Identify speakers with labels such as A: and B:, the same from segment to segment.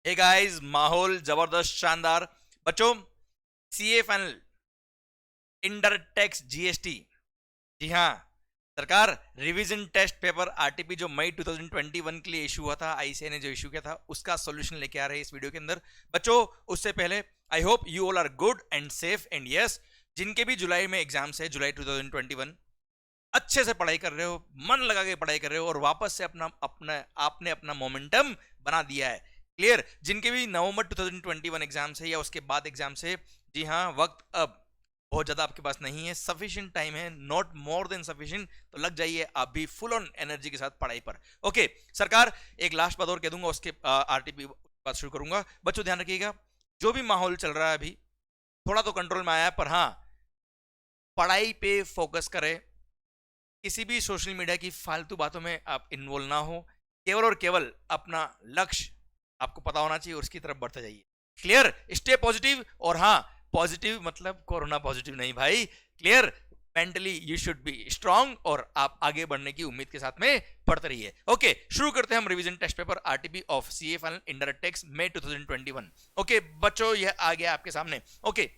A: Hey guys, माहौल जबरदस्त शानदार। बच्चों, CA final, indirect tax, GST. जी हाँ, सरकार रिवीजन टेस्ट पेपर आरटीपी जो मई 2021 के लिए इशू हुआ था, आईसीए ने जो इशू किया था, उसका सॉल्यूशन लेके आ रहे हैं इस वीडियो के अंदर। बच्चों, उससे पहले I hope you all are good and safe and yes, जिनके भी जुलाई में एग्जाम्स है, जुलाई 2021, अच्छे से पढ़ाई कर रहे हो, मन लगा के पढ़ाई कर रहे हो और वापस से अपना अपना आपने अपना मोमेंटम बना दिया है। क्लियर? जिनके भी नवंबर 2021 एग्जाम से या उसके बाद एग्जाम से, जी हाँ, वक्त अब बहुत ज्यादा आपके पास नहीं है, सफिशिएंट टाइम है, नॉट मोर देन सफिशिएंट। तो लग जाइए आप भी फुल ऑन एनर्जी के साथ पढ़ाई पर। ओके सरकार, एक लास्ट बात और कह दूंगा, उसके आरटीपी बात शुरू करूंगा। बच्चों ध्यान रखिएगा, जो भी माहौल चल रहा है अभी थोड़ा तो कंट्रोल में आया है, पर हाँ, पढ़ाई पे फोकस करें। किसी भी सोशल मीडिया की फालतू बातों में आप इन्वॉल्व ना हो, केवल और केवल अपना लक्ष्य आपको पता होना चाहिए और उसकी तरफ बढ़ते जाइए। क्लियर? Stay positive. और हाँ, पॉजिटिव मतलब कोरोना पॉजिटिव नहीं भाई। Clear? Mentally you should be strong और आप आगे बढ़ने की उम्मीद के साथ में पढ़ते रहिए। ओके, शुरू करते हैं हम revision test paper RTP of CA final indirect tax May 2021। Okay बच्चों, यह आ गया आपके सामने। ओके,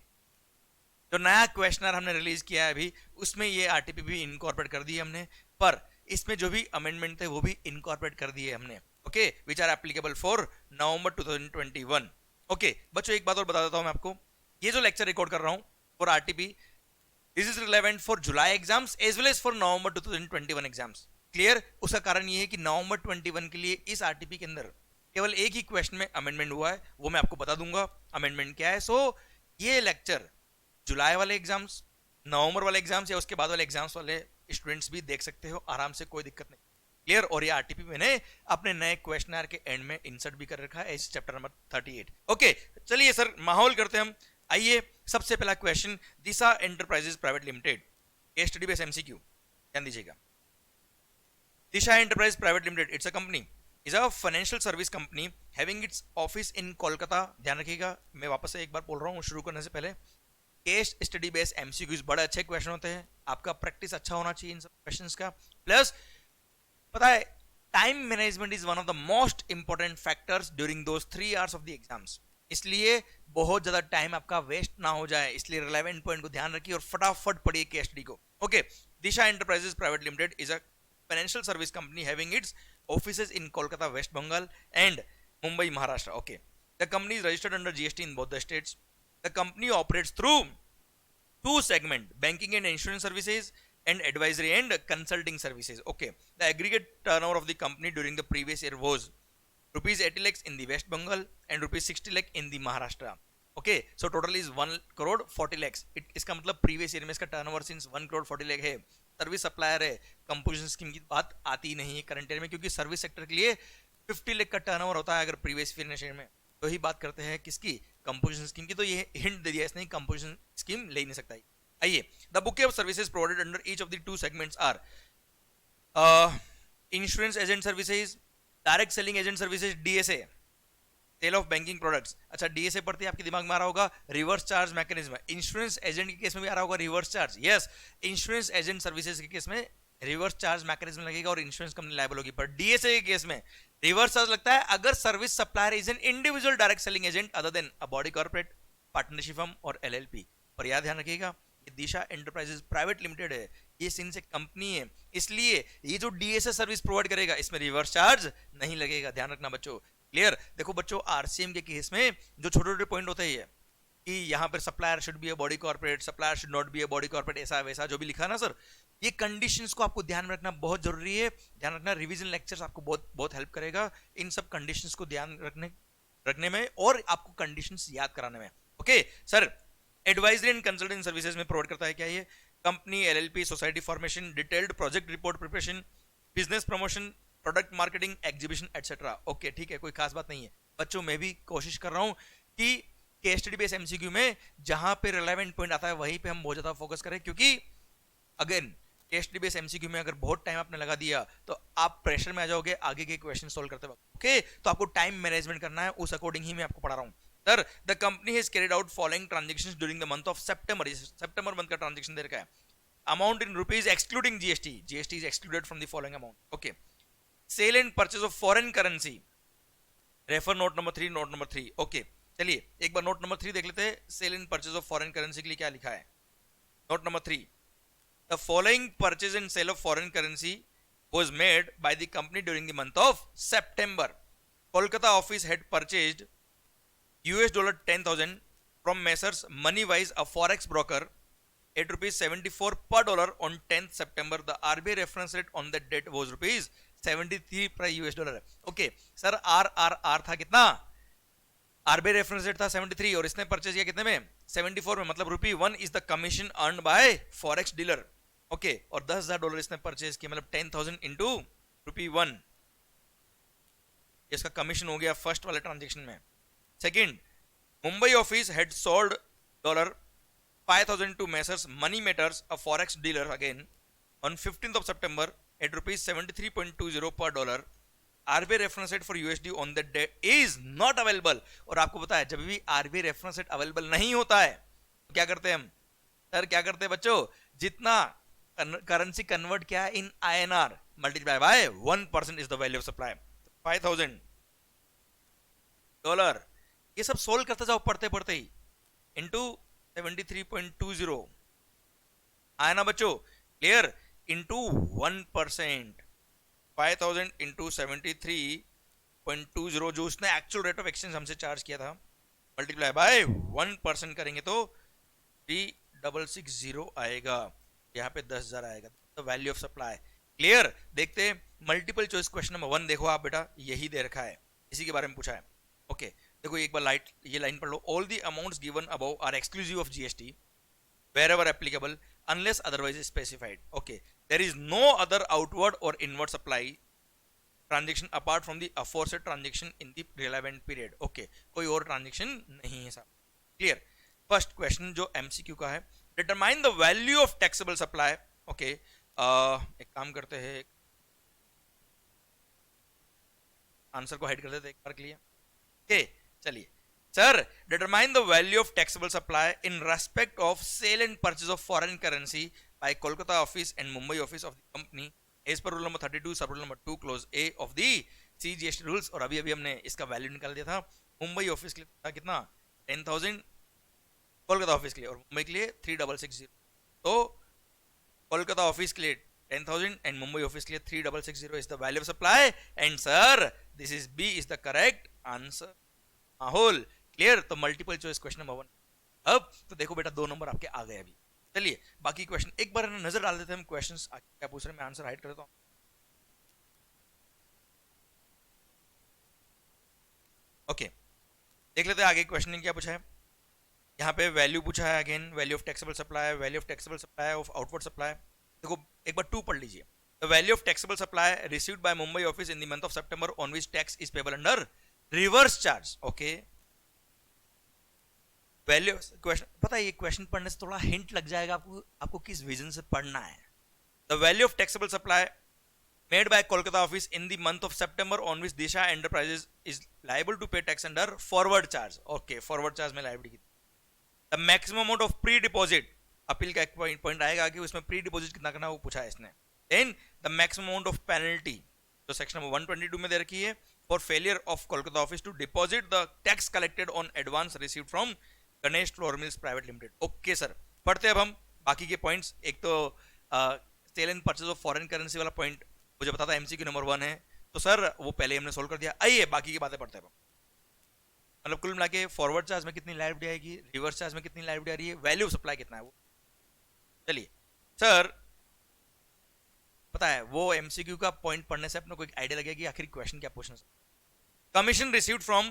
A: जो नया क्वेश्चनर हमने रिलीज किया है अभी, उसमें ये आरटीपी भी इनकॉर्पोरेट कर दी हमने, पर इसमें जो भी अमेंडमेंट थे वो भी इनकॉर्पोरेट कर दिए हमने। Okay, which are applicable for November 2021। Okay बच्चों, एक बात और बता देता हूं मैं आपको, ये जो लेक्चर रिकॉर्ड कर रहा हूं for RTP, this is relevant for July exams as well as for November 2021 exams. Clear? उसका कारण ये है कि नवंबर 21 के लिए इस आरटीपी के अंदर केवल एक ही क्वेश्चन में अमेंडमेंट हुआ है, वो मैं आपको बता दूंगा अमेंडमेंट क्या है। सो ये लेक्चर जुलाई वाले एग्जाम्स, नवंबर वाले एग्जाम्स या उसके बाद वाले एग्जाम्स वाले स्टूडेंट्स भी देख सकते हो आराम से, कोई दिक्कत नहीं। क्लियर? और ये आरटीपी मैंने अपने नए क्वेश्चनर के एंड में इंसर्ट भी कर रखा है इस चैप्टर नंबर 38। ओके चलिए सर, माहौल करते हैं हम। आइए, सबसे पहला question, Disha enterprises private limited, case study base MCQ, ध्यान दीजिएगा। Disha enterprise private limited, it's a company, is a financial service company having its office in Kolkata. ध्यान रखिएगा, मैं वापस से एक बार बोल रहा हूँ शुरू करने से पहले, केस स्टडी बेस एमसीक्यूज बड़े अच्छे क्वेश्चन होते हैं, आपका प्रैक्टिस अच्छा होना चाहिए इन सब क्वेश्चंस का। प्लस पता है, time management is one of the most important factors during those 3 hours of the exams. इसलिए बहुत ज्यादा टाइम आपका वेस्ट ना हो जाए, इसलिए रिलेवेंट पॉइंट को ध्यान रखिए और फटाफट पढ़िए केस स्टडी को। Okay, Disha enterprises private limited is a financial service company having its offices in Kolkata, west Bengal and Mumbai, Maharashtra. Okay. The company is registered under GST in both the states. The company operates through two segments, banking and insurance services and advisory and consulting services. Okay. The aggregate turnover of the company during the previous year was rupees 80 lakhs in the West Bengal and rupees 60 lakh in the Maharashtra. Okay. So total is 1 crore 40 lakhs. इसका मतलब previous year में इसका turnover since 1 crore 40 lakh है। Service supplier है, composition scheme की बात आती नहीं है करंट ईयर में, क्योंकि सर्विस सेक्टर के लिए 50 लाख का टर्नओवर होता है अगर प्रीवियस फाइनेंशियल में। तो ही बात करते हैं किसकी, कंपोजिशन स्कीम की। तो ये हिंट दे दिया इसने, कंपोजिशन स्कीम ले नहीं सकता। आइए, the bouquet of services provided under each of the two segments are insurance agent services, direct selling agent services, DSA, sale of banking products. अच्छा, डीएसए पढ़ते ही आपके दिमाग में आ रहा होगा reverse charge mechanism. Insurance agent के केस में भी आ रहा होगा reverse charge. Yes, insurance agent services के केस में रिवर्स चार्ज मैकेनिज्म लगेगा और इंश्योरेंस कंपनी लायबल होगी। पर डीएसए के केस में रिवर्स चार्ज लगता है अगर service supplier is an individual direct selling agent other than a body corporate, partnership firm और एलएलपी। पर याद ध्यान रखिएगा, ये दिशा एंटरप्राइजेस प्राइवेट लिमिटेड है, ये सिंह से कंपनी है, इसलिए ये जो डीएसए सर्विस प्रोवाइड करेगा इसमें रिवर्स चार्ज नहीं लगेगा। ध्यान रखना बच्चों। क्लियर? देखो बच्चों, आरसीएम के केस में जो छोटे छोटे पॉइंट होते हैं कि यहाँ पर supplier should B a body corporate, supplier should not be a body corporate, ऐसा वैसा जो भी लिखा ना सर, ये कंडीशंस को आपको ध्यान में रखना बहुत जरूरी है। ध्यान रखना, रिवीजन लेक्चर्स आपको बहुत बहुत हेल्प करेगा इन सब कंडीशंस को ध्यान रखने में और आपको कंडीशंस याद कराने में। Okay sir, advisory and consulting services में प्रोवाइड करता है क्या ये company, LLP, society formation, detailed project report preparation, business promotion, product marketing, exhibition etcetera. Okay ठीक है, कोई खास बात नहीं है बच्चों। मैं भी कोशिश कर रहा हूं कि केस स्टडी बेस एमसीक्यू में जहां पे रिलेवेंट पॉइंट आता है वहीं पे हम बहुत ज्यादा फोकस करें, क्योंकि again case study base MCQ में अगर बहुत टाइम आपने लगा दिया तो आप प्रेशर में आ जाओगे आगे के क्वेश्चन सोल्व करते वक्त। ओके, तो आपको टाइम मैनेजमेंट करना है, उस अकॉर्डिंग ही मैं आपको पढ़ा रहा हूं। Sir, the company has carried out following transactions during the month of September. सितंबर मंथ का ट्रांजैक्शन दे रखा है। Amount in rupees excluding GST, GST is excluded from the following amount. Okay, sale and purchase of foreign currency, refer note number 3 okay. चलिए एक बार note number 3 देख लेते हैं, sale in purchase of foreign currency के लिए क्या लिखा है। Note number 3, the following purchase and sale of foreign currency was made by the company during the month of September. Kolkata office had purchased $10,000 from Messrs Moneywise, a forex broker, at rupees 74 per dollar on 10th September. The RBI reference rate on that date was rupees 73 per US dollar. Okay, sir RRR था कितना? RBI reference rate था 73 और इसने purchase किया कितने में? 74 में, मतलब ₹1 is the commission earned by forex dealer. Okay, और $10,000 इसने परचेज किया, मतलब 10,000 इंटू ₹1, इसका कमीशन हो गया फर्स्ट वाले ट्रांजेक्शन में। Second, Mumbai office had sold $5,000 to Messrs Money Matters, a forex dealer, again on 15th of September at rupees 73.20 per dollar. RBI reference rate for USD on that day is not available. और आपको पता है जब भी RBI reference rate available नहीं होता है तो क्या करते हैं हम? सर क्या करते हैं बच्चों? जितना करेंसी कन्वर्ट किया है इन INR multiply by 1% is the value of supply. $5,000, ये सब सोल्व करते जाओ पढ़ते पढ़ते ही, इंटू 73.20 आया ना बच्चों? क्लियर? इंटू 1%, 5,000 इंटू 73.20 जो उसने एक्चुअल रेट ऑफ एक्सचेंज हमसे चार्ज किया था, मल्टीप्लाई बाय 1% करेंगे तो 3660 आएगा, यहाँ पे 10,000 आएगा, तो वैल्यू ऑफ सप्लाई। क्लियर? देखते हैं मल्टीपल चॉइस क्वेश्चन नंबर 1 देखो आप बेटा, यही दे रखा है, इसी के बारे में पूछा है। ओके देखो एक बार ये लाइन पढ़ लो। All the amounts given above are exclusive of GST wherever applicable unless otherwise specified. Okay, there is no other outward or inward supply transaction apart from the aforesaid transaction in the relevant period. Okay, कोई और transaction नहीं है साहब। Clear? First question जो MCQ का है, determine the value of taxable supply. Okay, एक काम करते हैं, आंसर को हाइड कर देते एक बार के लिए। ओके चलिए, Sir, determine the value of taxable supply in respect of sale and purchase of foreign currency by Kolkata office and Mumbai office of the company as per rule number 32 sub rule number 2 clause A of the CGST rules। और अभी हमने इसका value निकाल दिया था। Mumbai office के लिए था कितना? 10,000 कोलकाता ऑफिस के लिए, और मुंबई के लिए 3660। तो कोलकाता ऑफिस के लिए 10,000 एंड मुंबई ऑफिस के लिए 3660 is the value of supply. And sir this is B is the correct answer. माहौल क्लियर? तो मल्टीपल चॉइस क्वेश्चन नंबर 1। अब तो देखो बेटा 2 नंबर आपके आ गए अभी। चलिए बाकी क्वेश्चन एक बार नजर डाल देते हैं हम, क्वेश्चंस क्या पूछ रहे हैं, मैं आंसर हाइड कर देता हूं। ओके देख लेते हैं आगे क्वेश्चन क्या पूछा है। यहाँ पे वैल्यू पूछा है, again value of taxable supply, value of taxable supply of outward supply. देखो एक बार 2 पढ़ लीजिए। The value of taxable supply received by Mumbai office in the month of September on which tax is payable under reverse charge. Okay, value question पता है, ये question पढ़ने से थोड़ा हिंट लग जाएगा आपको किस विजन से पढ़ना है। The value of taxable supply made by Kolkata office in the month of September on which Disha enterprises is liable to pay tax under forward charge. Okay, forward charge में लायबिलिटी कितनी? The maximum amount of pre deposit, appeal का एक point आएगा कि उसमें pre deposit कितना करना वो पूछा है इसने। Then the maximum amount of penalty जो सेक्शन नंबर 122 में दे रखी है for failure of Kolkata office to deposit the tax collected on advance received from Ganesh Flour Mills Private Limited. Okay sir, पढ़ते अब हम बाकी के पॉइंट्स। एक तो sale and purchase of foreign currency वाला पॉइंट मुझे पता था MCQ नंबर 1 है, तो सर वो पहले हमने सोल्व कर दिया। आइए बाकी की बातें पढ़ते हैं। मतलब कुल मिला के फॉरवर्ड चार्ज में कितनी लायबिलिटी आएगी, रिवर्स चार्ज में कितनी लायबिलिटी आ रही है, वैल्यू ऑफ सप्लाई कितना है वो। चलिए सर, पता है वो MCQ का पॉइंट पढ़ने से अपने को एक आइडिया लगेगा कि आखिर क्वेश्चन क्या पूछना। कमीशन रिसीव्ड फ्रॉम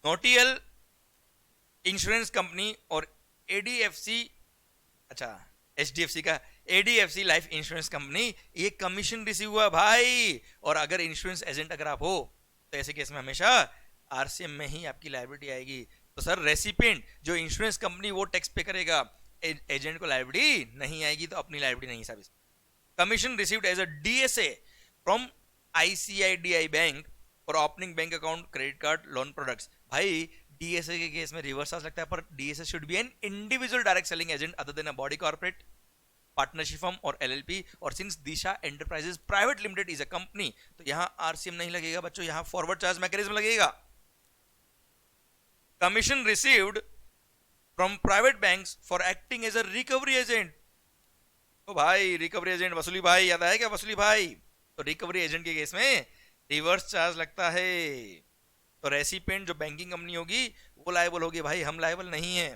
A: नोटियल इंश्योरेंस कंपनी और ADFC, अच्छा HDFC का ADFC लाइफ इंश्योरेंस कंपनी, ये कमीशन रिसीव हुआ भाई। और अगर इंश्योरेंस एजेंट अगर आप हो तो ऐसे केस में हमेशा RCM में ही आपकी लायबिलिटी आएगी। तो सर रेसिपिएंट जो इंश्योरेंस कंपनी वो टैक्स पे करेगा, एजेंट को लायबिलिटी नहीं आएगी, तो अपनी लायबिलिटी नहीं साबित। Commission received as a DSA from ICICI bank और opening bank account, credit card, loan products. भाई DSA के केस में रिवर्स चार्ज लगता है, पर DSA should be an individual direct selling agent other than a body corporate. Partnership firm और LLP, और since Disha enterprises private limited is a company, तो यहां आरसीएम नहीं लगेगा बच्चों, यहां फॉरवर्ड चार्ज मैकेनिज्म लगेगा। Commission received from private banks for acting as a recovery agent. तो भाई रिकवरी एजेंट वसूली भाई याद आया क्या, वसूली भाई? तो रिकवरी एजेंट के केस में रिवर्स चार्ज लगता है। तो रेसिपिएंट जो बैंकिंग कंपनी होगी वो लायबल होगी भाई, हम लायबल नहीं है।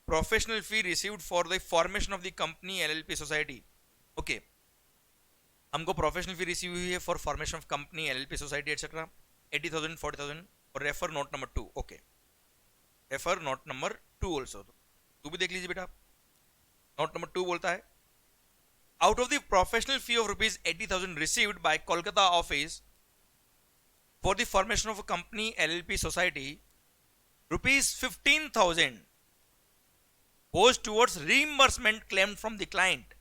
A: Professional fee received for the formation of the company LLP society. Okay, हमको प्रोफेशनल फी रिसीव हुई है for formation of company LLP society etcetera 80,000 40,000, और refer note number 2। Okay, refer note number 2 also, तू भी देख लीजिए बेटा। नोट नंबर 2 बोलता है, out of the professional fee of rupees 80,000 received by Kolkata office for the formation of a company LLP society, rupees 15,000 goes towards reimbursement claimed from the client.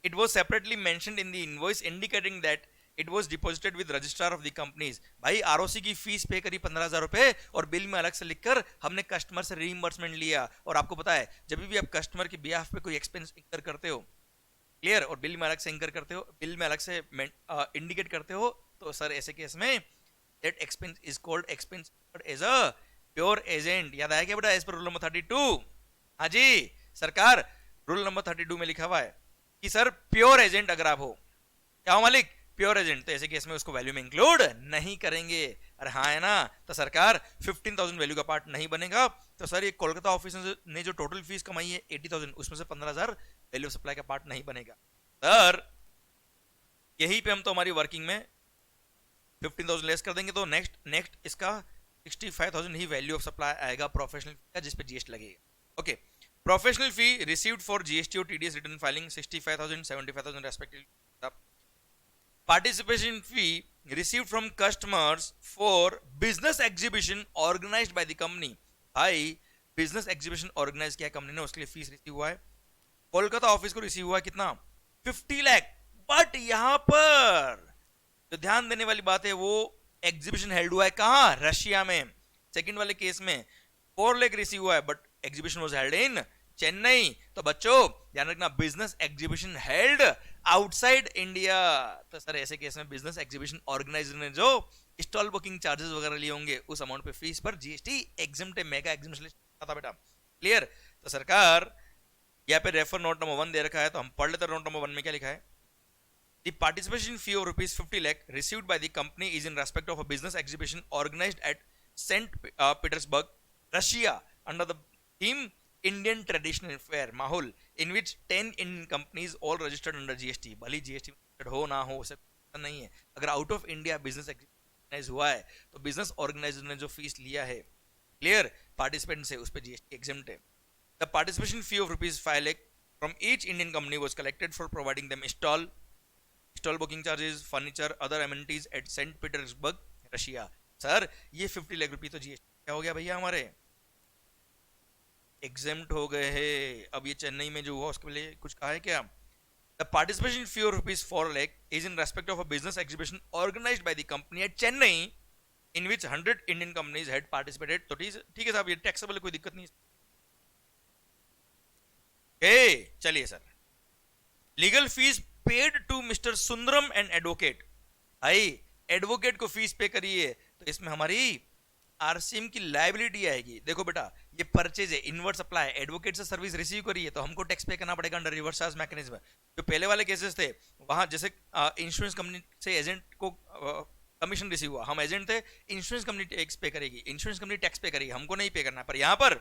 A: It was separately mentioned in the invoice indicating that it was deposited with registrar of the companies. भाई ROC की fees पे करी 15,000 रुपए और bill में अलग से लिखकर हमने कस्टमर से रीइंबर्समेंट लिया। और आपको पता है जब भी आप कस्टमर के बिहाफ पे कोई एक्सपेंस इंकर करते हो, क्लियर, और बिल में अलग से इंकर करते हो, बिल में अलग से इंडिकेट करते हो, तो सर ऐसे केस में that expense is called expense as a pure agent. याद आया क्या बेटा, एज पर रूल नंबर 32? हाँ जी सरकार, रूल नंबर 32 में लिखा हुआ है कि सर प्योर एजेंट अगर आप हो, क्या हो मालिक, प्योर एजेंट, तो ऐसे केस में उसको वैल्यू में इंक्लूड नहीं करेंगे। अरे हाँ है ना, तो सरकार 15,000 वैल्यू का पार्ट नहीं बनेगा। तो सर ये कोलकाता ऑफिस ने जो टोटल फीस कमाई है 80,000, उसमें से 15,000 वैल्यू सप्लाई का पार्ट नहीं बनेगा। सर यहीं पे हम तो हमारी वर्किंग में 15,000 लेस कर देंगे, तो नेक्स्ट इसका 65,000 ही वैल्यू ऑफ सप्लाई आएगा प्रोफेशनल का, जिस पे जीएसटी लगेगा। Okay, professional fee received for GST और TDS return filing 65,000 75,000 respectively. Participation fee received from customers for business exhibition organized by the company। भाई बिजनेस एग्जीबिशन ऑर्गेनाइज किया कंपनी ने, उसके लिए फीस रिसीव हुआ है। कोलकाता ऑफिस को रिसीव हुआ है कितना, 50 लाख। बट यहां पर जो ध्यान देने वाली बात है वो एग्जीबिशन हेल्ड हुआ है कहां, रशिया में। सेकंड वाले केस में 4 लाख रिसीव हुआ है but exhibition was held in Chennai. तो बच्चों ध्यान रखना, business exhibition held outside India. तो सर ऐसे केस में बिजनेस एग्जीबिशन ऑर्गेनाइजर ने जो स्टॉल बुकिंग चार्जेस वगैरह लिए होंगे उस अमाउंट पे फीस पर जीएसटी एग्जम्प्ट है, मेगा एग्जीबिशन था बेटा, क्लियर। तो सरकार यहाँ पे रेफर नोट नंबर 1 दे रखा है, तो हम पढ़ लेते हैं। नोट नंबर 1 में क्या लिखा है, The participation fee of rupees 50 lakh received by the company is in respect of a business exhibition organized at St. Petersburg, Russia, under the theme Indian Traditional Fair Mahul, in which 10 Indian companies all registered under GST। भले GST हो ना हो उसे नहीं है, अगर out of India business organise हुआ है तो बिजनेस ऑर्गेनाइजर ने जो फीस लिया है, क्लियर, पार्टिसिपेंट से, उस पर जीएसटी एग्जम्प्ट है। The participation fee of rupees 5 lakh from each Indian company was collected for providing them stall booking charges, furniture, other amenities at Saint Petersburg, Russia. Sir ये 50 लाख रुपए तो जीएसटी क्या हो गया भैया, हमारे एग्जेम्प्ट हो गए हैं। अब ये चेन्नई में जो हुआ उसके लिए कुछ कहा है क्या? The participation fee of rupees 4 lakh is in respect of a business exhibition organised by the company at Chennai in which 100 Indian companies had participated. तो ठीक है साहब, ये टैक्सेबल, कोई दिक्कत नहीं है। चलिए sir, legal fees paid to mister Sundaram and advocate. भाई एडवोकेट को फीस पे करिए तो इसमें हमारी आरसीएम की लायबिलिटी आएगी। देखो बेटा ये परचेज है, इनवर्ट सप्लाई, एडवोकेट से सर्विस रिसीव करिए तो हमको टैक्स पे करना पड़ेगा अंडर रिवर्स चार्ज मैकेनिज्म। जो पहले वाले केसेस थे वहां जैसे इंश्योरेंस कंपनी से एजेंट को कमीशन रिसीव हुआ, हम एजेंट थे, इंश्योरेंस कंपनी टैक्स पे करेगी, इंश्योरेंस कंपनी टैक्स पे करेगी, हमको नहीं पे करना। पर यहां पर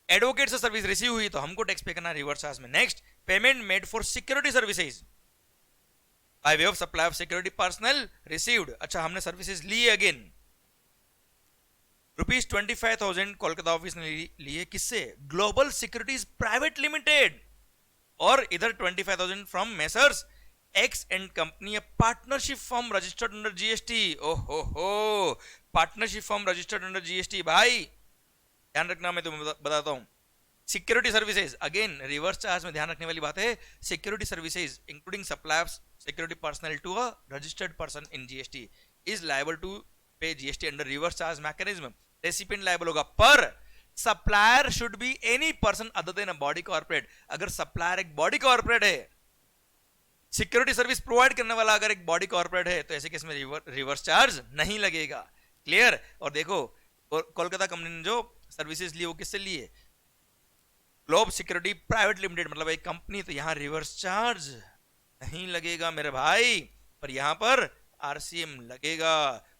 A: एडवोकेट से सर्विस रिसीव हुई तो हमको टैक्स पे करना रिवर्स चार्ज में। Next, payment made for security services by way of supply of security personal received. अच्छा हमने सर्विसेज ली अगेन, रुपीज 25,000 कोलकाता ऑफिस ने लिए, किससे? ग्लोबल सिक्योरिटीज प्राइवेट लिमिटेड, और इधर 25,000 from Messrs X and company, partnership form registered under GST. ओहो हो, partnership form registered under GST. भाई ध्यान रखना, मैं तुम्हें बताता हूं, security services again reverse charge में ध्यान रखने वाली बात है। Security services including supply of security personnel to a registered person in GST is liable to pay GST under reverse charge mechanism. Recipient liable होगा, पर supplier should be any person other than a body corporate. अगर supplier एक body corporate है, security service provide करने वाला अगर एक body corporate है, तो ऐसे केस में रिवर्स चार्ज नहीं लगेगा। क्लियर? और देखो कोलकाता कंपनी ने जो सर्विसेज ली वो किससे लिए? ग्लोब सिक्योरिटी प्राइवेट लिमिटेड, मतलब एक कंपनी, तो यहां रिवर्स चार्ज नहीं लगेगा मेरे भाई, पर यहां पर आरसीएम लगेगा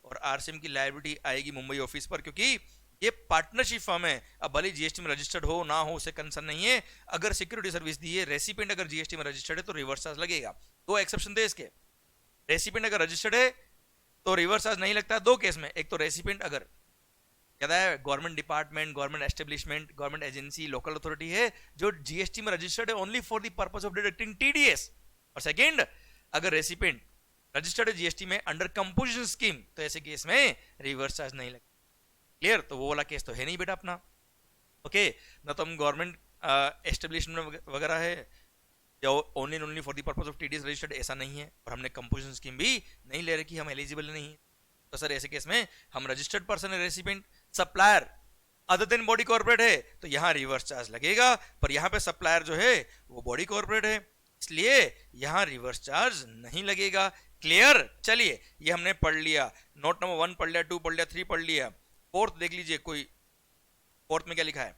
A: और आरसीएम की लायबिलिटी आएगी मुंबई ऑफिस पर, क्योंकि ये पार्टनरशिप फर्म है। अब भले जीएसटी में रजिस्टर्ड हो ना हो उसे कंसर्न नहीं है, अगर सिक्योरिटी सर्विस दी है, रेसिपिएंट अगर जीएसटी में रजिस्टर्ड है तो रिवर्स चार्ज लगेगा। दो एक्सेप्शन थे इसके। रेसिपिएंट अगर रजिस्टर्ड है तो रिवर्स चार्ज नहीं लगता दो केस में। एक तो रेसिपिएंट अगर कहता है government department, government establishment, government agency, local authority है जो जीएसटी में रजिस्टर्ड है only for the purpose of deducting TDS. और सेकंड, अगर रेसिपिएंट रजिस्टर्ड है जीएसटी में अंडर कंपोजिशन स्कीम, तो ऐसे केस में रिवर्स चार्ज नहीं लगेगा। क्लियर? तो वो वाला केस तो है नहीं बेटा अपना। ओके, ना तो हम गवर्नमेंट एस्टेब्लिशमेंट वगैरह है या only for the purpose of TDS registered, ऐसा नहीं है, और हमने कंपोजिशन स्कीम भी नहीं ले रखी, हम एलिजिबल नहीं है। तो सर ऐसे केस में हम रजिस्टर्ड पर्सन है, recipient, supplier other than body corporate है, तो यहां रिवर्स चार्ज लगेगा, पर यहां पे सप्लायर जो है वो बॉडी कॉर्पोरेट है, इसलिए यहां रिवर्स चार्ज नहीं लगेगा। क्लियर? चलिए ये हमने पढ़ लिया, नोट नंबर 1 पढ़ लिया, 2 पढ़ लिया, 3 पढ़ लिया। फोर्थ देख लीजिए, कोई फोर्थ में क्या लिखा है?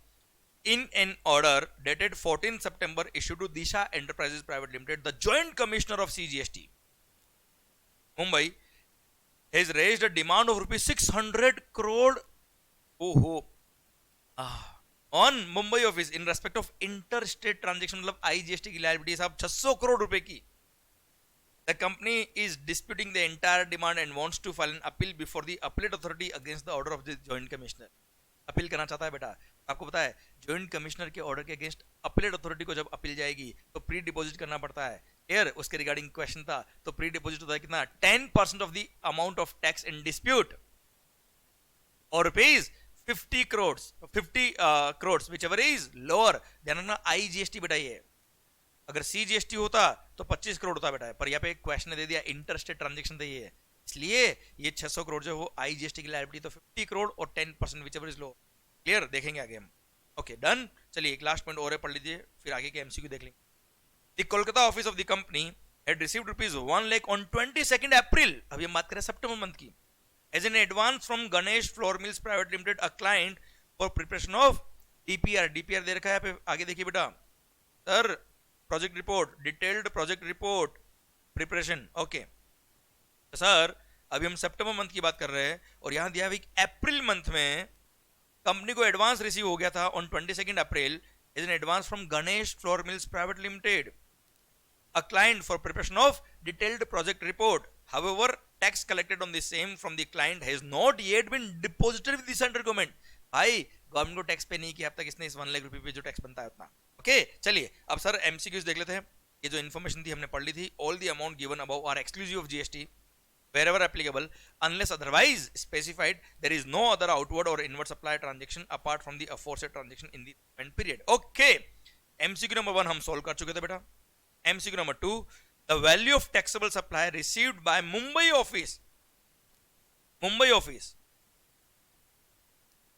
A: In an order dated 14 September issued to Disha Enterprises Private Limited, the Joint Commissioner of CGST, Mumbai, has raised a demand of rupees 600 crore on Mumbai office in respect of interstate transaction, मतलब IGST की liability साहब 600 करोड़ रुपए की। The company is disputing the entire demand and wants to file an appeal before the appellate authority against the order of the Joint Commissioner. Appeal करना चाहता है बेटा। आपको पता है जॉइंट कमिश्नर के ऑर्डर के अगेंस्ट अपीलेट अथॉरिटी को जब अपील जाएगी तो प्री डिपॉजिट करना पड़ता है। क्लियर? उसके रिगार्डिंग क्वेश्चन था, तो प्री डिपॉजिट होता है कितना? 10% of the amount of tax in dispute और rupees 50 crores whichever is lower। ध्यान रखना आईजीएसटी बेटा ये, अगर सीजीएसटी होता तो 25 करोड़ होता बेटा, पर यहाँ पे क्वेश्चन ने दे दिया इंटरस्टेट ट्रांजेक्शन था ये, इसलिए ये 600 करोड़ जो वो आईजीएसटी की लायबिलिटी, तो 50 करोड़ और 10% whichever is low। क्लियर? देखेंगे आगे हम। Okay done. चलिए एक लास्ट पॉइंट और है, पढ़ लीजिए, फिर आगे के एमसीक्यू देख लेंगे। The Kolkata office of the company had received rupees 1 lakh on 22nd April, अभी हम बात करें सितंबर मंथ की, as an advance from Ganesh Flour Mills Private Limited, a client for preparation of DPR। DPR दे रखा है यहाँ पे, आगे देखिए बेटा sir, project report, detailed project report preparation. Okay sir अभी हम सितंबर मंथ की बात कर रहे हैं और यहां दिया है अप्रैल मंथ में कंपनी को एडवांस रिसीव हो गया था on 22nd April as an advance from Ganesh Flour Mills Private Limited, a client for preparation of detailed project report. However tax collected on the same from the client has not yet been deposited with the central government. भाई government को tax pay नहीं किया अब तक इसने, इस 1 लाख रुपए पे जो टैक्स बनता है उतना। ओके चलिए अब सर एमसीक्यूज देख लेते हैं। ये जो इन्फॉर्मेशन थी हमने पढ़ ली थी। All the amount given above are exclusive of GST wherever applicable unless otherwise specified, there is no other outward or inward supply transaction apart from the aforesaid transaction in the payment period। okay, MCQ number 1 हम solve कर चुके थे बेटा। MCQ number 2, the value of taxable supply received by Mumbai office,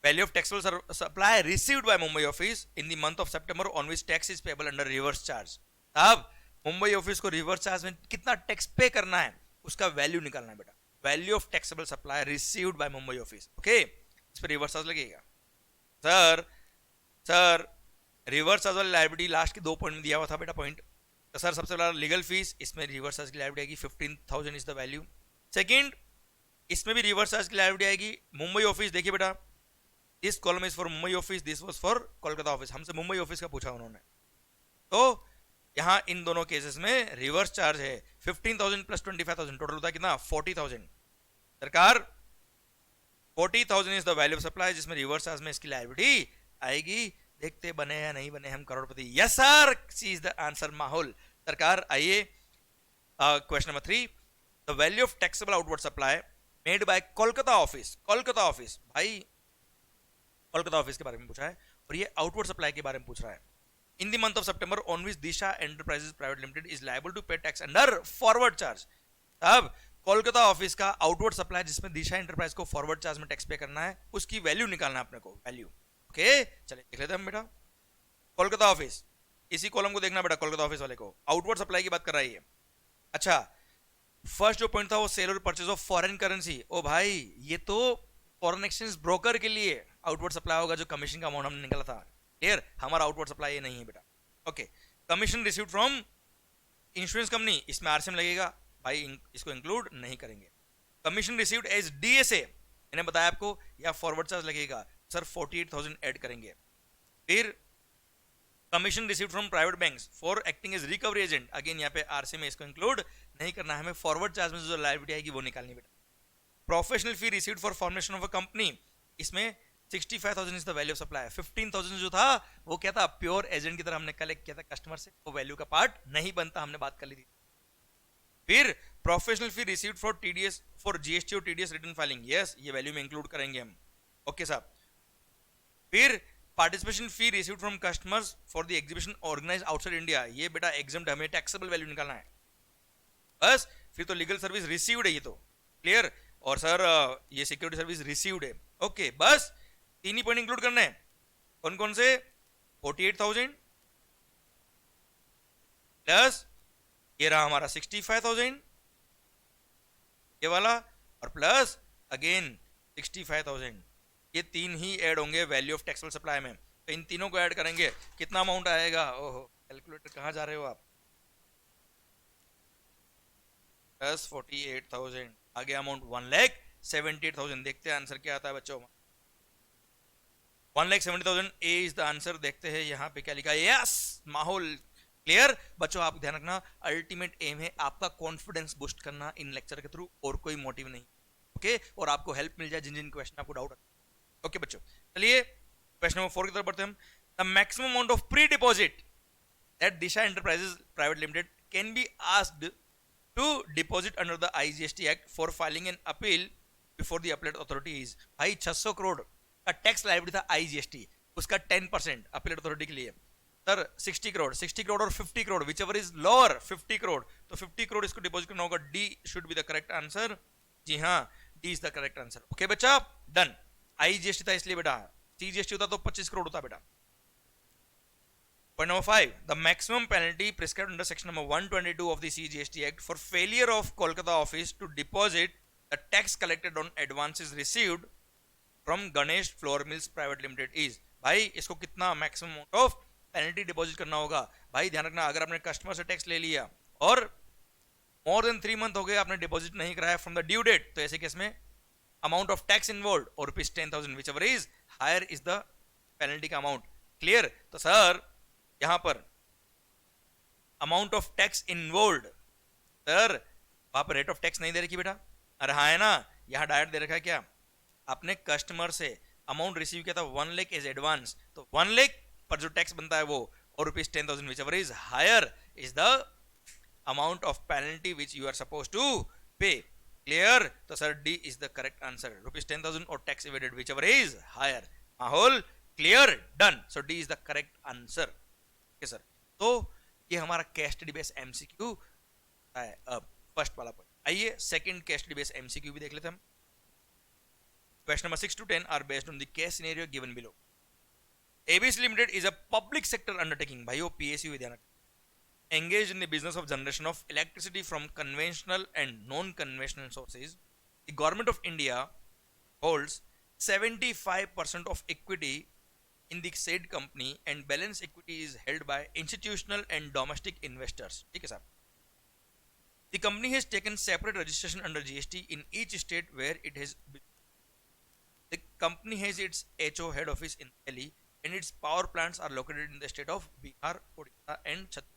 A: value of taxable supply received by Mumbai office in the month of September on which tax is payable under reverse charge। अब Mumbai office को reverse charge में कितना tax pay करना है उसका value निकालना है बेटा। Value of taxable supply received by Mumbai office. Okay, इस पर रिवर्स चार्ज लगेगा। सर रिवर्स चार्ज वाली लायबिलिटी लास्ट के 2 पॉइंट में दिया हुआ था बेटा पॉइंट। तो सर सबसे पहला लीगल फीस, इसमें रिवर्स चार्ज की लायबिलिटी आएगी 15,000 इज द वैल्यू। सेकंड, इसमें भी रिवर्स चार्ज की लायबिलिटी आएगी। मुंबई ऑफिस देखिए बेटा, this column is for Mumbai office, this was for Kolkata office. हमसे मुंबई ऑफिस का पूछा उन्होंने, तो यहां इन दोनों केसेस में रिवर्स चार्ज है 15,000 प्लस 25,000, टोटल होता है कितना? 40,000। सरकार 40,000 is the value of supply, जिसमें रिवर्स चार्ज में इसकी लायबिलिटी आएगी। देखते बने या नहीं बने हम crorepati. Yes sir, C is the answer माहौल। सरकार आइए question number 3, the value of taxable outward supply made by Kolkata office. Kolkata office भाई, कोलकाता ऑफिस के बारे में पूछा है और ये आउटवर्ड सप्लाई के बारे में पूछ रहा है। In the month of September on which Disha Enterprises Private Limited is liable to pay tax under forward charge। अब कोलकाता ऑफिस का आउटवर्ड सप्लाई जिसमें दिशा एंटरप्राइज को फॉरवर्ड चार्ज में टैक्स पे करना है, उसकी वैल्यू निकालना है अपने को, वैल्यू। ओके चलिए देख लेते हैं हम बेटा। कोलकाता ऑफिस, इसी कॉलम को देखना बेटा, कोलकाता ऑफिस वाले को। आउटवर्ड सप्लाई की बात कर रहा है ये। अच्छा, फर्स्ट जो पॉइंट था वो सेल और परचेज ऑफ फॉरेन करेंसी। ओ भाई, ये तो फॉरेन एक्सचेंज ब्रोकर के लिए आउटवर्ड सप्लाई होगा, जो कमीशन का अमाउंट हमने निकाला था। क्लियर, हमारा आउटवर्ड सप्लाई ये नहीं है बेटा। Okay, commission received from insurance company, इसमें आरसीएम लगेगा भाई, इसको इंक्लूड नहीं करेंगे। कमीशन रिसीव्ड एज डीएसए, मैंने बताया आपको, या फॉरवर्ड चार्ज लगेगा सर, 48,000 ऐड करेंगे। फिर commission received from private banks for acting as recovery agent, again यहाँ पे आरसी में इसको इंक्लूड नहीं करना है, हमें फॉरवर्ड चार्ज में जो लायबिलिटी आएगी वो निकालनी बेटा। Professional fee received for formation of a company, इसमें 65,000 is the value of supply. 15,000 जो था वो क्या था, प्योर एजेंट की तरह हमने कलेक्ट किया था कस्टमर से, वो वैल्यू का पार्ट नहीं बनता, हमने बात कर ली थी। फिर professional fee received for TDS, for GST और टीडीएस रिटर्न फाइलिंग, यस ये वैल्यू में इंक्लूड करेंगे हम। ओके साहब। फिर participation fee received from customers for the exhibition organise outside India, ये बेटा एग्जम्प्ट, हमें टैक्सेबल वैल्यू निकालना है बस। फिर तो लीगल सर्विस रिसीव्ड है ये तो, क्लियर। और सर ये सिक्योरिटी सर्विस रिसीव्ड है। ओके बस, तीन ही पॉइंट इंक्लूड करने हैं। कौन कौन से, 48,000 प्लस ये रहा हमारा 65,000 ये वाला, और प्लस अगेन 65,000, ये तीन ही ऐड होंगे वैल्यू ऑफ टैक्सेबल सप्लाई में। तो इन तीनों को ऐड करेंगे, कितना अमाउंट आएगा, ओहो कैलकुलेटर कहाँ जा रहे हो आप, प्लस 48,000, आगे अमाउंट 1,78,000। देखते हैं आंसर क्या आता है बच्चों। 1,70,000 ए इज द आंसर। देखते हैं यहाँ पे क्या लिखा है, यस माहौल क्लियर। बच्चों आप ध्यान रखना, अल्टीमेट एम है आपका कॉन्फिडेंस बूस्ट करना इन लेक्चर के थ्रू, और कोई मोटिव नहीं। ओके, और आपको हेल्प मिल जाए जिन जिन क्वेश्चन आपको डाउट। ओके बच्चों, चलिए क्वेश्चन नंबर 4 की तरफ बढ़ते हैं हम। The maximum amount of pre deposit that Disha Enterprises Private Limited can be asked to deposit under the IGST act for filing an appeal before the appellate authority is, भाई 600 करोड़ का tax liability था IGST, उसका 10% appellate authority के लिए sir 60 crore, 60 crore और 50 crore, whichever is lower 50 crore, तो 50 करोड़ इसको deposit करना होगा। D should be the correct answer. जी हाँ, D is the correct answer. Okay बच्चा, डन। आईजीएसटी था इसलिए बेटा, सीजीएसटी होता तो 25 करोड़ होता बेटा। Point number 5, the maximum penalty prescribed under section number 122 of the CGST Act for failure of Kolkata office to deposit the tax collected on advances received from Ganesh Flour Mills Private Limited is, भाई इसको कितना maximum amount of penalty deposit करना होगा। भाई ध्यान रखना, अगर आपने कस्टमर से टैक्स ले लिया और मोर देन 3 मंथ हो गए आपने डिपॉजिट नहीं कराया फ्रॉम द ड्यू डेट, तो ऐसे केस में अमाउंट ऑफ टैक्स इन्वॉल्व और ₹10,000 whichever is higher is the penalty का अमाउंट। क्लियर, तो सर यहां पर amount of tax involve, sir वहां पर रेट ऑफ टैक्स नहीं दे रखी बेटा, अरे हाँ है ना, यहां डायरेक्ट दे रखा है क्या, आपने कस्टमर से अमाउंट रिसीव किया था 1 लाख एज एडवांस, तो 1 लाख पर जो टैक्स बनता है वो, और ₹10,000 whichever is higher is the amount of penalty which you are suppose to pay. Clear, तो sir D is the correct answer, ₹10,000 और tax evaded whichever is higher. माहौल clear, done, so D is the correct answer. Okay sir, तो ये हमारा case study base MCQ है। अब first वाला point, आइए second case study base MCQ भी देख लेते हैं हम। Question number 6 to 10 are based on the case scenario given below. ABC limited is a public sector undertaking, भाई वो पीएसयू ध्यान रखना, engaged in the business of generation of electricity from conventional and non-conventional sources. The government of India holds 75% of equity in the said company and balance equity is held by institutional and domestic investors. ठीक है साहब। The company has taken separate registration under GST in each state where it has. The company has its HO head office in Delhi and its power plants are located in the state of Bihar, Odisha and Chhattisgarh.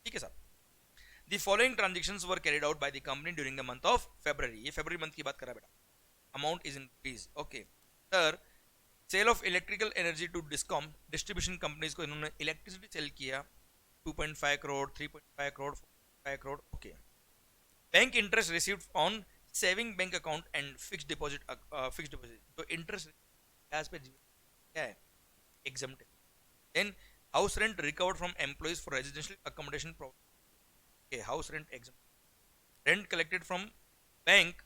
A: ठीक है साहब। The following transactions were carried out by the company during the month of February. ये फरवरी month की बात कर रहा है बेटा। Amount is in rupees. Okay sir, sale of electrical energy to discom, distribution companies को इन्होंने इलेक्ट्रिसिटी सेल किया 2.5 crore, 3.5 crore, 4.5 crore. Okay, bank interest received on saving bank account and fixed deposit, fixed deposit, तो इंटरेस्ट ब्याज पे क्या है, एग्जम्प्ट है। Then house rent recovered from employees for residential accommodation, okay, house rent exempt, rent collected from bank,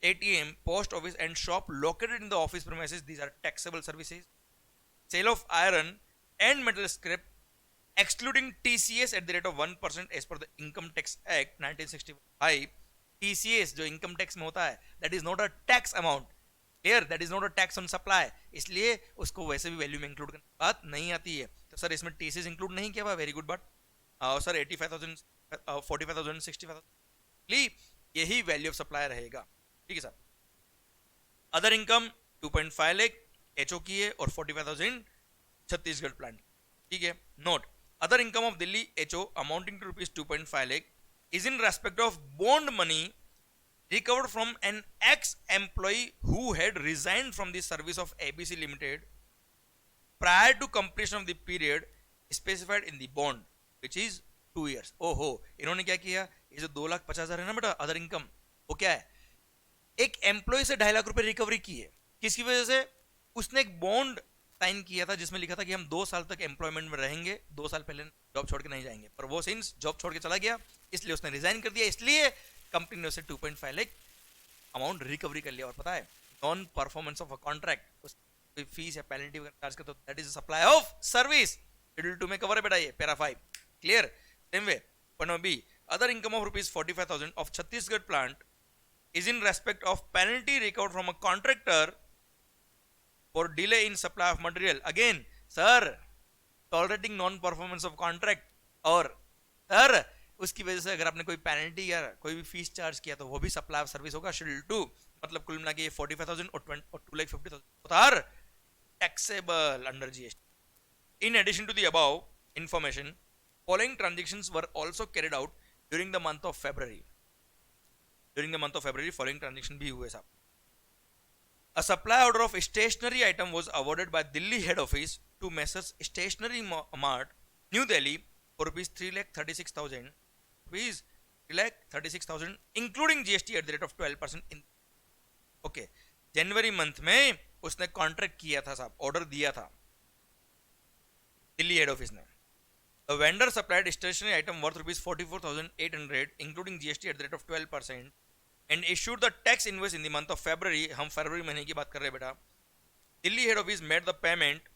A: ATM, post office and shop located in the office premises, these are taxable services. sale of iron and metal scrap excluding TCS at the rate of 1% as per the Income Tax Act 1965. TCS जो income tax में होता है, that is not a tax amount. Clear? That is not a tax on supply. इसलिए उसको वैसे भी value में include करने की बात नहीं आती है. तो सर इसमें TCS इंक्लूड नहीं किया हुआ, वेरी गुड. बट सर 85,000, 45,000, 65,000 यही वैल्यू ऑफ सप्लाई रहेगा. ठीक है sir. Other income 2.5 lakh HO की है और 45,000 छत्तीसगढ़ प्लांट. ठीक है. Note, other income of Delhi HO amounting to rupees 2.5 lakh is in respect of bond money recovered from an ex-employee who had resigned from the service of ABC Limited prior to completion of the period specified in the bond, which is 2 years. ओहो, इन्होंने क्या किया? ये जो 2,50,000 है ना बेटा other income, वो क्या है? एक एम्प्लॉय से 2.5 लाख रुपए रिकवरी की है. किसकी वजह से? उसने एक बॉन्ड साइन किया था जिसमें लिखा था कि हम 2 साल तक एम्प्लॉयमेंट में रहेंगे, 2 साल पहले जॉब छोड़ के नहीं जाएंगे. पर वो सिंस जॉब छोड़ के चला गया इसलिए उसने रिजाइन कर दिया, इसलिए कंपनी ने उसे 2.5 लाख अमाउंट रिकवरी कर लिया. और पता है non performance of a contract कोई फीस या पेनल्टी वगैरह चार्ज करते, that is supply of service. Schedule 2 में कवर है बेटा ये, para 5. Clear? Same way point B, other income of rupees 45,000 of Chhattisgarh plant is in respect of penalty recovered from a contractor for delay in supply of material. Again, sir, tolerating non-performance of contract. और sir उसकी वजह से अगर आपने कोई penalty या कोई भी फीस चार्ज किया तो वो भी सप्लाई ऑफ सर्विस होगा. शेड्यूल 2 मतलब कुल मिला के 45,000 और 2,50,000 उतार taxable under GST. In addition to the above information, following transactions were also carried out during the month of February. Following transaction भी हुए साहब. A supply order of stationery item was awarded by Delhi head office to Messrs Stationery Mart, New Delhi for rupees 3,36,000, rupees 3,36,000 including GST at the rate of 12% in. Okay, January month में उसने contract किया था साहब, order दिया था Delhi head office ने. The vendor supplied stationery item worth rupees 44,800 including GST at the rate of 12% and issued the tax invoice in the month of February. हम फरवरी महीने की बात कर रहे हैं बेटा. Delhi head office made the payment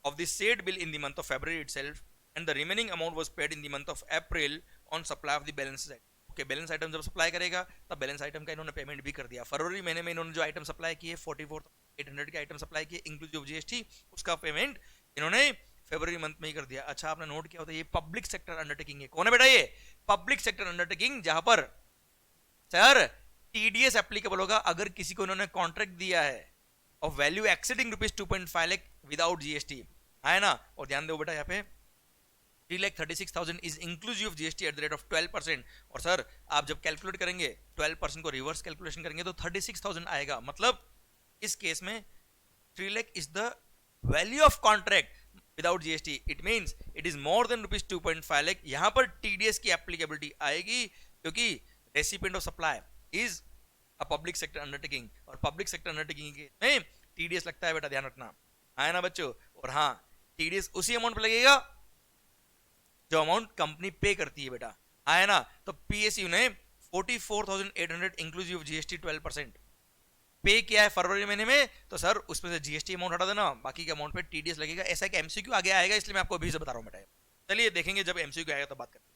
A: of the said bill in the month of February itself and the remaining amount was paid in the month of April on supply of the balance item. Okay, balance item जब supply करेगा तब balance item का इन्होंने payment भी कर दिया. फरवरी महीने में इन्होंने जो आइटम सप्लाई किए 44,800 के आइटम सप्लाई किए इंक्लूसिव जीएसटी, उसका पेमेंट इन्होंने फरवरी मंथ में ही कर दिया. अच्छा, आपने नोट किया होता है ये पब्लिक सेक्टर अंडरटेकिंग है. कौन है बेटा? ये पब्लिक सेक्टर अंडरटेकिंग, जहां पर सर टीडीएस एप्लीकेबल होगा अगर किसी को इन्होंने कॉन्ट्रैक्ट दिया है of value exceeding rupees 2.5 lakh without GST, है ना. और ध्यान दो बेटा यहाँ पे 3,36,000 is inclusive of GST at the rate of 12%. और सर आप जब कैलकुलेट करेंगे 12% को रिवर्स कैलकुलेशन करेंगे तो 36,000 आएगा. मतलब इस केस में 3 lakh is the value of contract without GST. It means it is more than rupees 2.5 lakh. यहां पर टीडीएस की एप्लीकेबिलिटी आएगी क्योंकि recipient of supply is a public sector undertaking. और पब्लिक सेक्टर अंडरटेकिंग में टीडीएस लगता है बेटा, ध्यान रखना, है ना बच्चों. और हाँ, टीडीएस उसी अमाउंट पे लगेगा जो अमाउंट कंपनी पे करती है बेटा, है ना. तो पीएसयू ने 44,800 इंक्लूसिव जीएसटी 12% पे किया है फरवरी महीने में. तो सर उसमें से जीएसटी अमाउंट हटा देना, बाकी के अमाउंट पे टीडीएस लगेगा. ऐसा एक एमसीक्यू आगे आएगा इसलिए मैं आपको अभी से बता रहा हूं बेटा. चलिए देखेंगे जब एमसीक्यू आएगा तो बात करेंगे.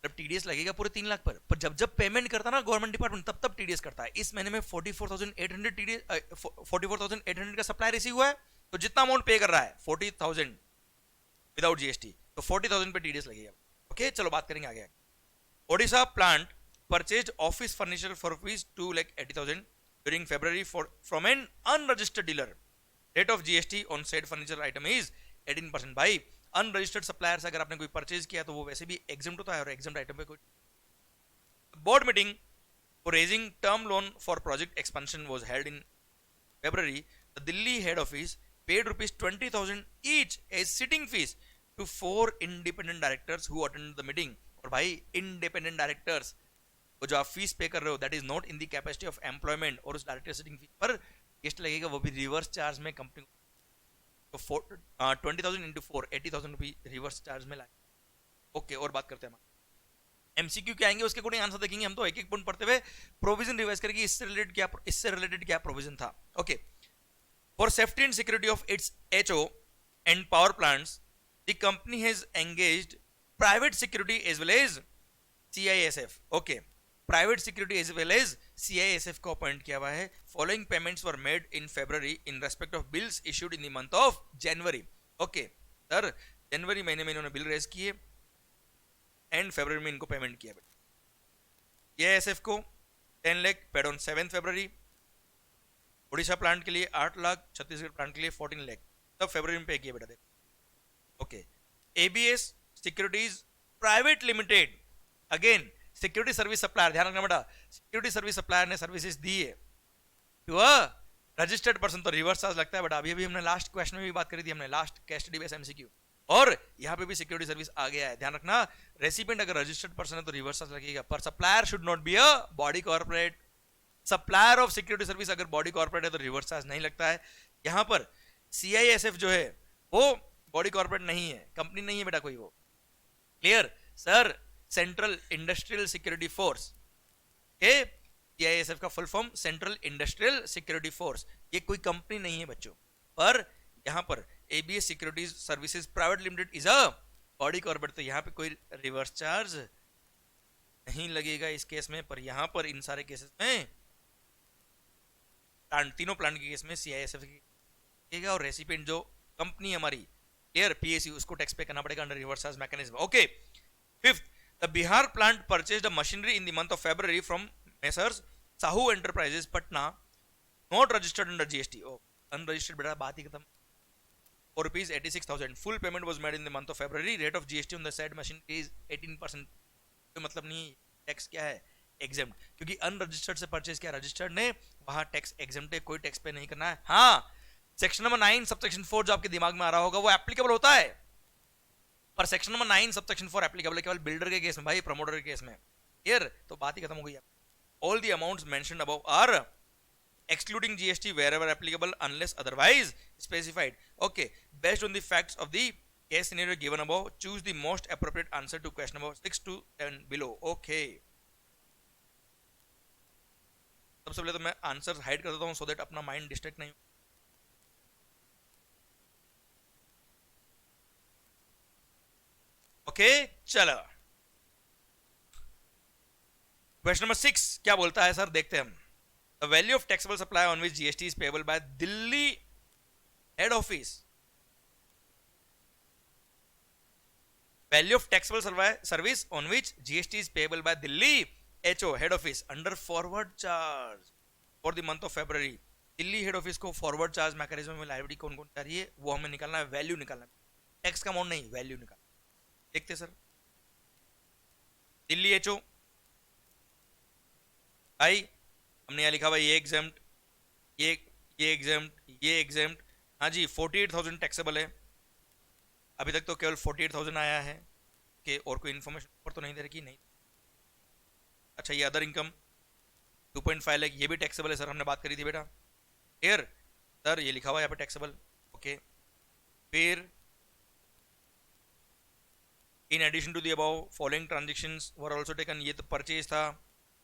A: जब टीडीएस लगेगा पूरे 3 लाख पर जब जब पेमेंट करता ना गवर्नमेंट डिपार्टमेंट तब तब टीडीएस करता है. इस महीने में 44,800 टीडीएस 44,800 का सप्लाई रिसीव हुआ है. तो जितना अमाउंट पे कर रहा है 40,000 विदाउट जीएसटी, तो 40,000 पे टीडीएस लगेगा. ओके, चलो बात करेंगे आगे. Odisha plant purchased office furniture for rupees 2,80,000 during February from an unregistered dealer. Rate of GST on said furniture item is 18%. भाई अनरजिस्टर्ड सप्लायर से अगर आपने कोई परचेज किया तो वो वैसे भी एग्जम्प्ट होता है और एग्जम्प्ट आइटम पे कोई. Board meeting for raising term loan for project expansion was held in February. The Delhi head office paid rupees 20,000 each as sitting fees to 4 independent directors who attended the meeting. और भाई independent directors वो जो आप fees पे कर रहे हो that is not in the capacity of employment और उस डायरेक्टर सिटिंग फीस पर जीएसटी लगेगा, वो भी रिवर्स चार्ज में कंपनी को. तो 20,000 इंटू 4 80,000 रुपी रिवर्स चार्ज में लाए. ओके, और बात करते हैं हम एमसीक्यू क्या आएंगे उसके अकॉर्डिंग आंसर देखेंगे हम. तो एक एक पॉइंट पढ़ते हुए प्रोविजन रिवाइज करेंगे इससे रिलेटेड क्या प्रोविजन था. Okay, For safety and security of its HO and power plants, the company has engaged private security as well as CISF. Okay, private security as well as CISF को appoint किया हुआ है. Following payments were made in February in respect of bills issued in the month of January. Okay sir, जनवरी महीने में इन्होंने bill raise किए and फरवरी में इनको पेमेंट किया. CISF को 10 lakh paid on 7 February, Orissa plant के लिए 8 लाख, छत्तीसगढ़ प्लांट के लिए 14 लाख, तब फरवरी में पे किए बेटा. Okay, ABS securities private limited, again security service supplier, ध्यान रखना बेटा, सिक्योरिटी सर्विस सप्लायर ने सर्विसेज दी है टू अ रजिस्टर्ड पर्सन, तो रिवर्स चार्ज लगता है बेटा. अभी हमने लास्ट क्वेश्चन में भी बात करी थी, हमने last case study base MCQ, और यहाँ पे भी सिक्योरिटी सर्विस आ गया है. ध्यान रखना, रेसिपिएंट अगर रजिस्टर्ड पर्सन है तो रिवर्स चार्ज लगेगा, पर supplier should not be a body corporate. Supplier of security service अगर बॉडी कॉर्पोरेट है तो रिवर्स चार्ज नहीं लगता है. यहाँ पर CISF जो है वो बॉडी कॉर्पोरेट नहीं है, कंपनी नहीं है बेटा कोई वो. Clear sir? Central industrial security force, CISF का full form central industrial security force, ये कोई कंपनी नहीं है बच्चों. पर यहां पर ABS securities services private limited is a body corporate, तो यहां पे कोई रिवर्स चार्ज नहीं लगेगा इस केस में. पर यहां पर इन सारे केसेस में तीनों प्लांट के केस में CISF लगेगा, और रेसिपिएंट जो कंपनी हमारी क्लियर PSU, उसको टैक्स पे करना पड़ेगा under reverse charge mechanism. Okay, fifth, the Bihar plant purchased a machinery in the month of February from Messrs Sahu Enterprises Patna, not registered under GST. ओ unregistered बेटा, बात ही खत्म. for rupees 86,000. Full payment was made in the month of February. Rate of GST on the said machine is 18%. तो मतलब नहीं, tax क्या है? Exempt, क्योंकि अनरजिस्टर्ड से परचेज किया, रजिस्टर्ड ने वहां टैक्स एग्जेम्प्ट है, कोई टैक्स पे नहीं करना है. हाँ, सेक्शन नंबर 9 सबसेक्शन 4 जो आपके दिमाग में आ रहा होगा वो एप्लीकेबल होता है, पर सेक्शन नंबर 9 सबसेक्शन 4 एप्लीकेबल है केवल बिल्डर के केस में भाई, प्रमोटर के केस में. क्लियर? तो बात ही खत्म हो गई. All the amounts mentioned above are excluding GST wherever applicable unless otherwise specified. Okay, based on the facts of the case scenario given above, choose the most appropriate answer to question number 6 to 10 below. Okay, सबसे पहले तो मैं answer hide कर देता हूं so that अपना mind distract नहीं. Okay, चलो क्वेश्चन नंबर 6 क्या बोलता है सर, देखते हैं हम. The value of taxable supply on which GST is payable by Delhi head office. Value of taxable service on which GST is payable by Delhi HO head office under forward charge for the month of February. Delhi head office को forward charge mechanism में liability कौन कौन जा रही है वो हमें निकालना है, वैल्यू निकालना है, टैक्स का अमाउंट नहीं, वैल्यू निकालना. देखते सर, दिल्ली HO आई हमने यहाँ लिखा हुआ ये एग्जेम्प्ट, ये एग्जेम्प्ट, ये एग्जेम्प्ट. हाँ जी, 48,000 टैक्सेबल है. अभी तक तो केवल 48,000 आया है कि और कोई इन्फॉर्मेशन ऊपर तो नहीं दे रखी, नहीं. अच्छा, ये अदर इनकम 2.5 लाख, ये भी टैक्सेबल है सर, हमने बात करी थी बेटा. Clear sir? ये लिखा हुआ है यहाँ पे टैक्सेबल. ओके, फिर in addition to the above following transactions were also taken, ये तो परचेज था,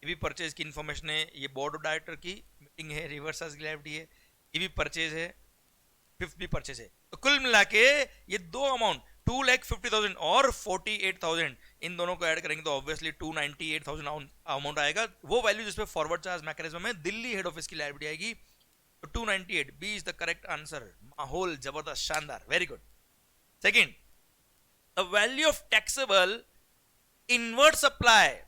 A: ये भी परचेज की इन्फॉर्मेशन है, ये बोर्ड ऑफ डायरेक्टर की मीटिंग है, रिवर्स चार्ज की लायबिलिटी है, ये भी परचेज है, फिफ्थ भी परचेज है. तो कुल मिला के ये दो अमाउंट 2,50,000 और 48,000 इन दोनों को ऐड करेंगे तो ऑब्वियसली 298,000 अमाउंट आएगा. वो वैल्यू जिसपे फॉरवर्ड चार्ज मैकेनिज्म में दिल्ली हेड ऑफिस की लायबिलिटी आएगी. तो 298 B is the correct answer. माहौल जबरदस्त, शानदार, very good. Second, the value of taxable inward supply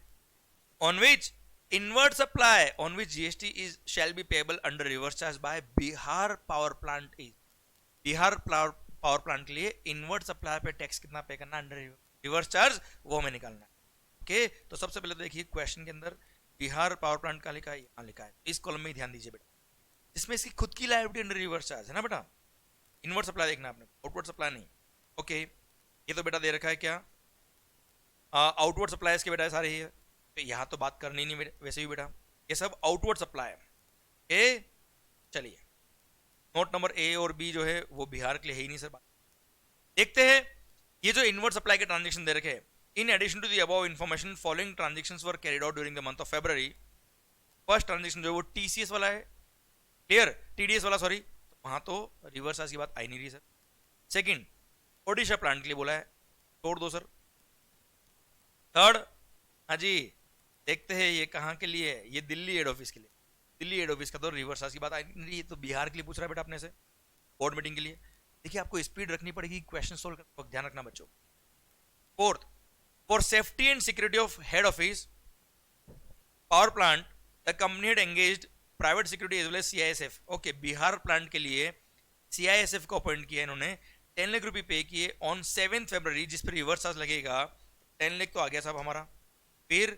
A: on which GST is shall be payable under reverse charge by Bihar Power Plant is. Bihar power plant के लिए inward supply पे tax कितना पे करना under reverse charge, वो हमें निकालना है. ओके, तो सबसे पहले देखिए क्वेश्चन के अंदर बिहार पावर प्लांट का लिखा है, यहाँ लिखा है, इस कॉलम में ध्यान दीजिए बेटा, इसमें इसकी खुद की लायबिलिटी अंडर रिवर्स चार्ज है ना बेटा. इनवर्ट सप्लाई देखना आपने, आउटवर्ड सप्लाई नहीं. ओके, ये तो बेटा दे रखा है क्या, आउटवर्ड सप्लाई के बेटा सारे ही है, तो यहाँ तो बात करनी नहीं वैसे भी बेटा, ये सब आउटवर्ड सप्लाई है. चलिए, नोट नंबर ए और बी जो है वो बिहार के लिए है ही नहीं सर. देखते हैं ये जो इनवर्ट सप्लाई के ट्रांजेक्शन दे रखे हैं. In addition to the above information following transactions were carried out during the month of February. First transaction जो है वो TCS वाला है. क्लियर? TDS वाला, सॉरी, वहां तो रिवर्स चार्ज की बात आई नहीं रही सर। सेकंड, ओडिशा प्लांट के लिए बोला है, छोड़ दो सर। थर्ड, हाँ जी, देखते हैं ये कहाँ के लिए है, ये दिल्ली हेड ऑफिस के लिए। दिल्ली हेड ऑफिस का तो रिवर्स चार्ज की बात आई नहीं रही, तो बिहार के लिए पूछ रहा है बेटा अपने से, बोर्ड मीटिंग के लिए। देखिए आपको स्पीड रखनी पड़ेगी क्वेश्चन सोल्व करते वक्त, ध्यान रखना बच्चों। Fourth, for safety and security of head office power plant the company had engaged private security as well as CISF. Okay, Bihar plant के लिए सीआईएसएफ को अपॉइंट किया इन्होंने, 10 लाख रुपए पे किए ऑन 7 फरवरी, जिस पर रिवर्स चार्ज लगेगा 10 लाख तो आ गया साहब हमारा। फिर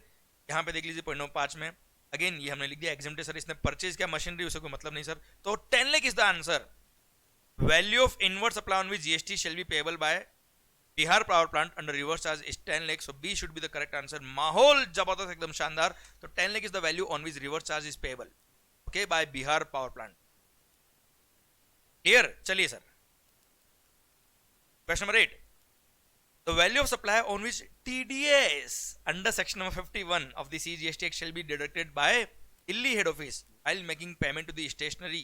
A: यहाँ पे देख लीजिए पॉइंट नंबर 5 में, अगेन ये हमने लिख दिया एग्जाम्प्ट सर, इसने परचेज किया मशीनरी, उसे कोई मतलब नहीं सर, तो 10 lakh is the answer. Value of inward supply on which GST shall be payable by Bihar power plant under reverse charge is 10 lakh, so B should be the correct answer. माहौल जबरदस्त एकदम शानदार, तो 10 lakh is the value on which reverse charge is payable, okay, by Bihar power plant. Clear? चलिए sir, question number 8, the value of supply on which TDS under section number 51 of the CGST Act shall be deducted by Delhi head office while making payment to the stationery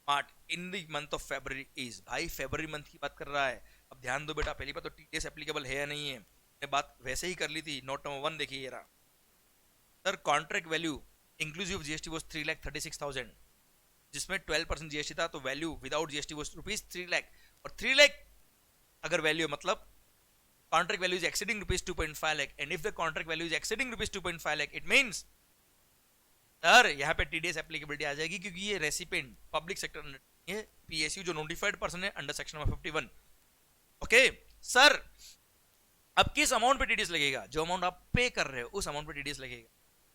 A: mart in the month of February is, भाई February month की बात कर रहा है। अब ध्यान दो बेटा, पहली बात तो TDS एप्लीकेबल है या नहीं है, मैं बात वैसे ही कर ली थी। नोट नंबर 1 देखिए ये रहा sir, contract value inclusive GST was 3,36,000, जिसमें 12% जीएसटी था, तो value without GST was rupees 3 lakh, और 3 लाख अगर वैल्यू मतलब contract value is exceeding rupees 2.5 lakh, and if the contract value is exceeding rupees 2.5 lakh, it means sir यहाँ पे TDS applicability आ जाएगी, क्योंकि ये रेसिपेंट पब्लिक सेक्टर, ये पीएसयू जो नोटिफाइड पर्सन है under section number 51। Okay sir, अब किस अमाउंट पे टीडीएस लगेगा? जो अमाउंट आप पे कर रहे हो उस अमाउंट पे टीडीएस लगेगा,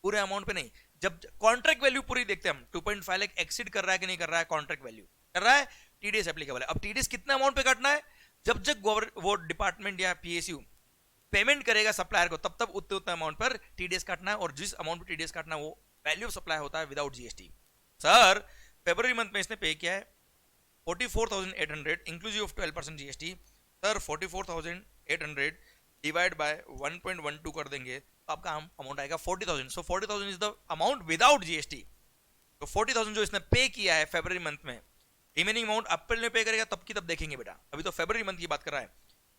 A: पूरे अमाउंट पे नहीं। जब कॉन्ट्रैक्ट वैल्यू पूरी देखते हैं हम, 2.5 लाख एक्सीड कर रहा है कि नहीं कर रहा है, कॉन्ट्रैक्ट वैल्यू कर रहा है, टीडीएस एप्लीकेबल है। अब टीडीएस कितने अमाउंट पे काटना है? जब जब वो डिपार्टमेंट या पीएसयू पेमेंट करेगा सप्लायर को, तब तब उतने उतने अमाउंट पर टीडीएस काटना है, और जिस अमाउंट पर टीडीएस काटना है वो वैल्यू ऑफ सप्लाई होता है विदाउट जीएसटी। सर फरवरी मंथ में इसने पे किया है 44,800 inclusive of 12% GST. Sir 44,800 divide by 1.12 कर देंगे तो आपका अमाउंट आएगा 40,000। सो 40,000 is the amount without GST. तो 40,000 जो इसने पे किया है फरवरी मंथ में, रिमेनिंग अमाउंट अप्रैल में पे करेगा तब की तब देखेंगे बेटा, अभी तो फरवरी मंथ की बात कर रहा है।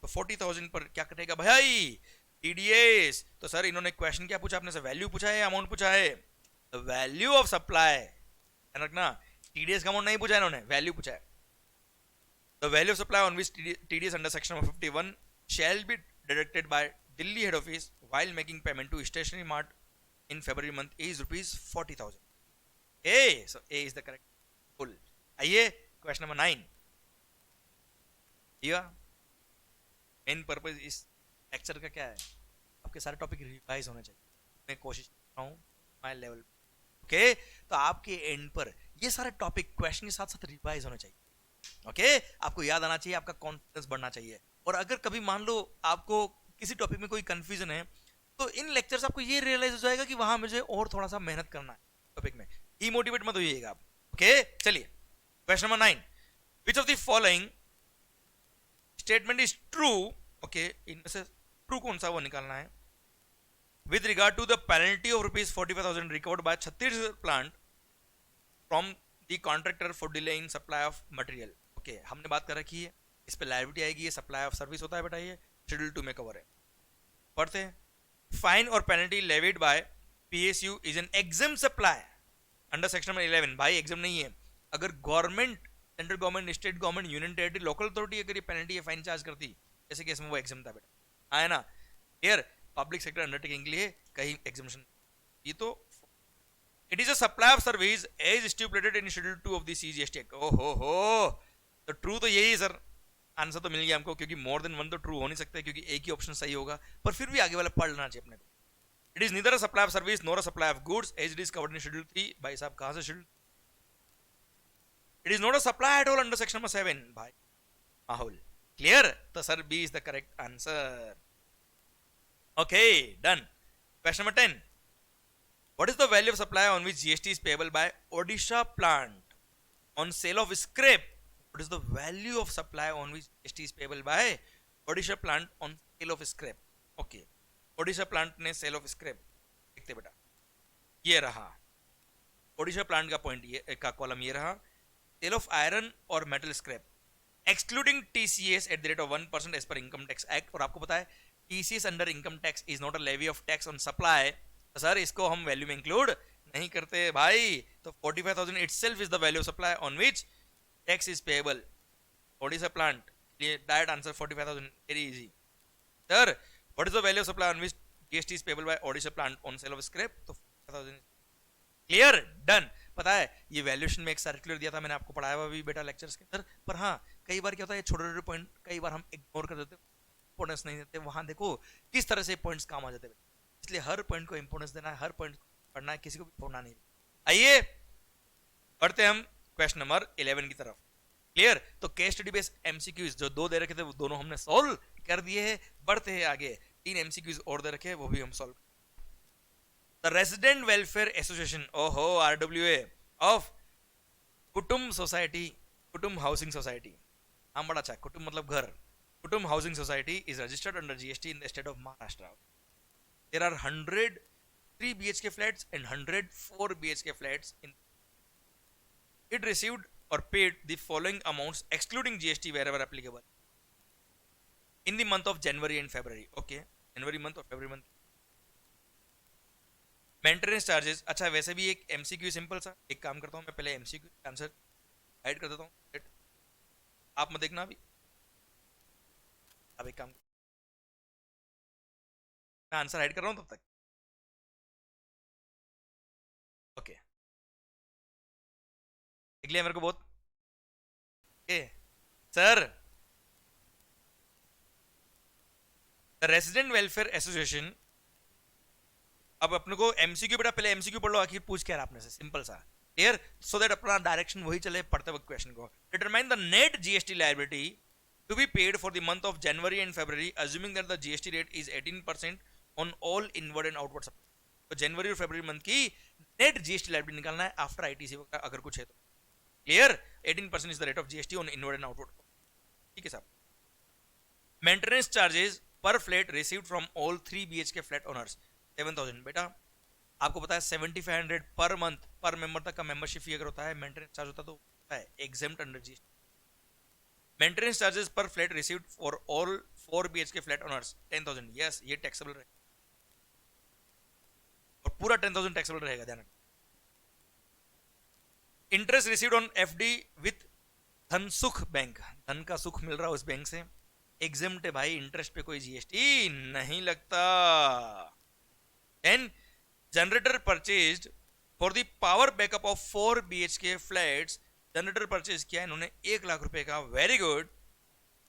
A: तो 40,000 पर क्या कटेगा भाई? टीडीएस। तो सर इन्होंने क्वेश्चन क्या पूछा आपने से, वैल्यू पूछा है, अमाउंट पूछा है? द वैल्यू ऑफ सप्लाई, ध्यान रखना, टीडीएस का अमाउंट नहीं पूछा इन्होंने, वैल्यू पूछा है। The value of supply on which TDS under section 51 shall be deducted by Delhi head office while making payment to Stationery Mart in February month is rupees 40,000। A, so A is the correct full. आइए question number 9, main purpose इस lecture का क्या है? आपके सारे topic revise होने चाहिए, मैं कोशिश कर रहा हूँ माय लेवल। ओके, तो आपके एंड पर ये सारे टॉपिक क्वेश्चन के साथ साथ रिवाइज होने चाहिए। ओके, आपको याद आना चाहिए, आपका कॉन्फिडेंस बढ़ना चाहिए। और अगर कभी मान लो आपको किसी टॉपिक में कोई कंफ्यूजन है, तो इन लेक्चर से आपको ये रियलाइज हो जाएगा कि वहां मुझे और थोड़ा सा मेहनत करना है टॉपिक में, डीमोटिवेट मत होइएगा आप। ओके चलिए question number 9, which of the following statement is true? Okay, इनमें से ट्रू कौन सा वो निकालना है। With regard to the penalty of rupees 45,000 recovered by Chhattisgarh plant from the contractor for delay in supply of material. Okay, हमने बात कर रखी है, इस पे लायबिलिटी आएगी, ये सप्लाई ऑफ सर्विस होता है बेटा, ये शेड्यूल 2 में कवर है। पढ़ते हैं, फाइन और penalty levied by PSU is an exempt supply under section number 11। भाई एग्जाम नहीं है, अगर government, central government, state government, union territory, local authority अगर ये पेनल्टी या फाइन चार्ज करती, जैसे केस में वो एग्जाम था बेटा, आया ना। हियर पब्लिक सेक्टर अंडरटेकिंग के लिए कहीं एग्जामिशन, ये तो it is a supply of service as stipulated in schedule 2 of the CGST act. ओहो हो, तो ट्रू तो यही है सर, आंसर तो मिल गया हमको, क्योंकि मोर देन वन तो ट्रू हो नहीं सकता, क्योंकि एक ही ऑप्शन सही होगा, पर फिर भी आगे वाला पढ़ लेना चाहिए अपने को। It is neither a supply of service nor a supply of goods as it is covered in schedule 3। भाई साहब कहां से schedule? It is not a supply at all under section number 7। भाई माहौल क्लियर, तो sir B is the correct answer. Okay done. Question number 10, what is the value of supply on which GST is payable by Odisha plant on sale of scrap? What is the value of supply on which GST is payable by Odisha plant on sale of scrap? Okay, Odisha plant ने sale of scrap देखते बेटा, ये रहा Odisha plant का point, ये का column ये रहा, सेल ऑफ आयरन और metal scrap excluding TCS at the rate of 1% as per income tax act. और आपको पता है TCS under income tax is not a levy of tax on supply, तो सर इसको हम वैल्यू में इंक्लूड नहीं करते भाई। तो 45,000 itself is the value of supply on which tax is payable. Odisha plant, direct answer 45,000, very easy. Sir, what is the value of supply on which GST is payable by Odisha plant on sale of scrap? तो 45,000 clear done. पता है ये valuation में एक circular दिया था, मैंने आपको पढ़ाया हुआ भी बेटा लेक्चर्स के अंदर। पर हाँ कई बार क्या होता है छोटे छोटे पॉइंट कई बार हम इग्नोर कर देते, इंपोर्टेंस नहीं देते। वहां देखो किस तरह से पॉइंट्स काम आ जाते हैं, इसलिए हर पॉइंट को इंपोर्टेंस देना है, हर पॉइंट पढ़ना है, किसी को भी छोड़ना नहीं। आइए बढ़ते हम क्वेश्चन नंबर 11 की तरफ। क्लियर, तो केस स्टडी बेस्ड एमसीक्यूज जो दो दे रखे थे वो दोनों हमने सॉल्व कर दिए हैं। बढ़ते हैं आगे, 3 एमसीक्यूज और दे रखे हैं वो भी हम solve. The resident welfare association, ओहो RWA of Kutumb society, Kutumb housing society, हम बड़ा अच्छा, कुटुंब मतलब घर, Kutumb housing society is registered under GST in the state of Maharashtra. There are 100 3 BHK flats and 100 4 BHK flats in it received or paid the following amounts excluding GST wherever applicable in the month of January and February. Okay, January month or February month. Maintenance charges, अच्छा वैसे भी एक MCQ simple सा, एक काम करता हूँ मैं पहले MCQ आंसर हाइड कर देता हूँ, आप मत देखना अभी। अब एक काम मैं आंसर हाइड कर रहा हूँ तब तक। ओके देख लिया मेरे को बहुत sir. The resident welfare association, अब अपने को एमसीक्यू बेटा पहले एमसीक्यू पढ़ लो, आखिर पूछ क्या आपने से, सिंपल सा क्लियर, सो दैट अपना डायरेक्शन वही चले पढ़ते वक्त क्वेश्चन को। Determine the net GST liability to be paid for the month of January and February assuming that the GST rate is 18% on all inward and outward supply. तो जनवरी और फरवरी मंथ की नेट जीएसटी लायबिलिटी निकालना है after ITC अगर कुछ है तो। Clear, 18% is the rate of GST on inward and outward. ठीक है साहब। मेंटेनेंस चार्जेस पर flat received from all 3 BHK flat owners 7,000। बेटा आपको पता है 7,500 पर मंथ पर मेंबर तक का मेंबरशिप फी अगर होता है, मेंटेनेंस चार्ज होता तो है exempt under GST. Maintenance charges पर flat received for all 4 BHK flat owners 10,000। Yes ये टैक्सेबल रहेगा और पूरा 10,000 टैक्सेबल रहेगा, ध्यान। Interest received on FD with Dhan Sukh bank, धन का सुख मिल रहा है उस बैंक से, एग्जेम्प्ट है भाई, इंटरेस्ट पे कोई जीएसटी नहीं लगता। Then generator purchased for the power backup of 4 BHK flats, generator purchase किया है इन्होंने 1 लाख रुपए का, वेरी गुड।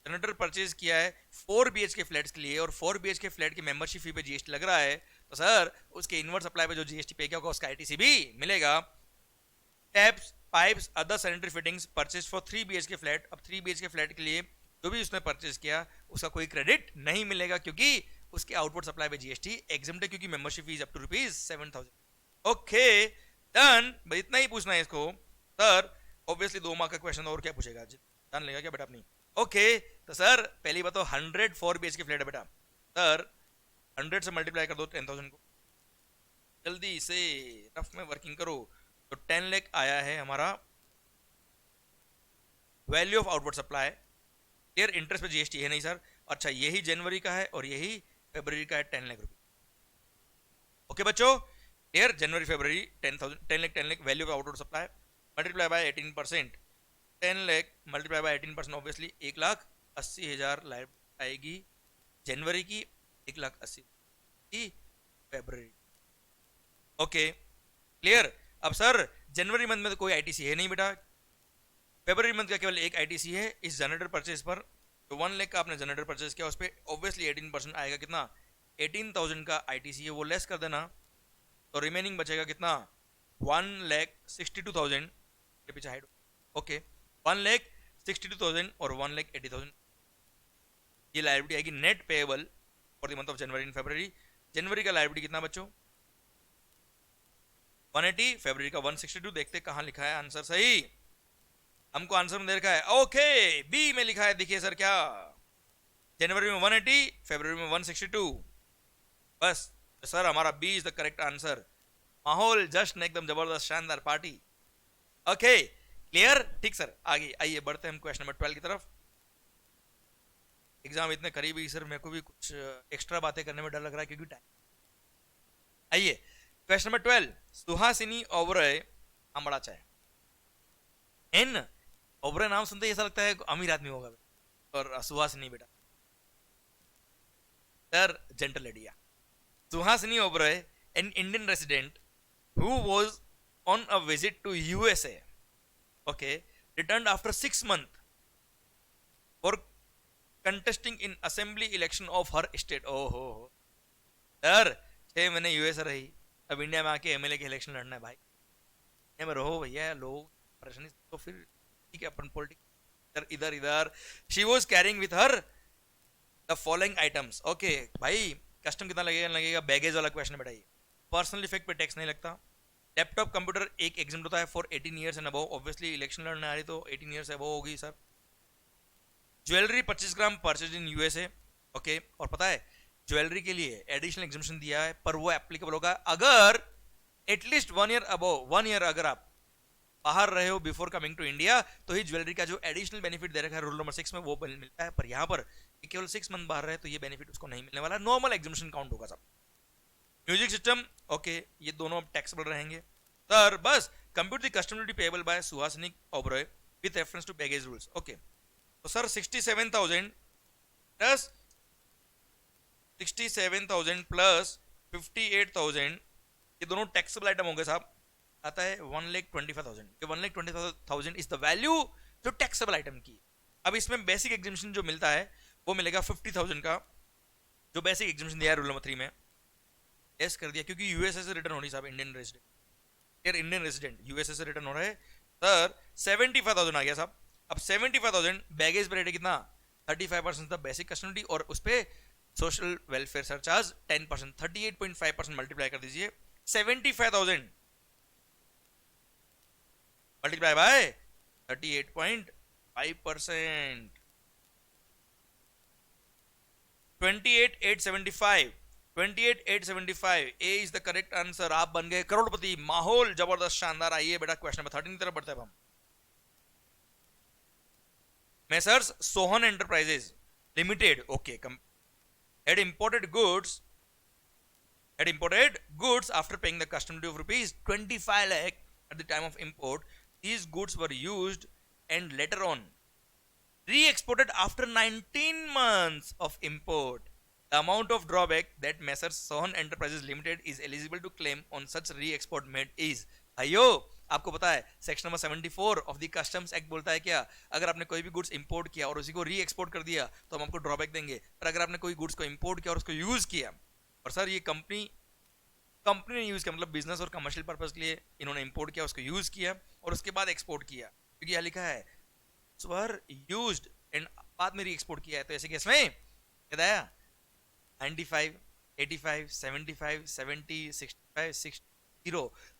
A: जनरेटर परचेज किया है 4 BHK फ्लैट्स के लिए और 4 BHK फ्लैट की मेंबरशिप फी पे जीएसटी लग रहा है, तो सर उसके इनवर्ट सप्लाई पे जो जीएसटी पे किया होगा उसका आईटीसी भी मिलेगा। Taps pipes other sanitary fittings purchase for 3 BHK flat, अब 3 BHK फ्लैट के लिए जो भी उसने परचेज किया उसका कोई क्रेडिट नहीं मिलेगा क्योंकि उसके आउटवर्ड सप्लाई पे जीएसटी एग्जेम्प्ट है, क्योंकि membership fees up to ₹7,000। Okay done, इतना ही पूछना है इसको सर। ऑब्वियसली 2 मार्क का क्वेश्चन और क्या पूछेगा, जान लेगा क्या बेटा अपनी। ओके तो सर पहली बात तो 104 BHK फ्लैट है बेटा, सर 100 से मल्टीप्लाई कर दो 10,000 को, जल्दी से रफ में वर्किंग करो, तो 10 लाख आया है हमारा value of outward supply. Clear, interest पे जीएसटी है नहीं सर। अच्छा यही जनवरी का है और यही फरवरी का है 10 लाख रुपए। ओके बच्चों क्लियर, जनवरी फरवरी 10 lakh value of outward supply multiply by 18%, 10 lakh multiply by 18% obviously 1,80,000 लाइफ आएगी जनवरी की, 1,80,000 की फरवरी। Okay clear. अब सर जनवरी मंथ में तो कोई आईटीसी है नहीं बेटा, फरवरी मंथ का केवल एक आईटीसी है इस जनरेटर परचेज पर, तो 1 लाख का आपने जनरेटर परचेज किया उस पर ऑब्वियसली 18% आएगा, कितना 18,000 का आईटीसी है वो लेस कर देना, तो रिमेनिंग बचेगा कितना 1,62,000 के पीछे हाइड। ओके 1,62,000 और 1,80,000 ये लायबिलिटी आएगी net payable for the month of January and February. जनवरी का लायबिलिटी कितना बच्चों 180, फरवरी का 162। देखते कहां लिखा है आंसर सही, हमको आंसर में दे रखा है ओके बी में लिखा है, देखिए सर क्या, जनवरी में 180 फरवरी में 162, बस तो सर हमारा B is the correct answer. माहौल जश्न एकदम जबरदस्त शानदार पार्टी। Okay clear? ठीक सर, आगे आइए बढ़ते हैं हम क्वेश्चन नंबर 12 की तरफ। एग्जाम इतने करीब ही सर, मेरे को भी कुछ एक्स्ट्रा बातें करने में डर लग रहा है क्योंकि टाइम। आइए क्वेश्चन नंबर 12, सुहासिनी ओबरॉय। हम बड़ा अच्छा है एन ओबरॉय, नाम सुनते ही ऐसा लगता है अमीर आदमी होगा, और सुहासिनी बेटा sir gentle lady. Suhasini Oberoi, an Indian resident who was on a visit to USA, okay, returned after 6 months for contesting in assembly election of her state. Oh हो सर, 6 महीने यूएस रही, अब इंडिया में आके एमएलए के इलेक्शन लड़ना है भाई। इंडिया में रहो भैया, लोग परेशानी तो फिर ठीक है, अपन पॉलिटिक्स इधर इधर इधर। She was carrying with her the following items. Okay भाई, कस्टम कितना लगेगा? लगेगा बैगेज वाला क्वेश्चन बेटा। ये पर्सनल इफेक्ट पे टैक्स नहीं लगता। लैपटॉप कंप्यूटर एक एग्जाम होता है for 18 years and above, obviously election लड़ने आ रही तो 18 ईयर्स अबव होगी sir. Jewellery 25 gram purchase in USA. Okay, और पता है ज्वेलरी के लिए एडिशनल एग्जामेशन दिया है, पर वो एप्लीकेबल होगा अगर एटलीस्ट 1 ईयर अबव, 1 ईयर अगर आप बाहर रहे हो बिफोर कमिंग टू इंडिया, तो ही ज्वेलरी का जो एडिशनल बेनिफिट दे रखा है रूल नंबर 6 में वो मिलता है। पर यहाँ पर केवल 6 मंथ बाहर रहे तो ये बेनिफिट उसको नहीं मिलने वाला, नॉर्मल एग्जामेशन काउंट होगा सब। म्यूजिक सिस्टम, ओके, ये दोनों टैक्सेबल रहेंगे सर। बस compute the custom duty payable by Suhasini Oberoi with reference to baggage rules. Okay, तो सर 67,000 प्लस 67,000 प्लस 58,000, ये दोनों टैक्सेबल आइटम होंगे साहब। आता है 1,25,000। ये 1,25,000 इज द वैल्यू जो टैक्सेबल आइटम की। अब इसमें बेसिक एग्जामेशन जो मिलता है वो मिलेगा 50,000 का, जो बेसिक एग्जामेशन दिया है रूल नंबर 3 में। एस कर दिया क्योंकि यूएसए से रिटर्न होनी साहब, इंडियन रेजिडेंट, यार इंडियन रेजिडेंट यूएसए से रिटर्न हो रहा है सर। 75,000 आ गया साहब। अब 75,000 बैगेज पे रेट है कितना? 35% था बेसिक कस्टडी, और उस पे सोशल वेलफेयर सरचार्ज 10%, 38.5% मल्टीप्लाई कर दीजिए। 75,000 multiply by 38.5%, 28,875, 28,875 A is the correct answer. आप बन गए करोड़पति। माहौल जबरदस्त शानदार। आइए बेटा क्वेश्चन नंबर 13 की तरफ बढ़ते हैं हम। Messrs Sohan enterprises limited, okay, had imported goods after paying the custom duty of rupees 25 lakh at the time of import. These goods were used and later on re-exported after 19 months of import. The amount of drawback that Messrs Sohan Enterprises Limited is eligible to claim on such re-export made is, भाइयों आपको पता है section number 74 of the customs act बोलता है क्या, अगर आपने कोई भी गुड्स इंपोर्ट किया और उसी को री एक्सपोर्ट कर दिया तो हम आपको ड्रॉबैक देंगे। पर अगर आपने कोई गुड्स को इंपोर्ट किया और उसको यूज किया, और सर ये कंपनी ने यूज किया, मतलब बिजनेस और कमर्शियल पर्पस के लिए इन्होंने इंपोर्ट किया, उसको यूज किया और उसके बाद एक्सपोर्ट किया, क्योंकि यहाँ लिखा है स्वर यूज्ड एंड बाद में री एक्सपोर्ट किया है, तो ऐसे केस में याद आया 95, 85, 75, 70, 65, 60,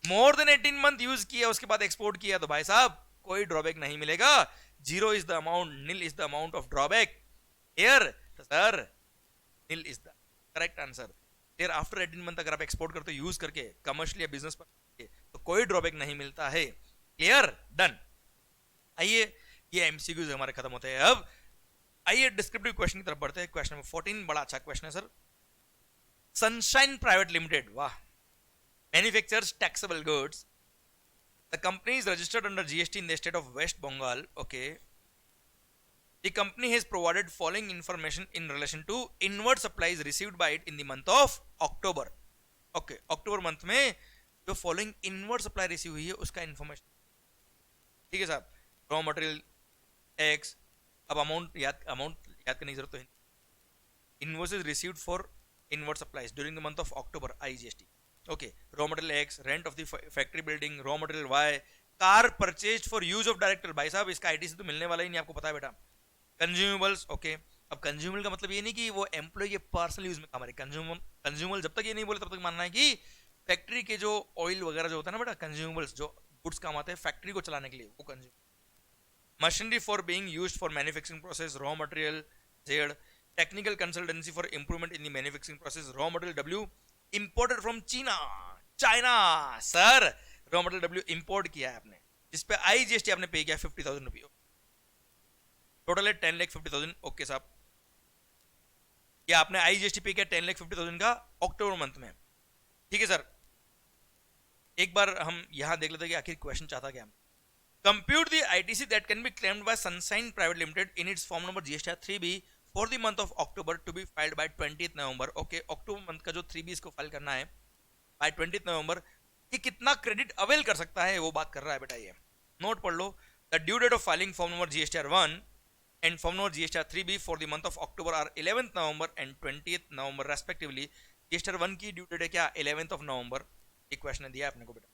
A: मोर देन 18 मंथ यूज किया उसके बाद एक्सपोर्ट किया तो भाई साहब कोई ड्रॉबैक नहीं मिलेगा। Zero is the amount, nil is the amount of drawback here. तो sir nil is the correct answer. फिर आफ्टर 18 मंथ अगर आप एक्सपोर्ट करते हो यूज करके कमर्शियल या बिजनेस पर तो कोई ड्रॉबैक नहीं मिलता है। क्लियर? डन। आइए ये एमसीक्यूज हमारे खत्म होते हैं। अब आइए डिस्क्रिप्टिव क्वेश्चन की तरफ बढ़ते हैं। क्वेश्चन नंबर 14 बड़ा अच्छा क्वेश्चन है सर। सनशाइन प्राइवेट लिमिटेड, वाह, manufactures taxable goods. The company is registered under GST in the state of West Bengal. Okay. The company has provided following information in relation to inward supplies received by it in the month of October. Okay. October month में जो following inward supply receive हुई है उसका information, ठीक है साहब। Raw material X, अब amount याद करने की जरूरत तो है। Invoices received for inward supplies during the month of October, IGST। Okay, raw material X, rent of the factory building, raw material Y, car purchase for use of director. भाई साहब इसका आईटी से तो मिलने वाला ही नहीं, आपको पता है बेटा। कंज्यूमेबल्स, ओके, अब कंज्यूमेबल का मतलब ये नहीं कि वो एम्प्लॉय के पर्सनल यूज में काम आ रहे। कंज्यूमेबल जब तक ये नहीं बोले तब तक मानना है कि फैक्ट्री के जो ऑयल वगैरह जो होता है ना बेटा, कंज्यूमेबल्स जो गुड्स काम आते हैं फैक्ट्री को चलाने के लिए, वो consume. Machinery for being used for manufacturing process, raw material Z, technical consultancy for improvement in the manufacturing process, raw material W, imported from China. Sir raw material W import किया है आपने, जिस पे IGST आपने पे किया 50,000 रुपये, total है 10,50,000। ओके साहब, ये आपने IGST पे किया 10,50,000 का अक्टूबर मंथ में। ठीक है सर, एक बार हम यहां देख लेते हैं कि आखिर क्वेश्चन चाहता क्या। Compute the ITC that can be claimed by Sunshine Private Limited in its form number GSTR 3B for the month of October to be filed by 20th November. Okay, अक्टूबर मंथ का जो 3B इसको file करना है bye 20th नवंबर, ये कितना credit avail कर सकता है वो बात कर रहा है बेटा। ये नोट पढ़ लो, the due date of filing form number GSTR 1 and form number GSTR 3B for the month of October are 11th November and 20th November respectively। GSTR 1 की ड्यू डेट है क्या 11th of November। एक question दिया आपने को बेटा।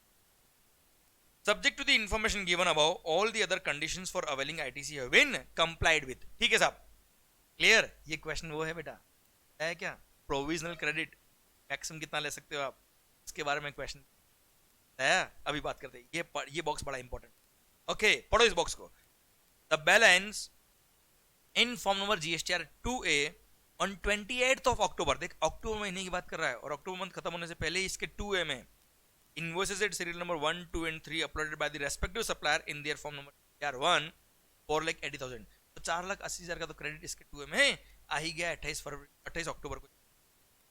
A: Subject to the information given above, all the other conditions for availing ITC have been complied with। ठीक है साहब, क्लियर। ये क्वेश्चन वो है बेटा, है क्या, प्रोविजनल क्रेडिट मैक्सिमम कितना ले सकते हो आप, इसके बारे में क्वेश्चन है। अभी बात करते हैं, ये बॉक्स बड़ा इंपॉर्टेंट। ओके, पढ़ो इस बॉक्स को। The balance in form number GSTR 2A on 28th of October, देख अक्टूबर महीने की बात कर रहा है और अक्टूबर मंथ खत्म होने से पहले इसके 2A में invoices at serial number 1, 2 and 3 uploaded by the respective supplier in their form number GSTR 1 4,80,000। तो 4,80,000 का तो क्रेडिट इसके 2A में आ ही गया 28 अक्टूबर को।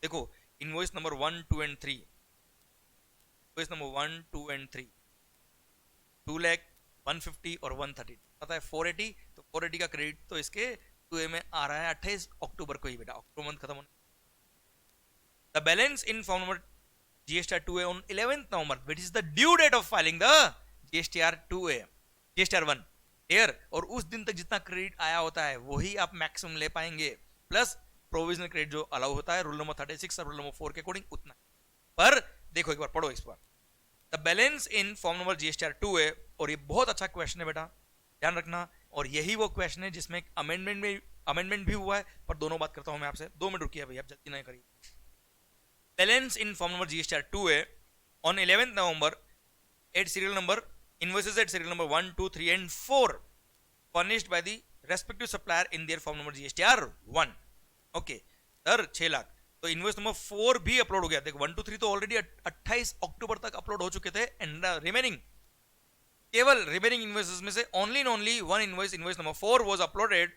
A: देखो invoice number 1, 2 and 3, invoice number 1, 2 and 3 2 lakh 150 और 130 पता है 480, तो 480 का क्रेडिट तो इसके 2A में आ रहा है 28 अक्टूबर को ही बेटा, अक्टूबर मंथ खत्म होने। The balance in form number GSTR 2A on 11th November, which is the due date of filing the GSTR 2A GSTR 1 एयर, और उस दिन तक जितना क्रेडिट आया होता है वही आप मैक्सिमम ले पाएंगे, प्लस प्रोविजनल क्रेडिट जो अलाउ होता है रूल नंबर 36 और रूल नंबर 4 के अकॉर्डिंग उतना। पर देखो एक बार पढ़ो इस पर, the balance in form number GSTR 2A, और ये बहुत अच्छा क्वेश्चन है बेटा, ध्यान रखना। और यही वो क्वेश्चन है जिसमें अमेंडमेंट भी हुआ है, पर दोनों बात करता हूं मैं आपसे, 2 मिनट रुकिए भैया, आप जल्दी नहीं करिए। Balance in form number GSTR 2A on 11th November at serial number invoices at serial number 1, 2, 3 and 4 furnished by the respective supplier in their form number GSTR 1। Okay sir, 6 lakh, तो इनवॉइस नंबर 4 भी upload हो गया। देखो 1, 2, 3 तो already 28 अक्टूबर तक upload हो चुके थे, एंड रिमेनिंग केवल रिमेनिंग इनवॉइसेस में से only one invoice number 4 was uploaded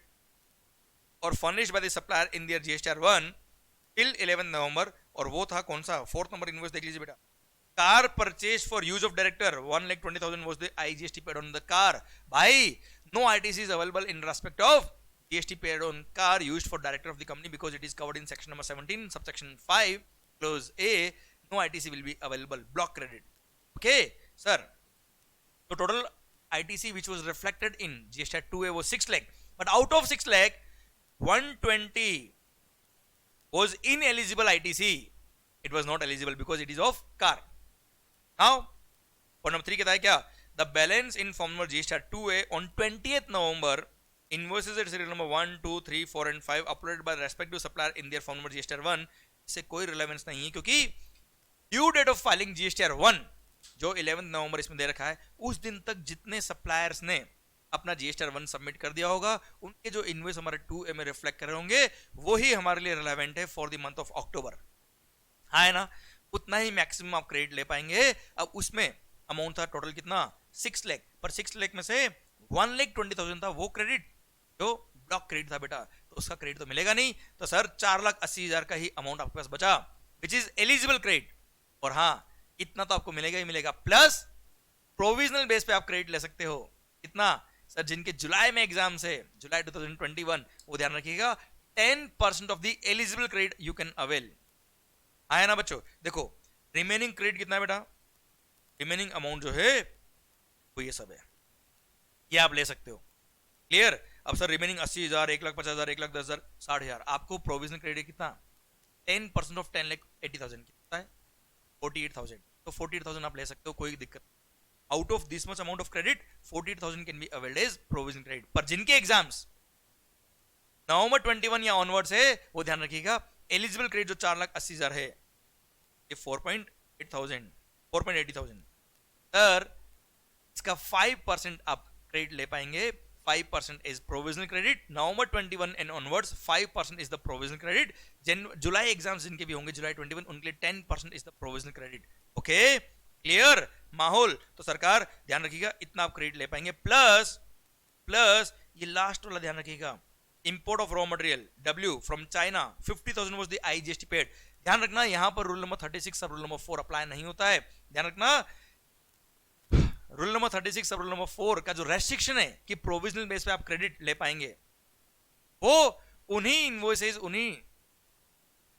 A: और furnished by the supplier in their GSTR 1 till 11th November, और वो था कौन सा, 4th नंबर इनवॉइस देख लीजिए बेटा। Car purchase for use of director 1,20,000 was the IGST paid on the car. भाई no ITC is available in respect of GST paid on car used for director of the company because it is covered in section number 17 subsection 5 clause A। no ITC will be available, block credit। okay sir, so total ITC which was reflected in GSTR 2A was 6 lakh, but out of 6 lakh 120 was ineligible ITC, it was not eligible because it is of car। now point number 3 कहता है क्या, the balance in form number GSTR 2A on 20th November invoices at serial number 1, 2, 3, 4 and 5 uploaded by the respective supplier in their form number GSTR 1 से कोई relevance नहीं है, क्योंकि due date of filing GSTR 1 जो 11th नवंबर इसमें दे रखा है, उस दिन तक जितने सप्लायर्स ने अपना GSTR 1 सबमिट कर दिया होगा, उनके जो इनवॉइस हमारे 2A में रिफ्लेक्ट कर रहे होंगे, वही हमारे लिए रिलेवेंट है फॉर द मंथ ऑफ अक्टूबर। हाँ है ना, उतना ही मैक्सिमम आप क्रेडिट ले पाएंगे। अब उसमें अमाउंट था टोटल कितना 6 लाख, पर 6 लाख में से 1,20,000 था वो क्रेडिट जो ब्लॉक क्रेडिट था बेटा, तो उसका क्रेडिट तो मिलेगा नहीं। तो सर 4,80,000 का ही अमाउंट आपके पास बचा विच इज एलिजिबल क्रेडिट, और हाँ इतना तो आपको मिलेगा ही मिलेगा, प्लस प्रोविजनल बेस पे आप क्रेडिट ले सकते हो। कितना सर, जिनके जुलाई में एग्जाम से जुलाई 2021, वो ध्यान रखिएगा 10% of the eligible credit you can avail. आया ना बच्चों, देखो रिमेनिंग क्रेडिट कितना है बेटा, रिमेनिंग अमाउंट जो है वो ये सब है, ये आप ले सकते हो। क्लियर। अब सर रिमेनिंग 80,000, 1,50,000, 1,10,000, 60,000, आपको प्रोविजनल क्रेडिट कितना 10% ऑफ 10,80,000 कितना है 48,000, तो 48,000 आप ले सकते हो, कोई दिक्कत। Out of this much amount of credit 48,000 can be availed as provisional credit. पर जिनके एग्जाम्स नवंबर 21 या ऑनवर्ड्स है, वो ध्यान रखिएगा एलिजिबल क्रेडिट जो 4,80,000 है, ये 4,80,000 सर, इसका 5% आप क्रेडिट ले पाएंगे। 5% is provisional credit, November 21 and onwards 5% is the provisional credit। July exams जिनके भी होंगे जुलाई 21, उनके लिए 10% is the provisional credit। Okay clear माहौल? तो सरकार ध्यान रखिएगा, इतना आप क्रेडिट ले पाएंगे। प्लस प्लस ये लास्ट वाला ध्यान रखिएगा, import of raw material W from China 50,000 was the IGST paid. ध्यान रखना यहां पर रूल नंबर 36 सब रूल नंबर 4 अप्लाई नहीं होता है। ध्यान रखना रूल नंबर 36 सब रूल नंबर 4 का जो रेस्ट्रिक्शन है कि प्रोविजनल बेस पे आप क्रेडिट ले पाएंगे, वो उन्हीं इनवॉइसेस, उन्हीं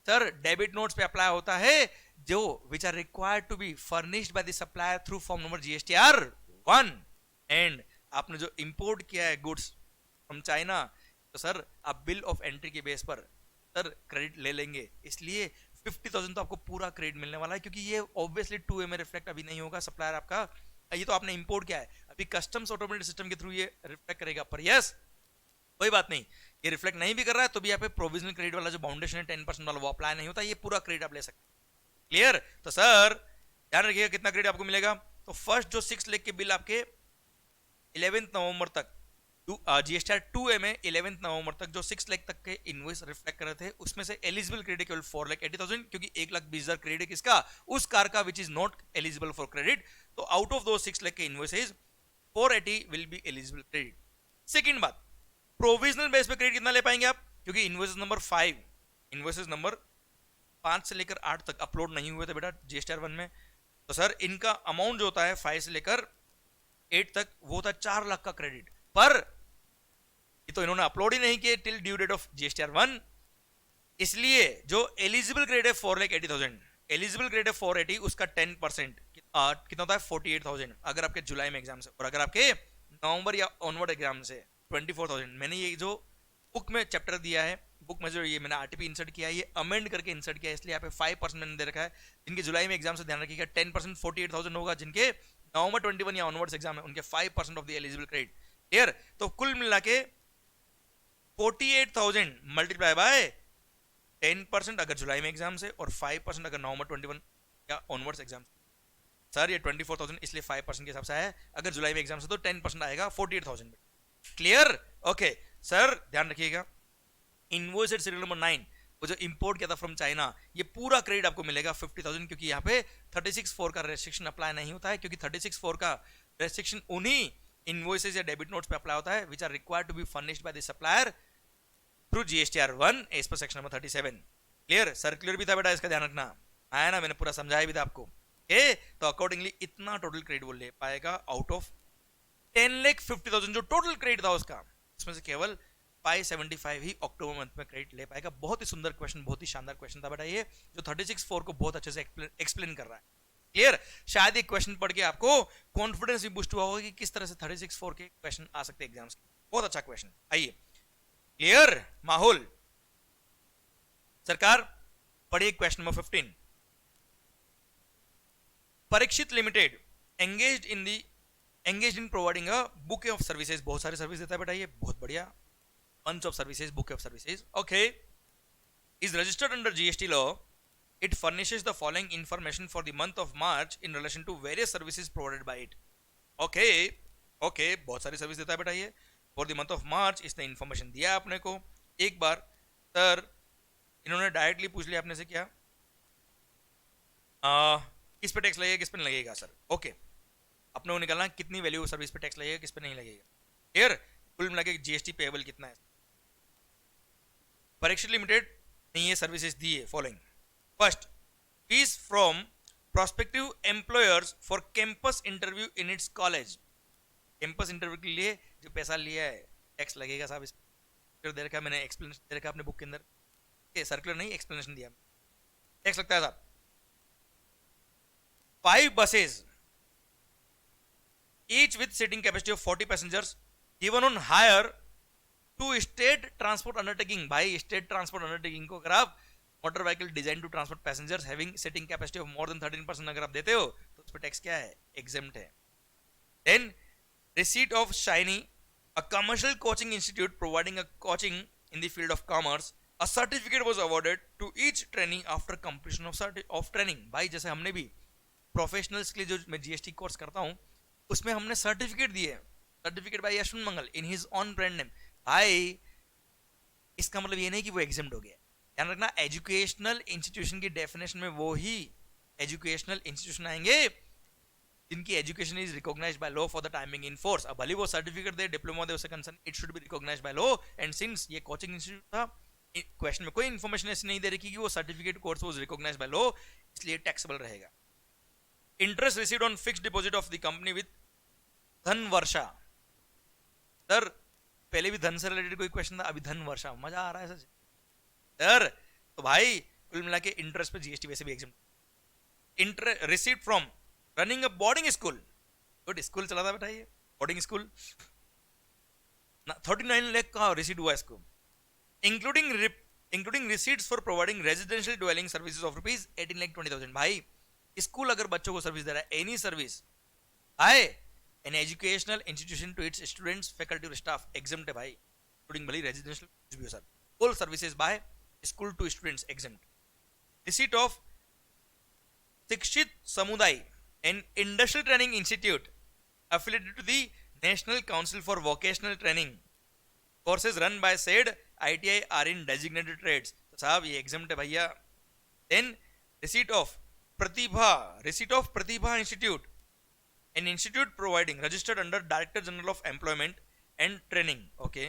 A: सर डेबिट नोट्स पे अप्लाई होता है जो which are required to be furnished by the supplier through form number GSTR 1। And आपने जो इंपोर्ट किया है गुड्स फ्रॉम चाइना, तो सर आप बिल ऑफ एंट्री के बेस पर सर क्रेडिट ले लेंगे। इसलिए 50,000 तो आपको पूरा क्रेडिट मिलने वाला है, क्योंकि ये ऑब्वियसली 2A में रिफ्लेक्ट अभी नहीं होगा सप्लायर आपका, ये तो आपने इंपोर्ट किया है, अभी कस्टम्स ऑटोमेटेड सिस्टम के थ्रू ये रिफ्लेक्ट करेगा। पर यस कोई बात नहीं, ये रिफ्लेक्ट नहीं भी कर रहा है तो भी यहाँ पे प्रोविजनल क्रेडिट वाला जो बाउंडेशन है 10% वाला वो अप्लाई नहीं होता, ये पूरा क्रेडिट आप ले सकते हैं। क्लियर? तो सर ध्यान रखिएगा कितना क्रेडिट आपको मिलेगा। तो फर्स्ट जो 6 लाख के बिल आपके 11 नवंबर तक जीएसटीआर 2A में 11 नवंबर तक जो 6 लाख तक के इनवॉइस रिफ्लेक्ट कर रहे थे, उसमें से एलिजिबल क्रेडिट केवल 4,80,000, क्योंकि 1,20,000 क्रेडिट किसका? उस कार का which is not eligible for credit. तो आउट ऑफ दो 6 लाख के invoices 480 will be eligible credit. Second बात, प्रोविजनल बेस पे क्रेडिट कितना ले पाएंगे आप? क्योंकि इनवॉइसेस नंबर 5, इनवॉइसेस नंबर 5 से लेकर 8 तक अपलोड नहीं हुए थे बेटा जीएसटीआर 1 में, तो सर इनका अमाउंट जो होता है 5 से लेकर 8 तक वो होता है 4 लाख का क्रेडिट। पर ये तो इन्होंने अपलोड ही नहीं किए till due date of GSTR 1, इसलिए जो एलिजिबल क्रेडिट है 4,80,000, एलिजिबल क्रेडिट है 480, उसका 10% कितना होता है 48,000 अगर आपके जुलाई में एग्जाम से, और अगर आपके नवंबर या ऑनवर्ड एग्जाम से 24,000। मैंने ये जो बुक में चैप्टर दिया है, बुक में जो ये मैंने आरटीपी इंसर्ट किया है, ये अमेंड करके इंसर्ट किया है, इसलिए यहाँ पे 5% मैंने दे रखा है। जिनके जुलाई में एग्जाम से ध्यान रखिएगा 10% 48,000 होगा, जिनके नवंबर 21 या ऑनवर्ड्स एग्जाम है उनके 5% of the eligible credit. Clear? तो कुल मिला के 48,000 मल्टीप्लाई बाय 10% अगर जुलाई में एग्जाम से, और 5% अगर नवंबर 21 या ऑनवर्ड्स एग्जाम से। सर ये 24,000 इसलिए 5% के हिसाब से आया, अगर जुलाई में एग्जाम से तो 10% आएगा 48,000। क्लियर? ओके सर ध्यान रखिएगा, इनवॉइस सीरियल नंबर 9 वो जो इंपोर्ट किया था फ्रॉम चाइना, ये पूरा क्रेडिट आपको मिलेगा 50,000, क्योंकि यहाँ पे 36(4) का रेस्ट्रिक्शन अप्लाई नहीं होता है, क्योंकि 36(4) का रेस्ट्रिक्शन उन्हीं इनवॉइसेस या डेबिट नोट्स पे अप्लाई होता है which are required to be furnished by the supplier through GSTR 1 as per section number 37। Clear? Circular भी था बेटा, इसका ध्यान रखना, आया ना, मैंने पूरा समझाया भी था आपको। तो अकॉर्डिंगली इतना टोटल क्रेडिट वो ले पाएगा आउट ऑफ 10,50,000 जो टोटल क्रेडिट था उसका, उसमें से केवल 575 ही अक्टूबर मंथ में क्रेडिट ले पाएगा। बहुत ही सुंदर क्वेश्चन, बहुत ही शानदार क्वेश्चन था बेटा ये, जो 36(4) को बहुत अच्छे से एक्सप्लेन कर रहा है। क्लियर? शायद ये क्वेश्चन पढ़ के आपको कॉन्फिडेंस भी बूस्ट हुआ होगा कि किस तरह से 36(4) के क्वेश्चन आ सकते हैं एग्जाम्स। बहुत अच्छा क्वेश्चन। आइए, क्लियर माहौल? सरकार पढ़िए question number 15। Parikshit limited engaged in providing a bouquet of services, बहुत सारे सर्विस देता है बेटा ये, बहुत बढ़िया, bunch of services, bouquet of services, okay, is registered under GST law. It furnishes the following information for the month of March in relation to various services provided by it. Okay, बहुत सारी service देता है बेटा ये, for the month of March इसने information दिया अपने को। एक बार सर इन्होंने डायरेक्टली पूछ लिया अपने से, क्या किस पे टैक्स लगेगा, किस पे नहीं लगेगा सर। ओके, अपने को निकालना कितनी वैल्यू सर्विस पे टैक्स लगेगा, किस पे नहीं लगेगा। क्लियर? कुल मिला के जीएसटी पेएबल कितना है। परीक्षित लिमिटेड ने ये सर्विसेज दी है following. First, fees from prospective employers for campus interview in its college. Campus interview के लिए जो पैसा लिया है टैक्स लगेगा साहब, इस फिर दे रखा, मैंने एक्सप्लेनेशन दे रखा अपने बुक के अंदर, सर्कुलर नहीं एक्सप्लेनेशन दिया, टैक्स लगता है साहब। 5 buses each with seating capacity of 40 passengers given on hire to state transport undertaking। भाई स्टेट ट्रांसपोर्ट अंडरटेकिंग को अगर आप motor vehicle design to transport passengers having seating capacity of more than 13% अगर आप देते हो तो उस पर टैक्स क्या है, एग्जेम्प्ट है। Then receipt of Shiny, a commercial coaching institute providing a coaching in the field of commerce, a certificate was awarded to each training after completion of training. भाई जैसे हमने भी प्रोफेशनल्स के लिए जो मैं जीएसटी कोर्स करता हूं उसमें हमने सर्टिफिकेट दिए, certificate bye Yashwant Mangal in his on brand name. भाई इसका मतलब ये नहीं कि वो एग्जाम्ड हो गया, ध्यान रखना, एजुकेशनल इंस्टीट्यूशन की डेफिनेशन में वो ही एजुकेशनल इंस्टीट्यूशन आएंगे जिनकी education is recognised by law for the timing in force. अब भले वो सर्टिफिकेट दे, डिप्लोमा दे, उससे concern, it should be recognised by law. And since ये कोचिंग इंस्टीट्यूट था, क्वेश्चन में कोई इन्फॉर्मेशन ऐसी नहीं दे रही कि वो certificate course was recognised by law, इसलिए टैक्सेबल रहेगा. Interest received on fixed deposit of the company with Dhan Varsha. Sir पहले भी धन से रिलेटेड कोई क्वेश्चन था, अभी धन वर्षा. मजा आ रहा है सर. तो भाई कुल मिला के इंटरेस्ट पे जीएसटी वैसे भी exam. Interest received from running a boarding school. Good, school चला था बेटा ये बोर्डिंग स्कूल. 39 लाख का रिसीव हुआ इसको, including receipts for providing residential dwelling services of rupees 18,20,000. भाई स्कूल अगर बच्चों को सर्विस दे रहा है, any service, by an educational institution to its students, faculty और स्टाफ एग्जाम्प्ट है भाई, इंक्लूडिंग भले रेजिडेंशियल कुछ भी हो sir. All services by school to students exempt. Receipt of Shikshit Samuday an industrial training institute affiliated to the National Council for Vocational Training. Courses run by said ITI are in designated trades. तो साहब ये exempt है भैया. Then receipt of Pratibha Institute, an institute providing registered under Director General of Employment and Training. Okay.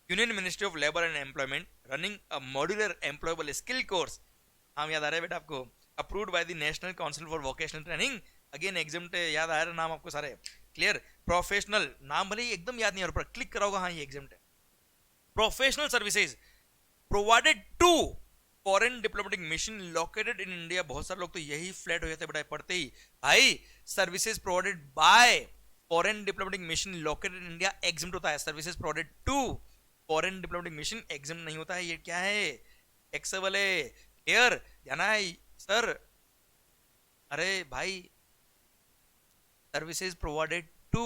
A: Union Ministry of Labor and Employment running a modular employable skill course. नाम याद आ रहा है बेटा आपको? Approved by the National Council for Vocational Training. Again exempt है, याद आ रहा है नाम आपको सारे. क्लियर. प्रोफेशनल नाम भले एकदम याद नहीं आ रहा, पर क्लिक कराओगे हाँ ये एग्जाम्ट है. Professional services provided to foreign diplomatic mission located in India. बहुत सारे लोग तो यही फ्लैट हो जाते बेटा पढ़ते ही. भाई services provided by foreign diplomatic mission located in India exempt होता है. Services provided to foreign diplomatic mission exempt नहीं होता है. ये क्या है? एक्सेबल है. क्लियर जाना है सर. अरे भाई services provided to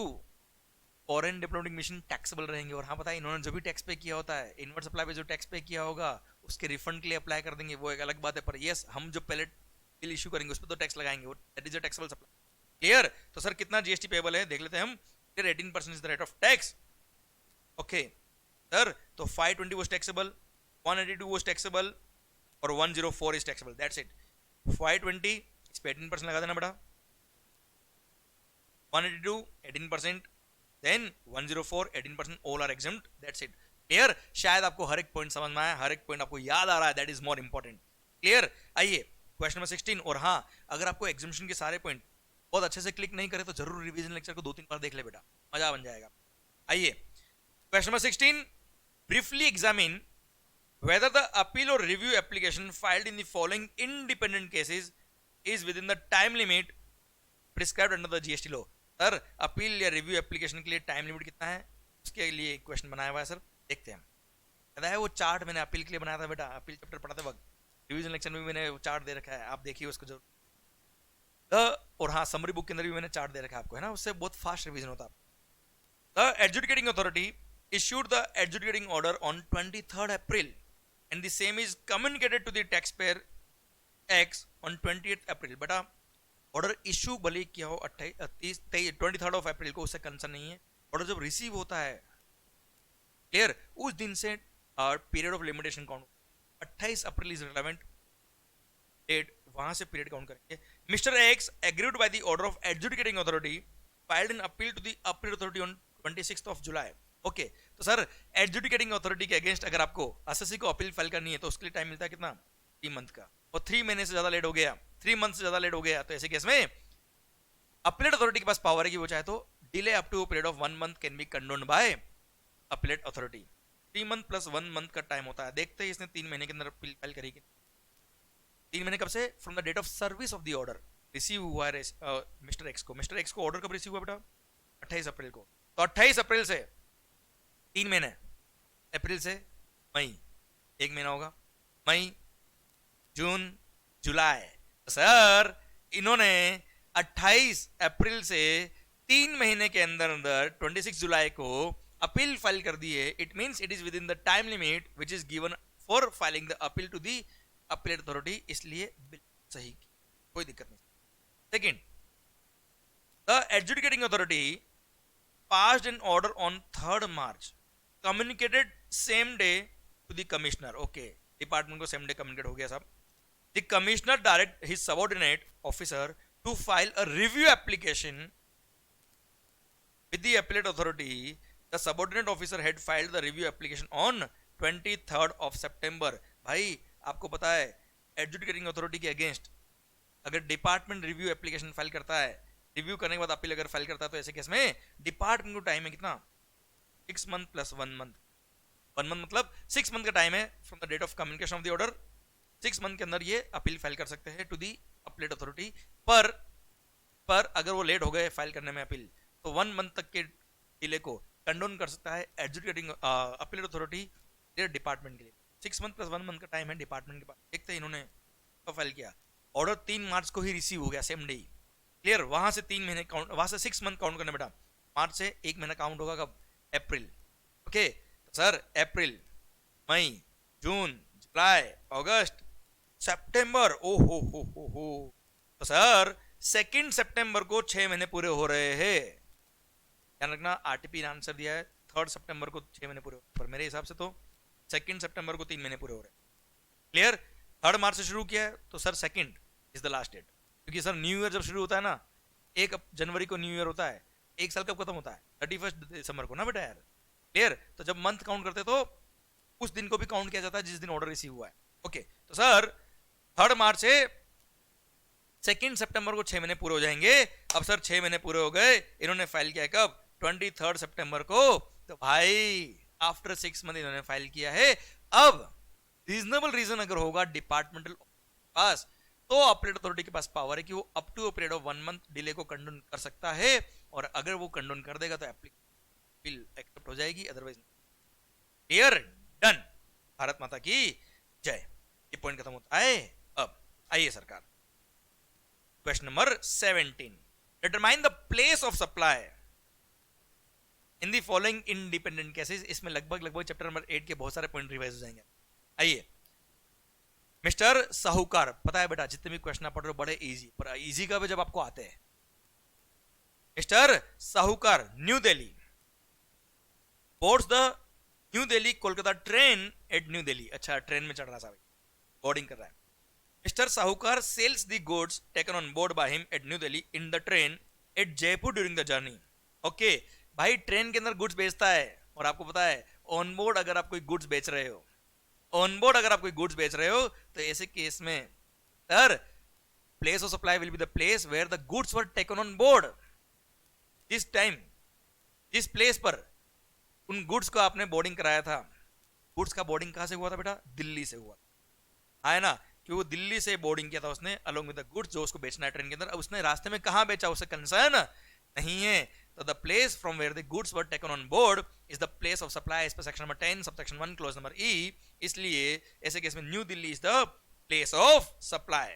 A: foreign diplomatic mission taxable रहेंगे. और हाँ पता है इन्होंने जो भी टैक्स पे किया होता है, इनवर्ट सप्लाई पे जो टैक्स पे किया होगा उसके रिफंड के लिए अप्लाई कर देंगे, वो एक अलग बात है. पर यस हम जो पैलेट बिल इशू करेंगे उस पर तो टैक्स लगाएंगे, वो that is a taxable supply. Clear. तो सर कितना जीएसटी पेबल है देख लेते हैं हम. 18% is the rate of tax. Okay sir. तो 520 वाज टैक्सेबल, 182 वाज टैक्सेबल और 104 इज टैक्सेबल. That's it. 520 इस पे 18% लगा देना बेटा. 182 18%, then 104 18%, all are exempt. That's it. Clear. शायद आपको हर एक पॉइंट समझ में आया, हर एक पॉइंट आपको याद आ रहा है. That is more important. Clear. आइए क्वेश्चन नंबर 16. और हाँ अगर आपको एग्जामिनेशन के सारे पॉइंट बहुत अच्छे से क्लिक नहीं करे तो जरूर रिवीजन लेक्चर को 2-3 बार देख ले बेटा, मजा बन जाएगा. आइए question number 16. Briefly examine whether the appeal or review application filed in the following independent cases is within the time limit prescribed under the GST law. Sir appeal या रिव्यू एप्लीकेशन के लिए टाइम लिमिट कितना है, उसके लिए question बनाया हुआ है सर. देखते हैं. पता है वो चार्ट मैंने अपील के लिए बनाया था बेटा, अपील चैप्टर पढ़ाते वक्त रिवीजन लेक्चर में भी मैंने वो चार्ट दे रखा है, आप देखिए उसको जरूर. और हाँ समरी बुक के अंदर भी मैंने चार्ट दे रखा है आपको, है ना, उससे बहुत फास्ट रिवीजन होता है. The adjudicating authority issued the adjudicating order on 23rd April and the same is communicated to the taxpayer X on 28th April. बेटा ऑर्डर इशू भले किया हो 23rd of April को, उससे कंसर्न नहीं है. ऑर्डर जब रिसीव होता है क्लियर उस दिन से period of limitation count. 28 April is relevant date, वहां से पीरियड काउंट करेंगे. Mister X agreed by the order of adjudicating authority filed an appeal to the appeal authority on 26th of July. Okay तो sir adjudicating authority के against अगर आपको SSC को appeal file करनी है तो उसके लिए टाइम मिलता है कितना? 3 मंथ का. और 3 महीने से ज्यादा लेट हो गया, 3 मंथ से ज्यादा लेट हो गया तो ऐसे केस में अपीलेट अथॉरिटी के पास पावर है कि वो चाहे तो delay up to period of 1 month can be condoned by appellate authority. 3 month plus 1 month का टाइम होता है. देखते हैं इसने 3 महीने के अंदर अपील फाइल करेगी. 3 महीने कब से? From the date of service of the order. Receive हुआ है मिस्टर एक्स को. मिस्टर एक्स को ऑर्डर कब रिसीव हुआ बेटा? 28 अप्रैल को. तो 28 अप्रैल से 3 महीने, अप्रैल से मई 1 महीना होगा, मई जून जुलाई. तो सर इन्होंने 28 अप्रैल से 3 महीने के अंदर अंदर 26 जुलाई को अपील फाइल कर दी है. It means it is within the time limit which is given for filing the appeal to the appellate authority. इसलिए सही, कोई दिक्कत नहीं. Second, the adjudicating authority passed an order on 3rd March, communicated same day to the commissioner. Okay, department को same day communicate हो गया सब. The commissioner direct his subordinate officer to file a review application with the appellate authority. The subordinate officer had filed the review application on 23rd of September. भाई आपको पता है adjudicating authority के against अगर department review application file करता है, review करने के बाद अपील अगर फाइल करता है, तो ऐसे केस में डिपार्टमेंट को टाइम है कितना? 6 मंथ प्लस 1 मंथ। 1 मंथ मतलब 6 मंथ का टाइम है from the date of communication of the order. 6 month के अंदर ये अपील फाइल कर सकते हैं टू दी अपीलेट अथॉरिटी। पर अगर वो लेट हो गए फाइल करने में अपील, तो 1 मंथ तक के डिले को कंडोन कर सकता है एडजुडिकेटिंग अपीलेट अथॉरिटी डिपार्टमेंट के लिए। 6 मंथ प्लस 1 मंथ का टाइम है डिपार्टमेंट के पास। देखते हैं इन्होंने कब फाइल किया। ऑर्डर 3 मार्च को ही रिसीव हो गया, सेम डे। क्लियर? वहां से 3 महीने काउंट, वहां से 6 मंथ काउंट करना बेटा। मार्च से 1 महीना काउंट होगा कब? अप्रैल। ओके, तो सर अप्रैल, मई, जून, जुलाई, अगस्त, सितंबर, ओ हो। तो सर 2 सितंबर को 6 महीने पूरे हो रहे हैं। ध्यान रखना, आरटीपी ने आंसर दिया है 3 सितंबर को 6 महीने पूरे हो, पर मेरे हिसाब से तो 2 सितंबर को 3 महीने पूरे हो रहे हैं। क्लियर? 3 मार्च से शुरू किया है, तो sir 2 is the last date. क्योंकि सर न्यू ईयर जब शुरू होता है ना, 1 जनवरी को न्यू ईयर होता है, 1 साल कब खत्म होता है? 31 दिसंबर को ना बेटा यार। क्लियर? तो जब मंथ काउंट करते तो उस दिन को भी काउंट किया जाता है जिस दिन ऑर्डर रिसीव हुआ है। ओके, तो सर 3 मार्च से 2 सितंबर को 6 महीने पूरे हो जाएंगे। अब सर 6 महीने पूरे हो गए, इन्होंने फाइल किया कब? 23 सितंबर को। तो भाई आफ्टर 6 मंथ इन्होंने फाइल किया है। अब रीजनेबल रीजन अगर होगा डिपार्टमेंटल पास, तो अपीलेट अथॉरिटी के पास पावर है कि वो up to a period of 1 month delay को कंडोन कर सकता है, और अगर वो कंडोन कर देगा तो अपील एक्सेप्ट हो जाएगी, अदरवाइज क्लियर? डन। भारत माता की जय। ये पॉइंट खत्म होता है। अब आइए सरकार, question number 17, determine the place of supply in the following independent cases. इसमें लगभग चैप्टर नंबर 8 के बहुत सारे पॉइंट रिवाइज हो जाएंगे। आइए, मिस्टर साहूकार, पता है बेटा जितने भी क्वेश्चन आप पढ़ रहे हो बड़े इजी, पर इजी का भी जब आपको आते हैं। मिस्टर साहूकार, new Delhi, boards the new Delhi Kolkata train eight New Delhi. अच्छा, ट्रेन में चढ़ रहा था भाई, बोर्डिंग कर रहा है। Mister Sahukar sells the goods taken on board by him at New Delhi in the train at Jaipur during the journey. Okay भाई, ट्रेन के अंदर गुड्स बेचता है, और आपको पता है ऑन बोर्ड अगर आप कोई गुड्स बेच रहे हो, ऑन बोर्ड अगर आप कोई गुड्स बेच रहे हो, तो ऐसे केस में sir place of supply will be the place where the goods were taken on board. जिस टाइम जिस प्लेस पर उन गुड्स को आपने बोर्डिंग कराया था, गुड्स का बोर्डिंग कहां से हुआ था बेटा? दिल्ली से हुआ, है ना? कि वो दिल्ली से बोर्डिंग किया था उसने अलोंग विद द गुड्स जो उसको बेचना है ट्रेन के अंदर। अब उसने रास्ते में कहां बेचा उसे कंसर्न नहीं है। तो the place from where the goods were taken on board is the place of supply as per section number 10 subsection 1 clause number E. इसलिए ऐसे केस में New Delhi is the place of supply.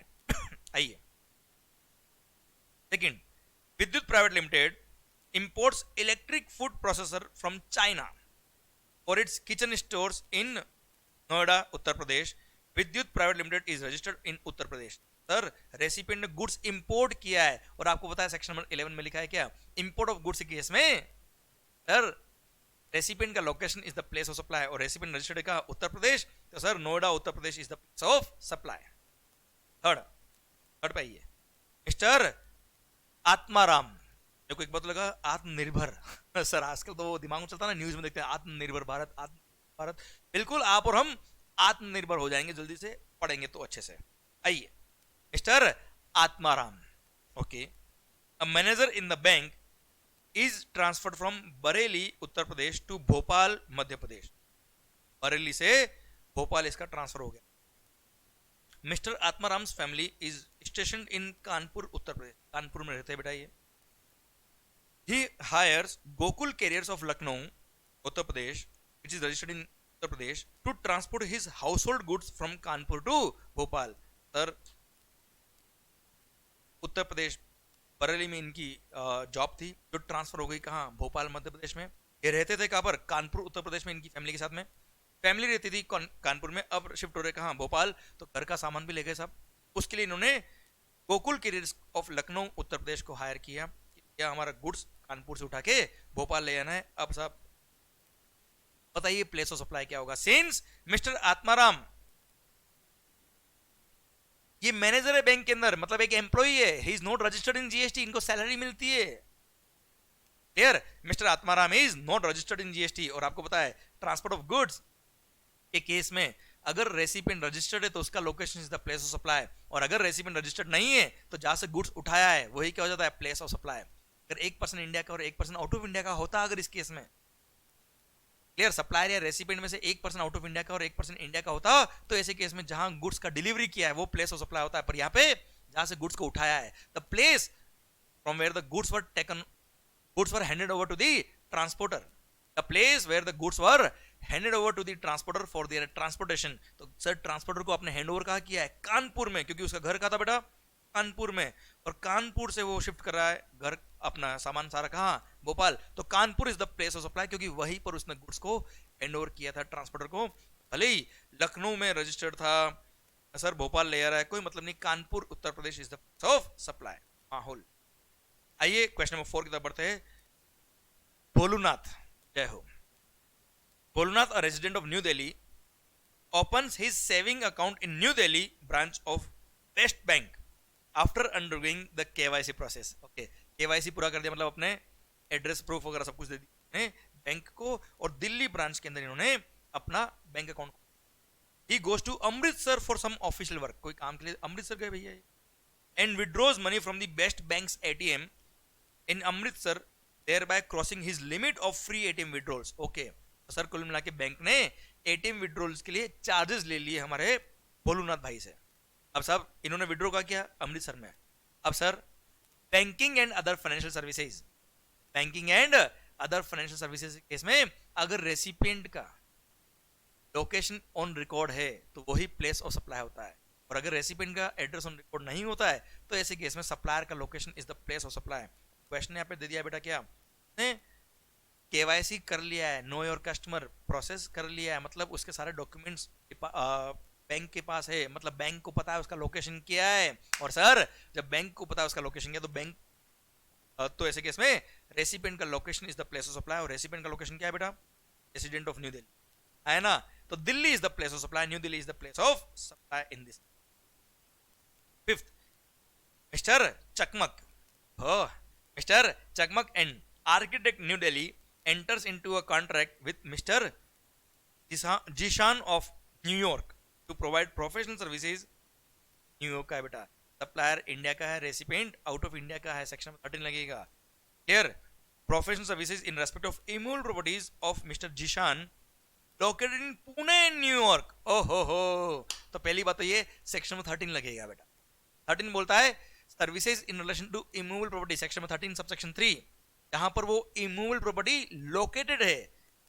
A: आइए second, Vidyut Private Limited imports electric food processor from China for its kitchen stores in Noida, Uttar Pradesh. विद्युत Private limited is registered in Uttar Pradesh. Sir recipient ने goods import किया है, और आपको पता है section number 11 में लिखा है क्या? इंपोर्ट ऑफ गुड्स के केस में सर रेसिपिएंट का location is the place of supply, और रेसिपिएंट रजिस्टर्ड का उत्तर प्रदेश, तो sir Noida Uttar Pradesh is the place of supply. Third पे आइए, मिस्टर आत्माराम, देखो एक बात लगा आत्मनिर्भर सर आजकल तो वो दिमाग में चलता है ना, न्यूज में देखते हैं आत्मनिर्भर भारत, आत्मनिर्भर भारत। बिल्कुल आप और हम आत्मनिर्भर हो जाएंगे जल्दी से, पढ़ेंगे तो अच्छे से। आइए, Mr Atmaram, okay, a manager in the bank is transferred from Bareilly Uttar Pradesh to Bhopal Madhya Pradesh. Bareilly से भोपाल इसका ट्रांसफर हो गया। Mr Atmaram's family is station in Kanpur Uttar Pradesh, Kanpur में रहते हैं बेटा ये। He hires Gokul Carriers of Lucknow, Uttar Pradesh, which is registered in Uttar Pradesh, to transport his household goods from Kanpur to Bhopal. Sir, Uttar Pradesh Bareilly में इनकी जॉब थी, जो ट्रांसफर हो गई कहाँ? भोपाल मध्य प्रदेश में। ये रहते थे कहाँ पर? कानपुर उत्तर प्रदेश में, इनकी फैमिली के साथ में। फैमिली रहती थी कानपुर में, अब शिफ्ट हो रहे कहाँ? भोपाल। तो घर का सामान भी ले गए साहब। उसके लिए इन्होंने गोकुल कैरियर्स ऑफ लखनऊ उत्तर प्रदेश को हायर किया। क्या हमारा गुड्स कानपुर से उठा के भोपाल ले आना है। अब साहब बताइए प्लेस ऑफ सप्लाई क्या होगा? सिंस मिस्टर आत्माराम ये मैनेजर है बैंक के अंदर, मतलब एक एम्प्लॉई है, he is not registered in GST, इनको सैलरी मिलती है। Clear? Mister Atmaram is not registered in GST. और आपको पता है ट्रांसपोर्ट ऑफ गुड्स के केस में अगर रेसिपिएंट रजिस्टर्ड है तो उसका location is the place of supply, और अगर रेसिपिएंट रजिस्टर्ड नहीं है तो जहां से गुड्स उठाया है वही क्या हो जाता है, प्लेस ऑफ सप्लाई। अगर 1% इंडिया का और 1% आउट ऑफ इंडिया का होता अगर इस केस में, क्लियर, सप्लायर या रेसिपिएंट में से 1% आउट ऑफ इंडिया का और 1% इंडिया का होता तो ऐसे केस में जहां गुड्स का डिलीवरी किया है वो प्लेस ऑफ सप्लाई होता है। पर यहाँ पे जहां से गुड्स को उठाया है, the place from where the goods were taken, goods were handed over to the transporter, the place where the goods were handed over to the transporter for their transportation. तो सर ट्रांसपोर्टर को आपने hand over कहा किया है कानपुर में, क्योंकि उसका घर कहा था बेटा कानपुर में, और कानपुर से वो शिफ्ट कर रहा है घर अपना सामान सारा कहाँ, भोपाल। तो Kanpur is the place of supply, क्योंकि वहीं पर उसने गुड्स को हैंड ओवर किया था ट्रांसपोर्टर को। भले ही लखनऊ में रजिस्टर्ड था, सर भोपाल ले आ रहा है, कोई मतलब नहीं, Kanpur Uttar Pradesh is the place of supply, माहौल। आइए क्वेश्चन नंबर 4 की तरफ बढ़ते हैं। भोलूनाथ, जय हो। Bholnath, a resident of New Delhi, opens his saving account in New Delhi branch of West Bank after undergoing the KYC process. Okay, KYC पूरा कर दिया, मतलब अपने एड्रेस प्रूफ वगैरह सब कुछ दे दिया बैंक को, और दिल्ली ब्रांच के अंदर इन्होंने अपना bank account, he goes to Amritsar for some official work, कोई काम के लिए अमृतसर गए भैया, and withdraws money from the Best Bank's ATM in Amritsar, thereby crossing his limit of free ATM withdrawals. Okay, sir कुल मिला के बैंक ने एटीएम विड्रॉल्स के लिए चार्जेस ले लिए हमारे भोलूनाथ भाई से। अब साहब इन्होंने विड्रॉ का किया अमृतसर में। अब sir banking and other financial services, banking and other financial services case में अगर रेसिपिएंट का लोकेशन ऑन रिकॉर्ड है तो वही प्लेस ऑफ सप्लाई होता है, और अगर रेसिपिएंट का एड्रेस ऑन रिकॉर्ड नहीं होता है तो ऐसे केस में सप्लायर का location is the place of supply. Question यहाँ पे दे दिया बेटा, क्या केवाईसी कर लिया है, नो योर कस्टमर प्रोसेस कर लिया है, मतलब उसके सारे डॉक्यूमेंट्स बैंक के पास है, मतलब बैंक को पता है उसका लोकेशन क्या है। और सर जब बैंक को पता है उसका लोकेशन क्या, तो बैंक तो ऐसे केस में रेसिपिएंट का location is the place of supply, और रेसिपिएंट का लोकेशन क्या है बेटा, रेसिडेंट ऑफ न्यू दिल्ली है ना। तो Delhi is the place of supply, new Delhi is the place of supply in this. Fifth, mister चकमक, मिस्टर चकमक and architect new Delhi enters into a contract with Mr. Jishan of New York to provide professional services। New York का है बेटा, supplier India का है, recipient out of India का है, section 13 लगेगा। Clear? Professional services in respect of immovable properties of mister Zeeshan located in Pune New York. ओहो हो, तो पहली बात तो ये सेक्शन 13 लगेगा बेटा। 13 बोलता है services in relation to immovable property, section 13 subsection 3, जहां पर वो इमूवेबल प्रॉपर्टी लोकेटेड है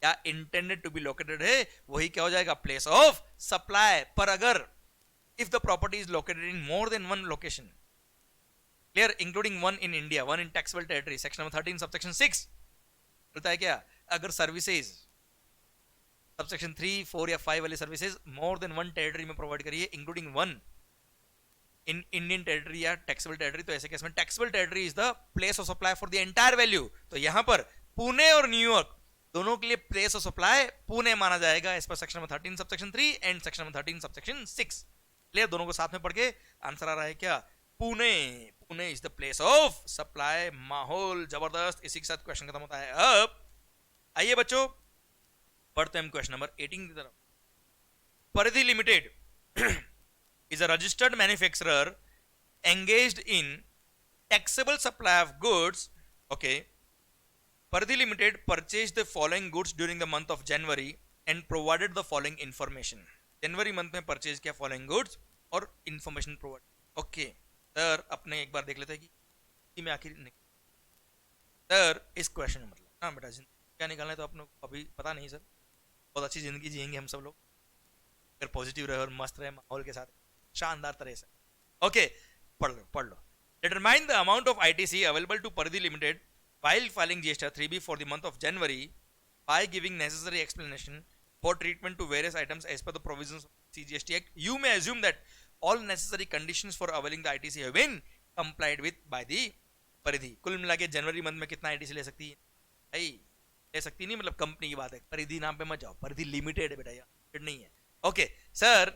A: या इंटेंडेड टू बी लोकेटेड है वही क्या हो जाएगा, प्लेस ऑफ सप्लाई। पर अगर if the property is located in more than one location, clear, including one in India, one in taxable territory, section number 13 subsection 6 बोलता है क्या, अगर सर्विसेज सबसेक्शन 3, 4 या 5 वाली services more than one territory में provide करिए, including one in Indian territory या taxable territory, तो ऐसे केस में taxable territory is the place of supply for the entire value. तो यहां पर पुणे और न्यूयॉर्क दोनों के लिए प्लेस ऑफ सप्लाई पुणे माना जाएगा इस पर section number 13 subsection 3 and section number 13 subsection 6। Clear? दोनों को साथ में पढ़ के आंसर आ रहा है क्या, Pune, Pune is the place of supply. माहौल जबरदस्त। इसी के साथ क्वेश्चन खत्म होता है। अब आइए बच्चों पढ़ते हैं क्वेश्चन नंबर 18 की तरफ। परिधि limited is a registered manufacturer engaged in taxable supply of goods. Okay, Paridhi Limited purchased the following goods during the month of January and provided the following information. January month में purchase किया following goods और information provide. Okay sir, अपने एक बार देख लेते हैं कि में आखिर सर इस क्वेश्चन में मतलब हाँ बेटा क्या निकालना है तो अपने अभी पता नहीं सर, बहुत अच्छी जिंदगी जिएंगे हम सब लोग अगर पॉजिटिव रहे और मस्त रहे माहौल के साथ शानदार तरह से। ओके पढ़ लो। Determine the amount of ITC available to Paridhi limited while filing GST 3B for the month of January by giving necessary explanation for treatment to various items as per the provisions of CGST Act. You may assume that all necessary conditions for availing the ITC have been complied with by the परिधि। कुल मिला के जनवरी month में कितना ITC ले सकती है? ले सकती नहीं, मतलब कंपनी की बात है, परिधि नाम पे मत जाओ, परिधि लिमिटेड है बेटा, यार नहीं है। ओके सर,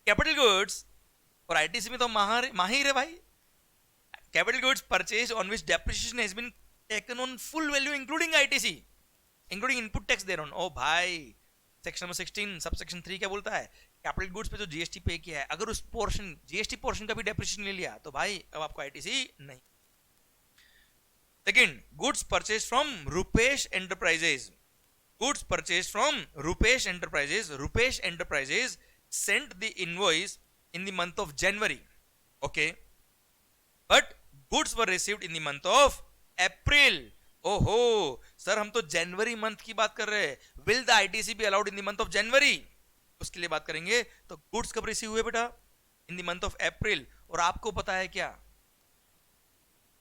A: capital goods और आईटीसी में तो माहिर है भाई. Capital goods purchased on which depreciation has been taken on full value including ITC, including input tax thereon. ओ भाई, सेक्शन नंबर 16 सब सेक्शन 3 क्या बोलता है? कैपिटल गुड्स पे जो जीएसटी पे किया है, अगर उस पोर्शन जीएसटी पोर्शन का भी डेप्रिसिएशन ले लिया तो भाई अब आपको आईटीसी नहीं. Second, goods purchase from Rupesh enterprises. Goods purchased from Rupesh Enterprises. Rupesh Enterprises sent the invoice in the month of January. Okay. But goods were received in the month of April. ओहो sir, हम तो जनवरी month की बात कर रहे हैं. Will the ITC be allowed in the month of जनवरी? उसके लिए बात करेंगे. तो गुड्स कब रिसीव हुए बेटा? इन द मंथ ऑफ अप्रैल. और आपको पता है क्या,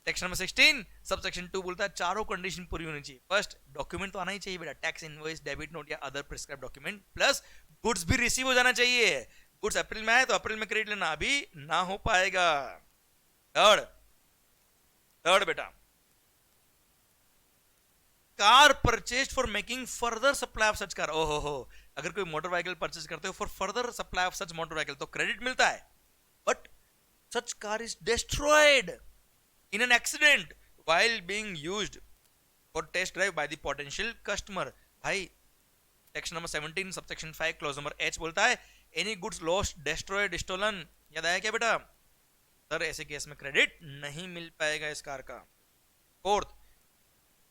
A: सेक्शन नंबर 16 सब सेक्शन 2 बोलता है चारों कंडीशन पूरी होनी चाहिए. फर्स्ट, डॉक्यूमेंट तो आना ही चाहिए बेटा, टैक्स इनवॉइस, डेबिट नोट या other prescribe document, plus goods भी रिसीव हो जाना चाहिए. गुड्स अप्रैल में आए तो अप्रैल में क्रेडिट लेना अभी ना हो पाएगा. थर्ड बेटा, car purchase for making further supply of such car. ओहो हो, अगर कोई मोटर व्हीकल परचेज करते हो for further supply of such motor vehicle तो क्रेडिट मिलता है. But such car is destroyed in an accident while being used for test drive by the potential customer. भाई section number 17 subsection 5 clause number H बोलता है any goods lost, destroyed, stolen. याद आया क्या बेटा? सर ऐसे केस में credit नहीं मिल पाएगा इस कार का. फोर्थ,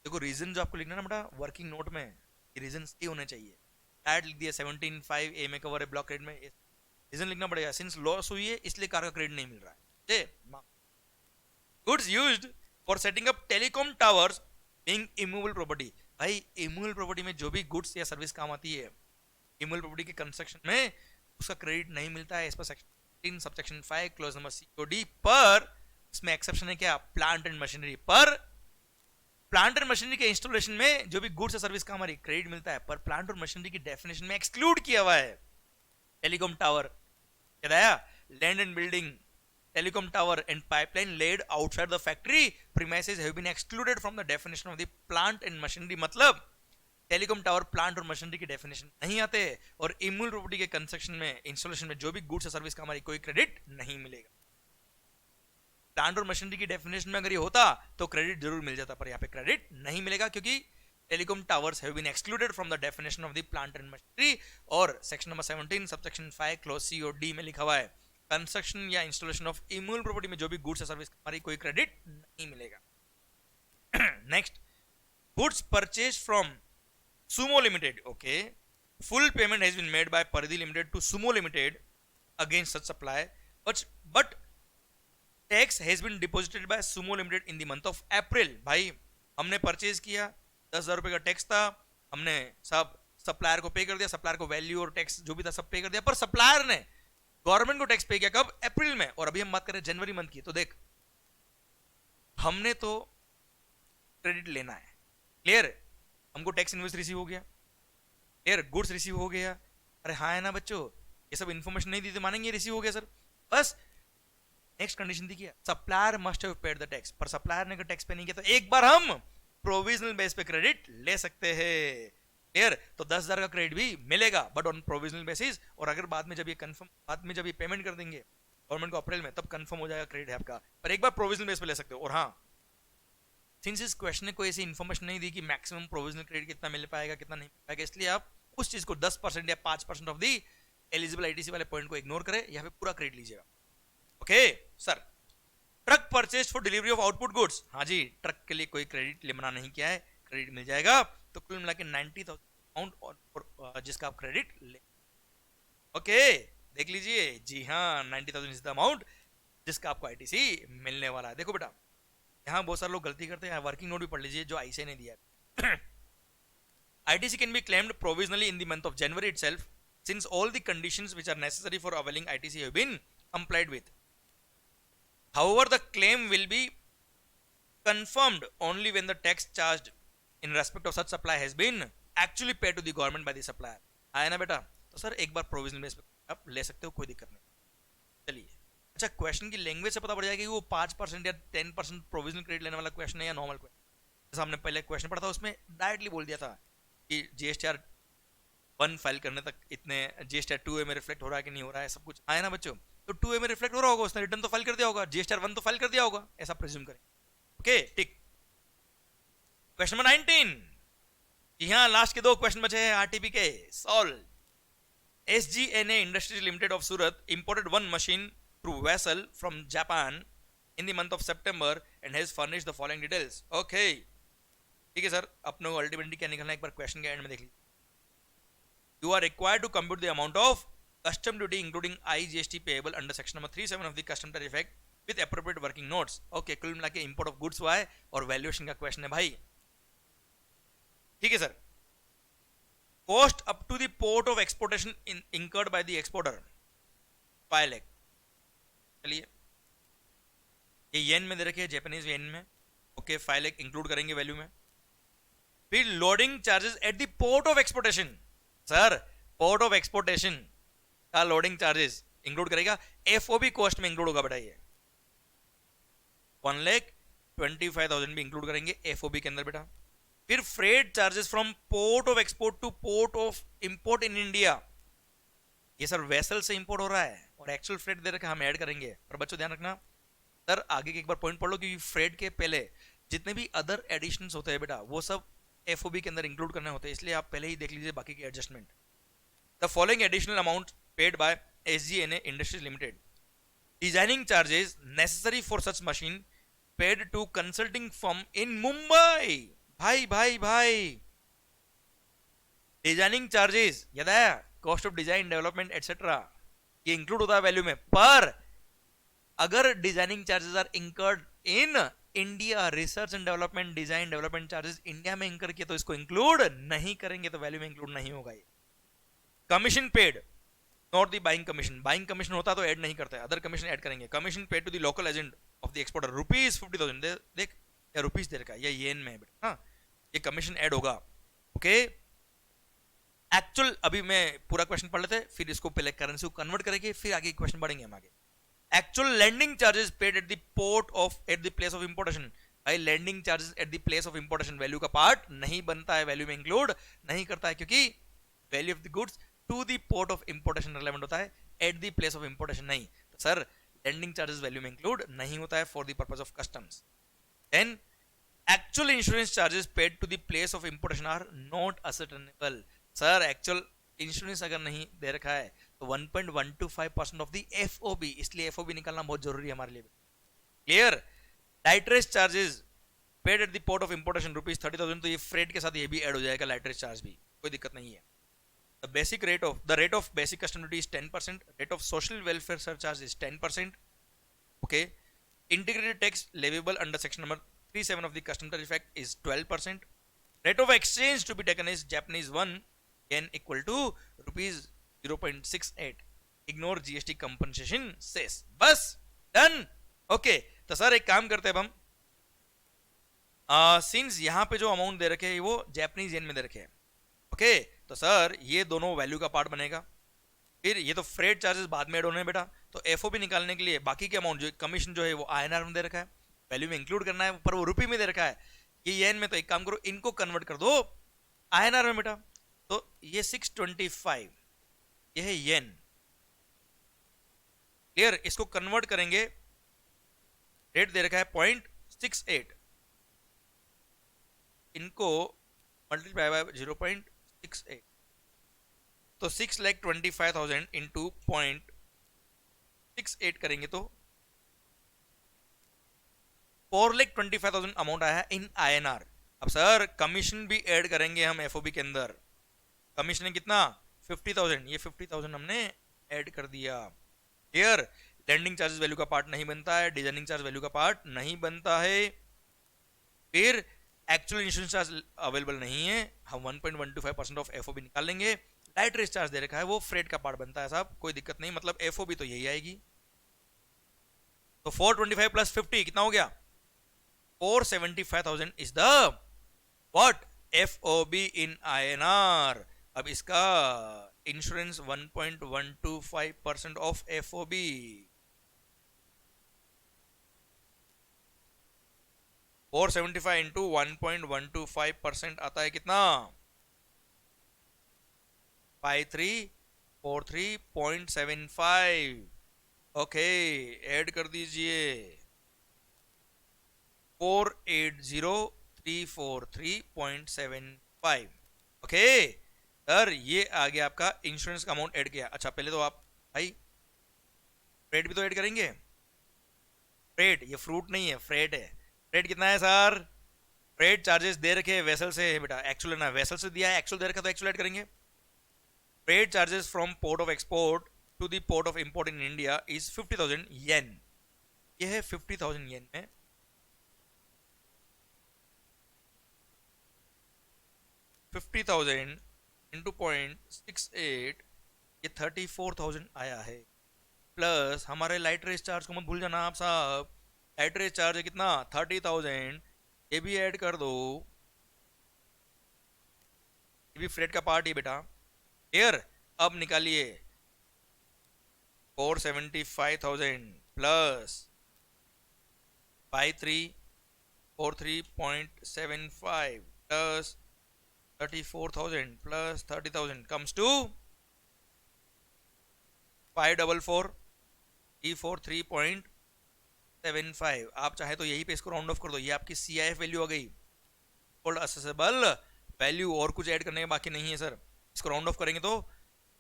A: देखो रीजन जो आपको लिखना है ना बेटा वर्किंग नोट में, ये रीजन सही होने चाहिए. डायरेक्ट लिख दिया 17(5) ए में कवर है ब्लॉक क्रेडिट में, रीजन लिखना पड़ेगा. सिंस लॉस हुई है इसलिए कार का क्रेडिट नहीं मिल रहा है. Goods used for setting up telecom towers being immovable property. भाई immovable property में जो भी गुड्स या सर्विस काम आती है, immovable property के कंस्ट्रक्शन में उसका क्रेडिट नहीं मिलता है. इस पर section subsection 5 clause number COD. पर इसमें एक्सेप्शन है क्या? Plant and machinery. पर प्लांट एंड मशीनरी के इंस्टॉलेशन में जो भी गुड्स या सर्विस काम आ रही क्रेडिट मिलता है, पर प्लांट और मशीनरी की डेफिनेशन में एक्सक्लूड किया हुआ है. टेलीकॉम टावर याद आया? Land and building, telecom tower and pipeline laid outside the factory premises have been excluded from the definition of the plant and machinery. मतलब टेलीकॉम टावर प्लांट और machinery की definition नहीं आते, और इम्यूल प्रॉपर्टी के construction में इंस्टॉलेशन में जो भी गुड्स या सर्विस का हमारी कोई क्रेडिट नहीं मिलेगा. प्लांट और मशीनरी की डेफिनेशन में अगर ये होता तो क्रेडिट जरूर मिल जाता, पर यहाँ पे क्रेडिट नहीं मिलेगा क्योंकि telecom towers have been excluded from the definition of the plant and machinery. और section number 17 subsection 5 clause COD में लिखा हुआ है कंस्ट्रक्शन या इंस्टॉलेशन ऑफ इम्यूल प्रॉपर्टी में जो भी गुड्स या सर्विस हमारी कोई क्रेडिट नहीं मिलेगा. Next, goods purchase from Sumo limited. Okay, full payment has been made by Paridhi limited to Sumo limited against such supply, but tax has been deposited by Sumo limited in the month of April. भाई हमने purchase किया, 10,000 रुपए का tax था, हमने सब supplier को पे कर दिया, सप्लायर को वैल्यू और टैक्स जो भी था सब पे कर दिया, पर सप्लायर ने गवर्नमेंट को टैक्स पे किया कब? अप्रैल में. और अभी हम बात करें जनवरी मंथ की. तो देख, हमने तो क्रेडिट लेना है, क्लियर? हमको टैक्स इनवॉइस रिसीव हो गया, क्लियर? गुड्स रिसीव हो गया. अरे हाँ है ना बच्चों, ये सब इन्फॉर्मेशन नहीं दी तो मानेंगे रिसीव हो गया सर. बस नेक्स्ट कंडीशन थी क्या? Supplier must have paid the tax. पर सप्लायर ने अगर टैक्स पे नहीं किया तो एक बार हम प्रोविजनल बेस पे क्रेडिट ले सकते हैं. क्लियर? तो 10,000 का क्रेडिट भी मिलेगा बट ऑन प्रोविजनल बेसिस. और अगर बाद में जब ये कंफर्म, बाद में जब ये पेमेंट कर देंगे गवर्नमेंट को अप्रैल में, तब कंफर्म हो जाएगा क्रेडिट है आपका. पर एक बार प्रोविजनल बेस पे ले सकते हो. और हाँ, सिंस इस क्वेश्चन ने कोई ऐसी इन्फॉर्मेशन नहीं दी कि मैक्सिमम प्रोविजनल क्रेडिट कितना मिल पाएगा कितना नहीं मिल पाएगा, इसलिए आप उस चीज को 10% या 5% ऑफ दी एलिजिबल आईटीसी वाले पॉइंट को इग्नोर करें, यहाँ पे पूरा क्रेडिट लीजिएगा. Okay sir, truck purchase for delivery of output goods. हाँ जी, ट्रक के लिए कोई क्रेडिट मना नहीं किया है, क्रेडिट मिल जाएगा. तो कुल मिला के 90,000 अमाउंट जिसका आप क्रेडिट ले. ओके देख लीजिए, जी हाँ 90,000 इज द अमाउंट जिसका आपको आईटीसी मिलने वाला है. देखो बेटा, यहाँ बहुत सारे लोग गलती करते हैं, वर्किंग नोट भी पढ़ लीजिए जो आईसीआई ने दिया है. ITC can be claimed provisionally in the month of January itself, since all the conditions which are necessary for availing ITC have been complied with. However, the claim will be confirmed only when the tax charged in respect of such supply has been actually paid to the government by the supplier. आया ना बेटा? तो sir एक बार provisional base पे आप ले सकते हो, कोई दिक्कत नहीं. चलिए, अच्छा क्वेश्चन की लैंग्वेज से पता पड़ जाएगा कि वो 5% या 10% प्रोविजनल क्रेडिट लेने वाला क्वेश्चन है या नॉर्मल क्वेश्चन. जैसे हमने पहले क्वेश्चन पढ़ा था उसमें डायरेक्टली बोल दिया था कि GSTR 1 फाइल करने तक इतने जीएसटीआर 2A में रिफ्लेक्ट हो रहा है कि नहीं हो रहा है, सब कुछ आया ना बच्चों। तो 2A में रिफ्लेक्ट हो रहा होगा, उसने रिटर्न तो फाइल कर दिया होगा, जीएसटीआर 1 तो फाइल कर दिया होगा, ऐसा प्रिज्यूम करें। ओके ठीक। क्वेश्चन नंबर 19, जी हाँ लास्ट के 2 क्वेश्चन बचे हैं आरटीपी के, solve. SGNA Industries Limited of Surat imported one machine through vessel from Japan in the month of September and has furnished the following details. Okay, ठीक है sir, अपने को ultimately क्या निकलना है एक बार क्वेश्चन के एंड में देख लीजिए। You are required to compute the amount of custom duty including IGST payable under section number 37 of the custom tariff act with appropriate working notes. Okay, कुल मिला के import of goods हुआ है और वैल्यूएशन का क्वेश्चन है भाई। ठीक है sir. Cost up to the port of exportation incurred by the exporter 5 lakh. चलिए ये येन में दे रखे हैं, जापानीज येन में। ओके 5 लाख इंक्लूड करेंगे वैल्यू में। फिर loading charges at the port of exportation, sir port of exportation का लोडिंग चार्जेस इंक्लूड करेगा, एफओबी कॉस्ट में इंक्लूड होगा बेटा ये। 1,25,000 भी इंक्लूड करेंगे एफओबी के अंदर बेटा। फिर freight charges from port of export two port of import in India, ये सर वेसल से इंपोर्ट हो रहा है और एक्चुअल फ्रेट दे रखा हम ऐड करेंगे। पर बच्चों ध्यान रखना सर, आगे के एक बार पॉइंट पढ़ लो, क्योंकि फ्रेट के पहले जितने भी अदर एडिशंस होते हैं बेटा वो सब एफओबी के अंदर इंक्लूड करने होते हैं, इसलिए आप पहले ही देख लीजिए बाकी के adjustment. The following additional amount paid by SGNA industries limited, designing charges necessary for such machine paid to consulting firm in Mumbai. भाई भाई भाई, डिजाइनिंग चार्जेस याद आया, cost of design development etcetera, ये इंक्लूड होता है वैल्यू में। पर अगर designing charges are incurred in India, research and development design development charges India में इंकर किया तो इसको इंक्लूड नहीं करेंगे, तो वैल्यू में इंक्लूड नहीं होगा ये। Commission paid not the buying commission, buying commission होता तो ऐड नहीं करते, अदर कमीशन ऐड करेंगे। Commission paid to the local agent of the exporter ₹50,000, देख या रुपीज दे रखा है या येन में है, हाँ ये कमीशन ऐड होगा। ओके एक्चुअल, अभी मैं पूरा क्वेश्चन पढ़ लेते, फिर इसको पहले करेंसी को कन्वर्ट करेंगे, फिर आगे क्वेश्चन पढ़ेंगे हम आगे। Actual landing charges paid at the port of at the place of importation, भाई landing charges at the place of importation value का पार्ट नहीं बनता है, वैल्यू में इंक्लूड नहीं करता है, क्योंकि value of the goods to the port of importation relevant होता है, at the place of importation नहीं। तो सर लैंडिंग चार्जेस वैल्यू में इंक्लूड नहीं होता है for the purpose of customs. Then actual insurance charges paid to the place of importation are not ascertainable, sir actual insurance अगर नहीं दे रखा है तो 1.125% ऑफ द एफओबी, इसलिए एफओबी निकालना बहुत जरूरी है हमारे लिए। Clear. Lighterage charges paid at the port of importation ₹30,000, तो ये फ्रेट के साथ ये भी ऐड हो जाएगा, लाइटरेज चार्ज भी, कोई दिक्कत नहीं है। The basic rate of the rate of basic custom duty is 10%, rate of social welfare surcharge is 10%। Okay integrated tax leviable under section number 37 of the custom tariff act is 12%. Rate of exchange to be taken is Japanese 1 yen equal to ₹0.68. Ignore GST compensation cess. बस done. Okay तो sir एक काम करते हैं अब हम, since यहाँ पे जो अमाउंट दे रखे हैं वो जापानीज येन में दे रखे हैं, ओके तो सर ये दोनों वैल्यू का पार्ट बनेगा। फिर ये तो फ्रेट चार्जेस बाद में ऐड होने हैं बेटा, तो एफओबी निकालने के लिए बाकी के अमाउंट जो कमीशन जो है वो आईएनआर में दे रखा है, वैल्यू में इंक्लूड करना है, पर वो रुपी में दे रखा है, ये येन में, तो एक काम करो इनको कन्वर्ट कर दो आईएनआर में बेटा। तो ये 625 ये है येन, क्लियर। इसको कन्वर्ट करेंगे, रेट दे रखा है 0.68, इनको मल्टीप्लाई बाय 0.68, तो 6,25,000 इंटू 0.68 करेंगे तो 4,25,000 अमाउंट आया है इन आईएनआर। अब सर कमीशन भी ऐड करेंगे हम एफओबी के अंदर, कमीशन है कितना 50,000, ये 50,000 हमने ऐड कर दिया। क्लियर। लैंडिंग चार्जेस वैल्यू का पार्ट नहीं बनता है, डिजाइनिंग चार्ज वैल्यू का पार्ट नहीं बनता है। फिर एक्चुअल इंश्योरेंस चार्ज अवेलेबल नहीं है, हम 1.125% ऑफ एफओबी निकाल लेंगे। लाइट रेस चार्ज दे रखा है वो फ्रेट का पार्ट बनता है साहब, कोई दिक्कत नहीं, मतलब एफओबी तो यही आएगी। तो 425 प्लस 50 कितना हो गया 475,000 is the what FOB in INR. अब इसका इंश्योरेंस 1.125% ऑफ एफओबी, और 75 इंटू 1.125% आता है कितना 5343.75. ओके, ऐड कर दीजिए 480343.75. ओके सर, ये आ गया आपका इंश्योरेंस का अमाउंट ऐड किया. अच्छा पहले तो आप भाई फ्रेट भी तो ऐड करेंगे. फ्रेट, ये फ्रूट नहीं है, फ्रेट है. फ्रेट कितना है सर? फ्रेट चार्जेस दे रखे वेसल से है बेटा, एक्चुअल ना वेसल से दिया है, एक्चुअल दे रखा तो एक्चुअल ऐड करेंगे. Freight charges from port of export to the port of import in India is 50,000 yen. ये है 50,000 येन में 50,000 इंटू 0.68, ये 34,000 आया है. प्लस हमारे लाइट रेस चार्ज को मत भूल जाना आप साहब. लाइट रेस चार्ज है कितना? 30,000. ये भी ऐड कर दो, ये भी फ्रेट का पार्ट ही बेटा. क्लियर? अब निकालिए 475,000 plus 5343.75 plus 34,000 plus 30,000 comes to 544.343.75. आप चाहे तो यही पे इसको राउंड ऑफ कर दो, ये आपकी CIF वैल्यू आ गई, कोल्ड असेसेबल वैल्यू. और कुछ ऐड करने के बाकी नहीं है सर. इसको राउंड ऑफ करेंगे तो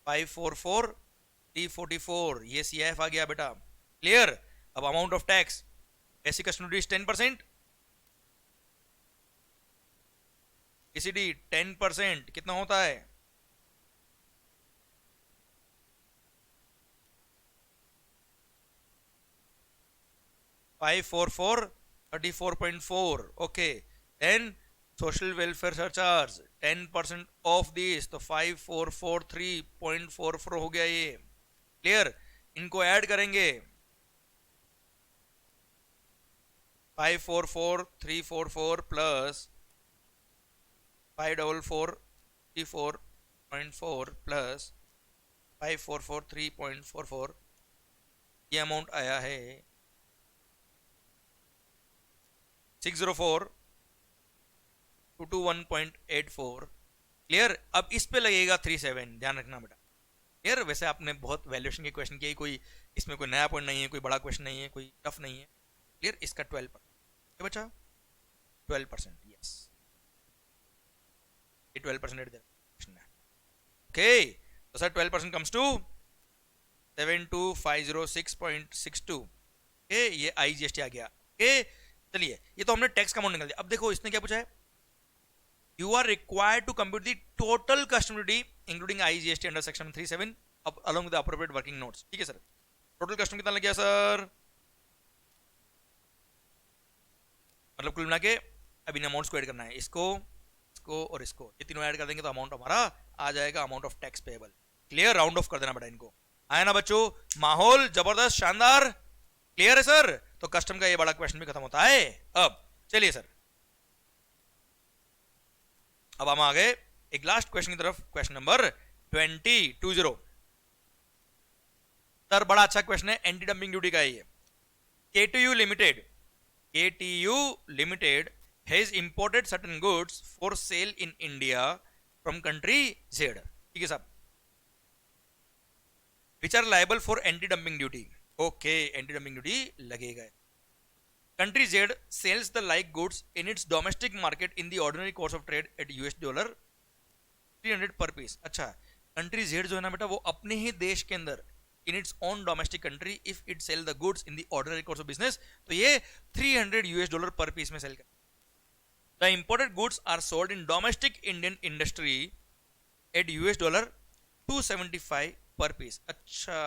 A: 544,344, ये CIF आ गया बेटा. क्लियर? अब amount of tax, basic custom duty 10%, ECD 10%, कितना होता है? 544 okay. Then social welfare surcharge 10% of this, तो 5443.44 हो गया ये. क्लियर? इनको ऐड करेंगे 544,344 प्लस 544,344.4 प्लस 544,344, ये अमाउंट आया है 604,221.84. क्लियर? अब इस पे लगेगा 37, ध्यान रखना बेटा. क्लियर? वैसे आपने बहुत वैल्यूएशन के क्वेश्चन किए, कोई इसमें कोई नया पॉइंट नहीं है, कोई बड़ा क्वेश्चन नहीं है, कोई टफ नहीं है. क्लियर? इसका 12% बचा, 12%. यस, ये 12% क्वेश्चन है. ओके, तो सर 12% कम्स टू 72,506.62. ओके, ये IGST आ गया. ओके, चलिए ये तो हमने टैक्स का अमाउंट निकाल दिया. अब देखो इसने क्या पूछा है, you are required to compute the total custom duty including IGST under section 37 अब along with appropriate working notes. ठीक है सर, टोटल कस्टम कितना लग गया सर? मतलब कुल मिला के अब इन अमाउंट्स को ऐड करना है, इसको, इसको और इसको, ये तीनों ऐड कर देंगे तो अमाउंट हमारा आ जाएगा amount of tax payable. Clear? Round of कर देना बेटा इनको. आया ना बच्चों? माहौल जबरदस्त, शानदार. क्लियर है सर? तो कस्टम का ये बड़ा क्वेश्चन भी खत्म होता है. अब चलिए सर, अब हम आ गए एक लास्ट क्वेश्चन की तरफ, क्वेश्चन नंबर 20. सर बड़ा अच्छा क्वेश्चन है, एंटी डंपिंग ड्यूटी का है ये. KTU limited has imported certain goods for sale in India from country Z. ठीक है साहब, which are liable for anti-dumping duty. Okay, anti-dumping duty लगेगा. Country Z sells the like goods in its domestic market in the ordinary course of trade at $300 per piece. अच्छा, country Z जो है ना बेटा, वो अपने ही देश के अंदर in its own domestic country if it sell the goods in the ordinary course of business, तो ये $300 per piece में सेल कर. The imported goods are sold in domestic Indian industry at $275 per piece. अच्छा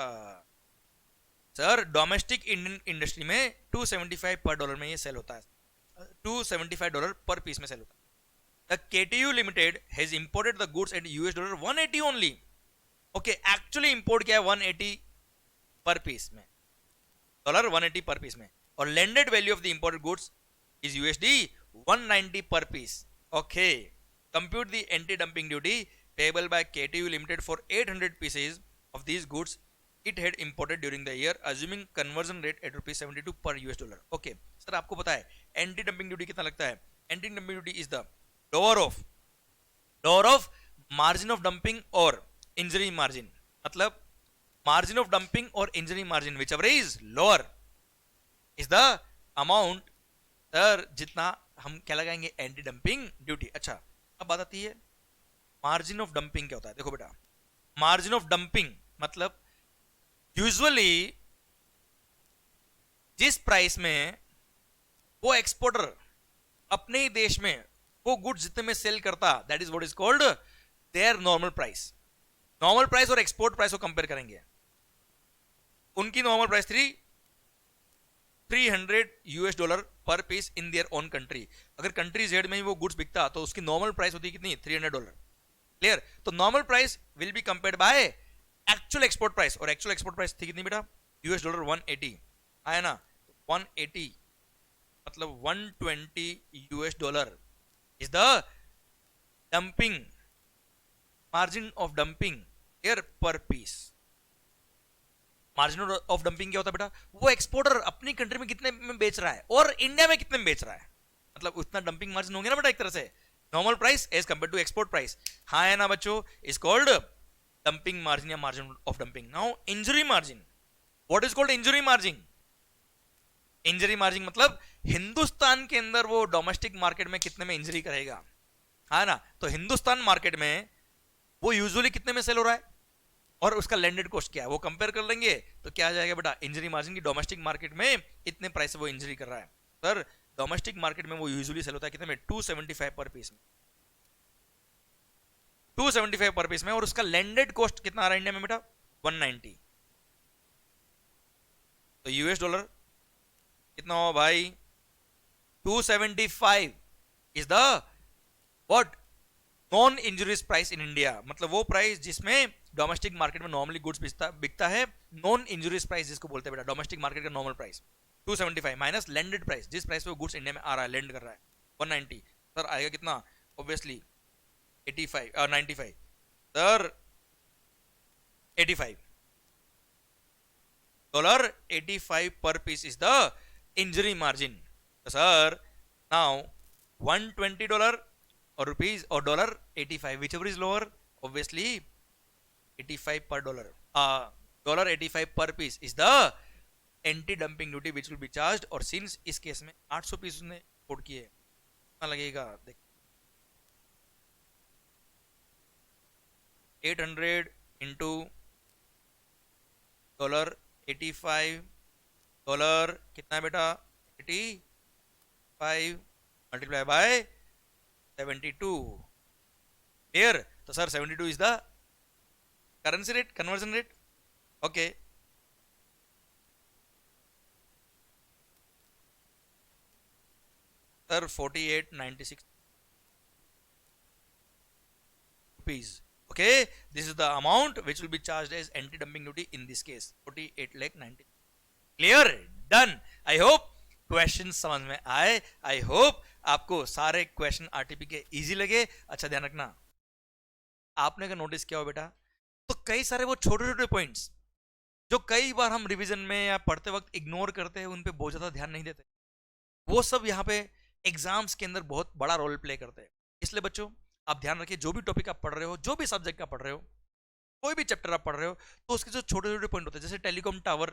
A: sir, domestic Indian industry में 275 पर dollar में ये cell होता है, $275 पर पीस में सेल होता है. The KTU Limited has imported the goods at $180 only. Okay, actually import किया है 180 पर पीस में, $180 पर पीस में, और landed value of the imported goods is $190 per piece. Okay, compute the anti-dumping duty payable by KTU Limited for 800 pieces of these goods it had imported during the year, assuming conversion rate at ₹72 per $. Okay, sir आपको पता है anti dumping duty कितना लगता है? Anti dumping duty is the lower of margin of dumping or injury margin, मतलब margin of dumping और injury margin which ever is lower is the amount, sir जितना हम क्या लगाएंगे, एंटी डंपिंग ड्यूटी। अच्छा, अब बात आती है मार्जिन ऑफ डंपिंग क्या होता है। देखो बेटा, मार्जिन ऑफ डंपिंग मतलब यूजुअली जिस प्राइस में वो एक्सपोर्टर अपने ही देश में वो गुड्स जितने में सेल करता, that is what is called there normal price. Normal price और एक्सपोर्ट प्राइस को कंपेयर करेंगे। उनकी नॉर्मल प्राइस थी $300 per piece in their own country. अगर कंट्री जेड में ही वो गुड्स बिकता तो उसकी नॉर्मल प्राइस होती कितनी, $300। क्लियर? तो normal price will be compared by actual export price, और एक्चुअल एक्सपोर्ट प्राइस थी कितनी बेटा, $180 आया ना। 180 मतलब $120 is the dumping margin of dumping air पर पीस। मार्जिन ऑफ डंपिंग क्या होता है बेटा, वो एक्सपोर्टर अपनी कंट्री में कितने में बेच रहा है और इंडिया में कितने में बेच रहा है, मतलब उतना डंपिंग मार्जिन होंगे ना बेटा एक तरह से, normal price as compared to export price. हाँ है ना बच्चों, इज कॉल्ड डंपिंग मार्जिन या margin of dumping. Now injury margin, what is called injury margin. Injury margin मतलब हिंदुस्तान के अंदर वो डोमेस्टिक मार्केट में कितने में इंजरी करेगा, है ना। तो हिंदुस्तान मार्केट में वो यूजुअली कितने में सेल हो रहा है और उसका लैंडेड कॉस्ट क्या है, वो कंपेयर कर लेंगे तो क्या आ जाएगा बेटा, इंजरी मार्जिन की डोमेस्टिक मार्केट में इतने प्राइस से वो इंजरी कर रहा है। सर डोमेस्टिक मार्केट में वो यूजुअली सेल होता है कितने में, 275 पर पीस में, 275 पर पीस में, और उसका लैंडेड कॉस्ट कितना आ रहा है इंडिया में बेटा, 190। तो यूएस डॉलर कितना हुआ भाई, 275 is the what, non injuries price in India, मतलब वो प्राइस जिसमें डोमेस्टिक मार्केट में नॉर्मली गुड्स बिकता है, नॉन इंजरीज प्राइस जिसको बोलते हैं बेटा, डोमेस्टिक मार्केट का normal price 275 minus landed price, जिस प्राइस पे गुड्स इंडिया में आ रहा है, लैंड कर रहा है, 190। सर आएगा कितना, obviously 85 95, sir $85 per piece is the injury margin. So, sir, now $120 or rupees or $85, whichever is lower, obviously 85 per dollar. $85 per piece is the anti-dumping duty which will be charged. और since इस case में 800 piece ने code किए, कितना लगेगा देख, 800 into $85 कितना है बेटा, 85 मल्टीप्लाई बाय 72 क्लियर। तो sir 72 is the currency rate, conversion rate, okay. Sir 4896 rupees, okay, this is the amount which will be charged as anti-dumping duty in this case, 48,90,000। clear, done। I hope question समझ में आए, I hope आपको सारे question RTP के easy लगे। अच्छा ध्यान रखना, आपने अगर नोटिस किया हो बेटा, तो कई सारे वो छोटे छोटे पॉइंट्स जो कई बार हम रिवीजन में या पढ़ते वक्त इग्नोर करते हैं, उन पे बहुत ज्यादा ध्यान नहीं देते, वो सब यहाँ पे एग्जाम्स के अंदर बहुत बड़ा रोल प्ले करते हैं। इसलिए बच्चों आप ध्यान रखिए, जो भी टॉपिक आप पढ़ रहे हो, जो भी सब्जेक्ट आप पढ़ रहे हो, कोई भी चैप्टर आप पढ़ रहे हो, तो उसके जो छोटे छोटे पॉइंट होते हैं, जैसे टेलीकॉम टावर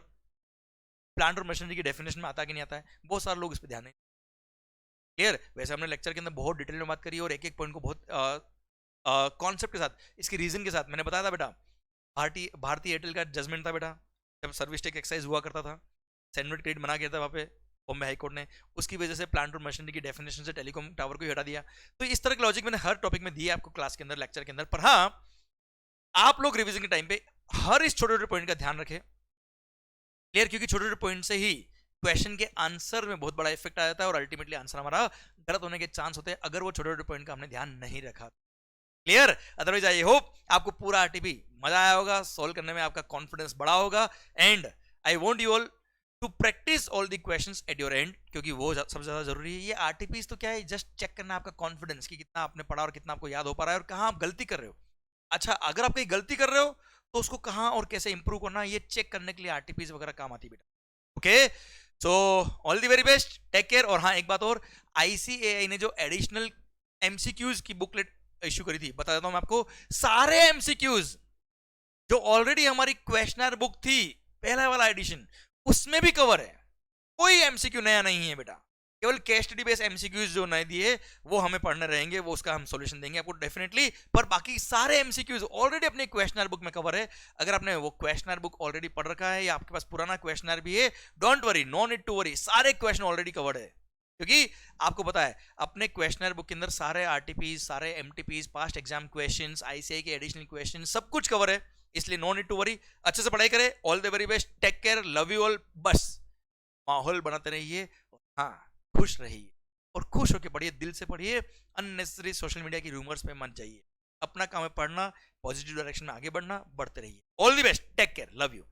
A: प्लांट और मशीनरी की डेफिनेशन में आता है कि नहीं आता है, बहुत सारे लोग इस पर ध्यान नहीं। क्लियर, वैसे हमने लेक्चर के अंदर बहुत डिटेल में बात करी और एक एक पॉइंट को बहुत कॉन्सेप्ट के साथ, इसके रीजन के साथ मैंने बताया था बेटा। भारतीय एयरटेल का जजमेंट था बेटा, जब सर्विस टेक एक्साइज हुआ करता था, सैंडविच क्रेडिट बना गया था वहाँ पे बॉम्बे हाईकोर्ट ने, उसकी वजह से प्लांट और मशीनरी की डेफिनेशन से टेलीकॉम टावर को ही हटा दिया। तो इस तरह के लॉजिक मैंने हर टॉपिक में दिया आपको क्लास के अंदर, लेक्चर के अंदर। पर हाँ, आप लोग रिवीजन के टाइम पे हर इस छोटे छोटे पॉइंट का ध्यान रखें। क्लियर, क्योंकि छोटे छोटे पॉइंट से ही क्वेश्चन के आंसर में बहुत बड़ा इफेक्ट आ जाता है और अल्टीमेटली आंसर हमारा गलत होने के चांस होते हैं अगर वो छोटे छोटे पॉइंट का हमने ध्यान नहीं रखा। क्लियर, अदरवाइज आई होप आपको पूरा आरटीपी मजा आया होगा, सॉल्व करने में आपका कॉन्फिडेंस बढ़ा होगा, and I want you all to practice all the questions at your end, क्योंकि वो सबसे ज्यादा जरूरी है। ये आरटीपी तो क्या है, जस्ट चेक करना आपका कॉन्फिडेंस कि कितना आपने पढ़ा और कितना आपको याद हो पा रहा है और कहाँ आप गलती कर रहे हो। अच्छा, अगर आप कहीं गलती कर रहे हो तो उसको कहाँ और कैसे इंप्रूव करना, ये चेक करने के लिए आरटीपीज वगैरह काम आती है बेटा। Okay, so all the very best, take care. और हाँ, एक बात और, आईसीएआई ने जो एडिशनल एमसीक्यूज की बुकलेट इश्यू करी थी, बता देता हूं मैं आपको, सारे एमसीक्यूज जो ऑलरेडी हमारी क्वेश्चनर बुक थी, पहला वाला एडिशन, उसमें भी कवर है। कोई एमसीक्यू नया नहीं है बेटा, केवल केस स्टडी बेस्ड एमसीक्यूज जो नए दिए वो हमें पढ़ने रहेंगे, वो उसका हम सॉल्यूशन देंगे आपको डेफिनेटली। पर बाकी सारे एमसीक्यूज ऑलरेडी अपने क्वेश्चनर बुक में कवर है। अगर आपने वो क्वेश्चनर बुक ऑलरेडी पढ़ रखा है या आपके पास पुराना क्वेश्चनर भी है, don't worry, no need to worry, सारे क्वेश्चन ऑलरेडी कवर्ड है। क्योंकि आपको पता है अपने क्वेश्चनर बुक के अंदर सारे आरटीपीज, सारे एमटीपीज, पास्ट एग्जाम क्वेश्चंस, आईसीआई के एडिशनल क्वेश्चन, सब कुछ कवर है, इसलिए नो नीड टू वरी। अच्छे से पढ़ाई करें, all the very best, take care, love you all. बस माहौल बनाते रहिए, हाँ खुश रहिए, और खुश होकर पढ़िए, दिल से पढ़िए, अननेसेसरी सोशल मीडिया की रूमर्स पे मत जाइए। अपना काम है पढ़ना, पॉजिटिव डायरेक्शन में आगे बढ़ना, बढ़ते रहिए। All the best, take care, love you.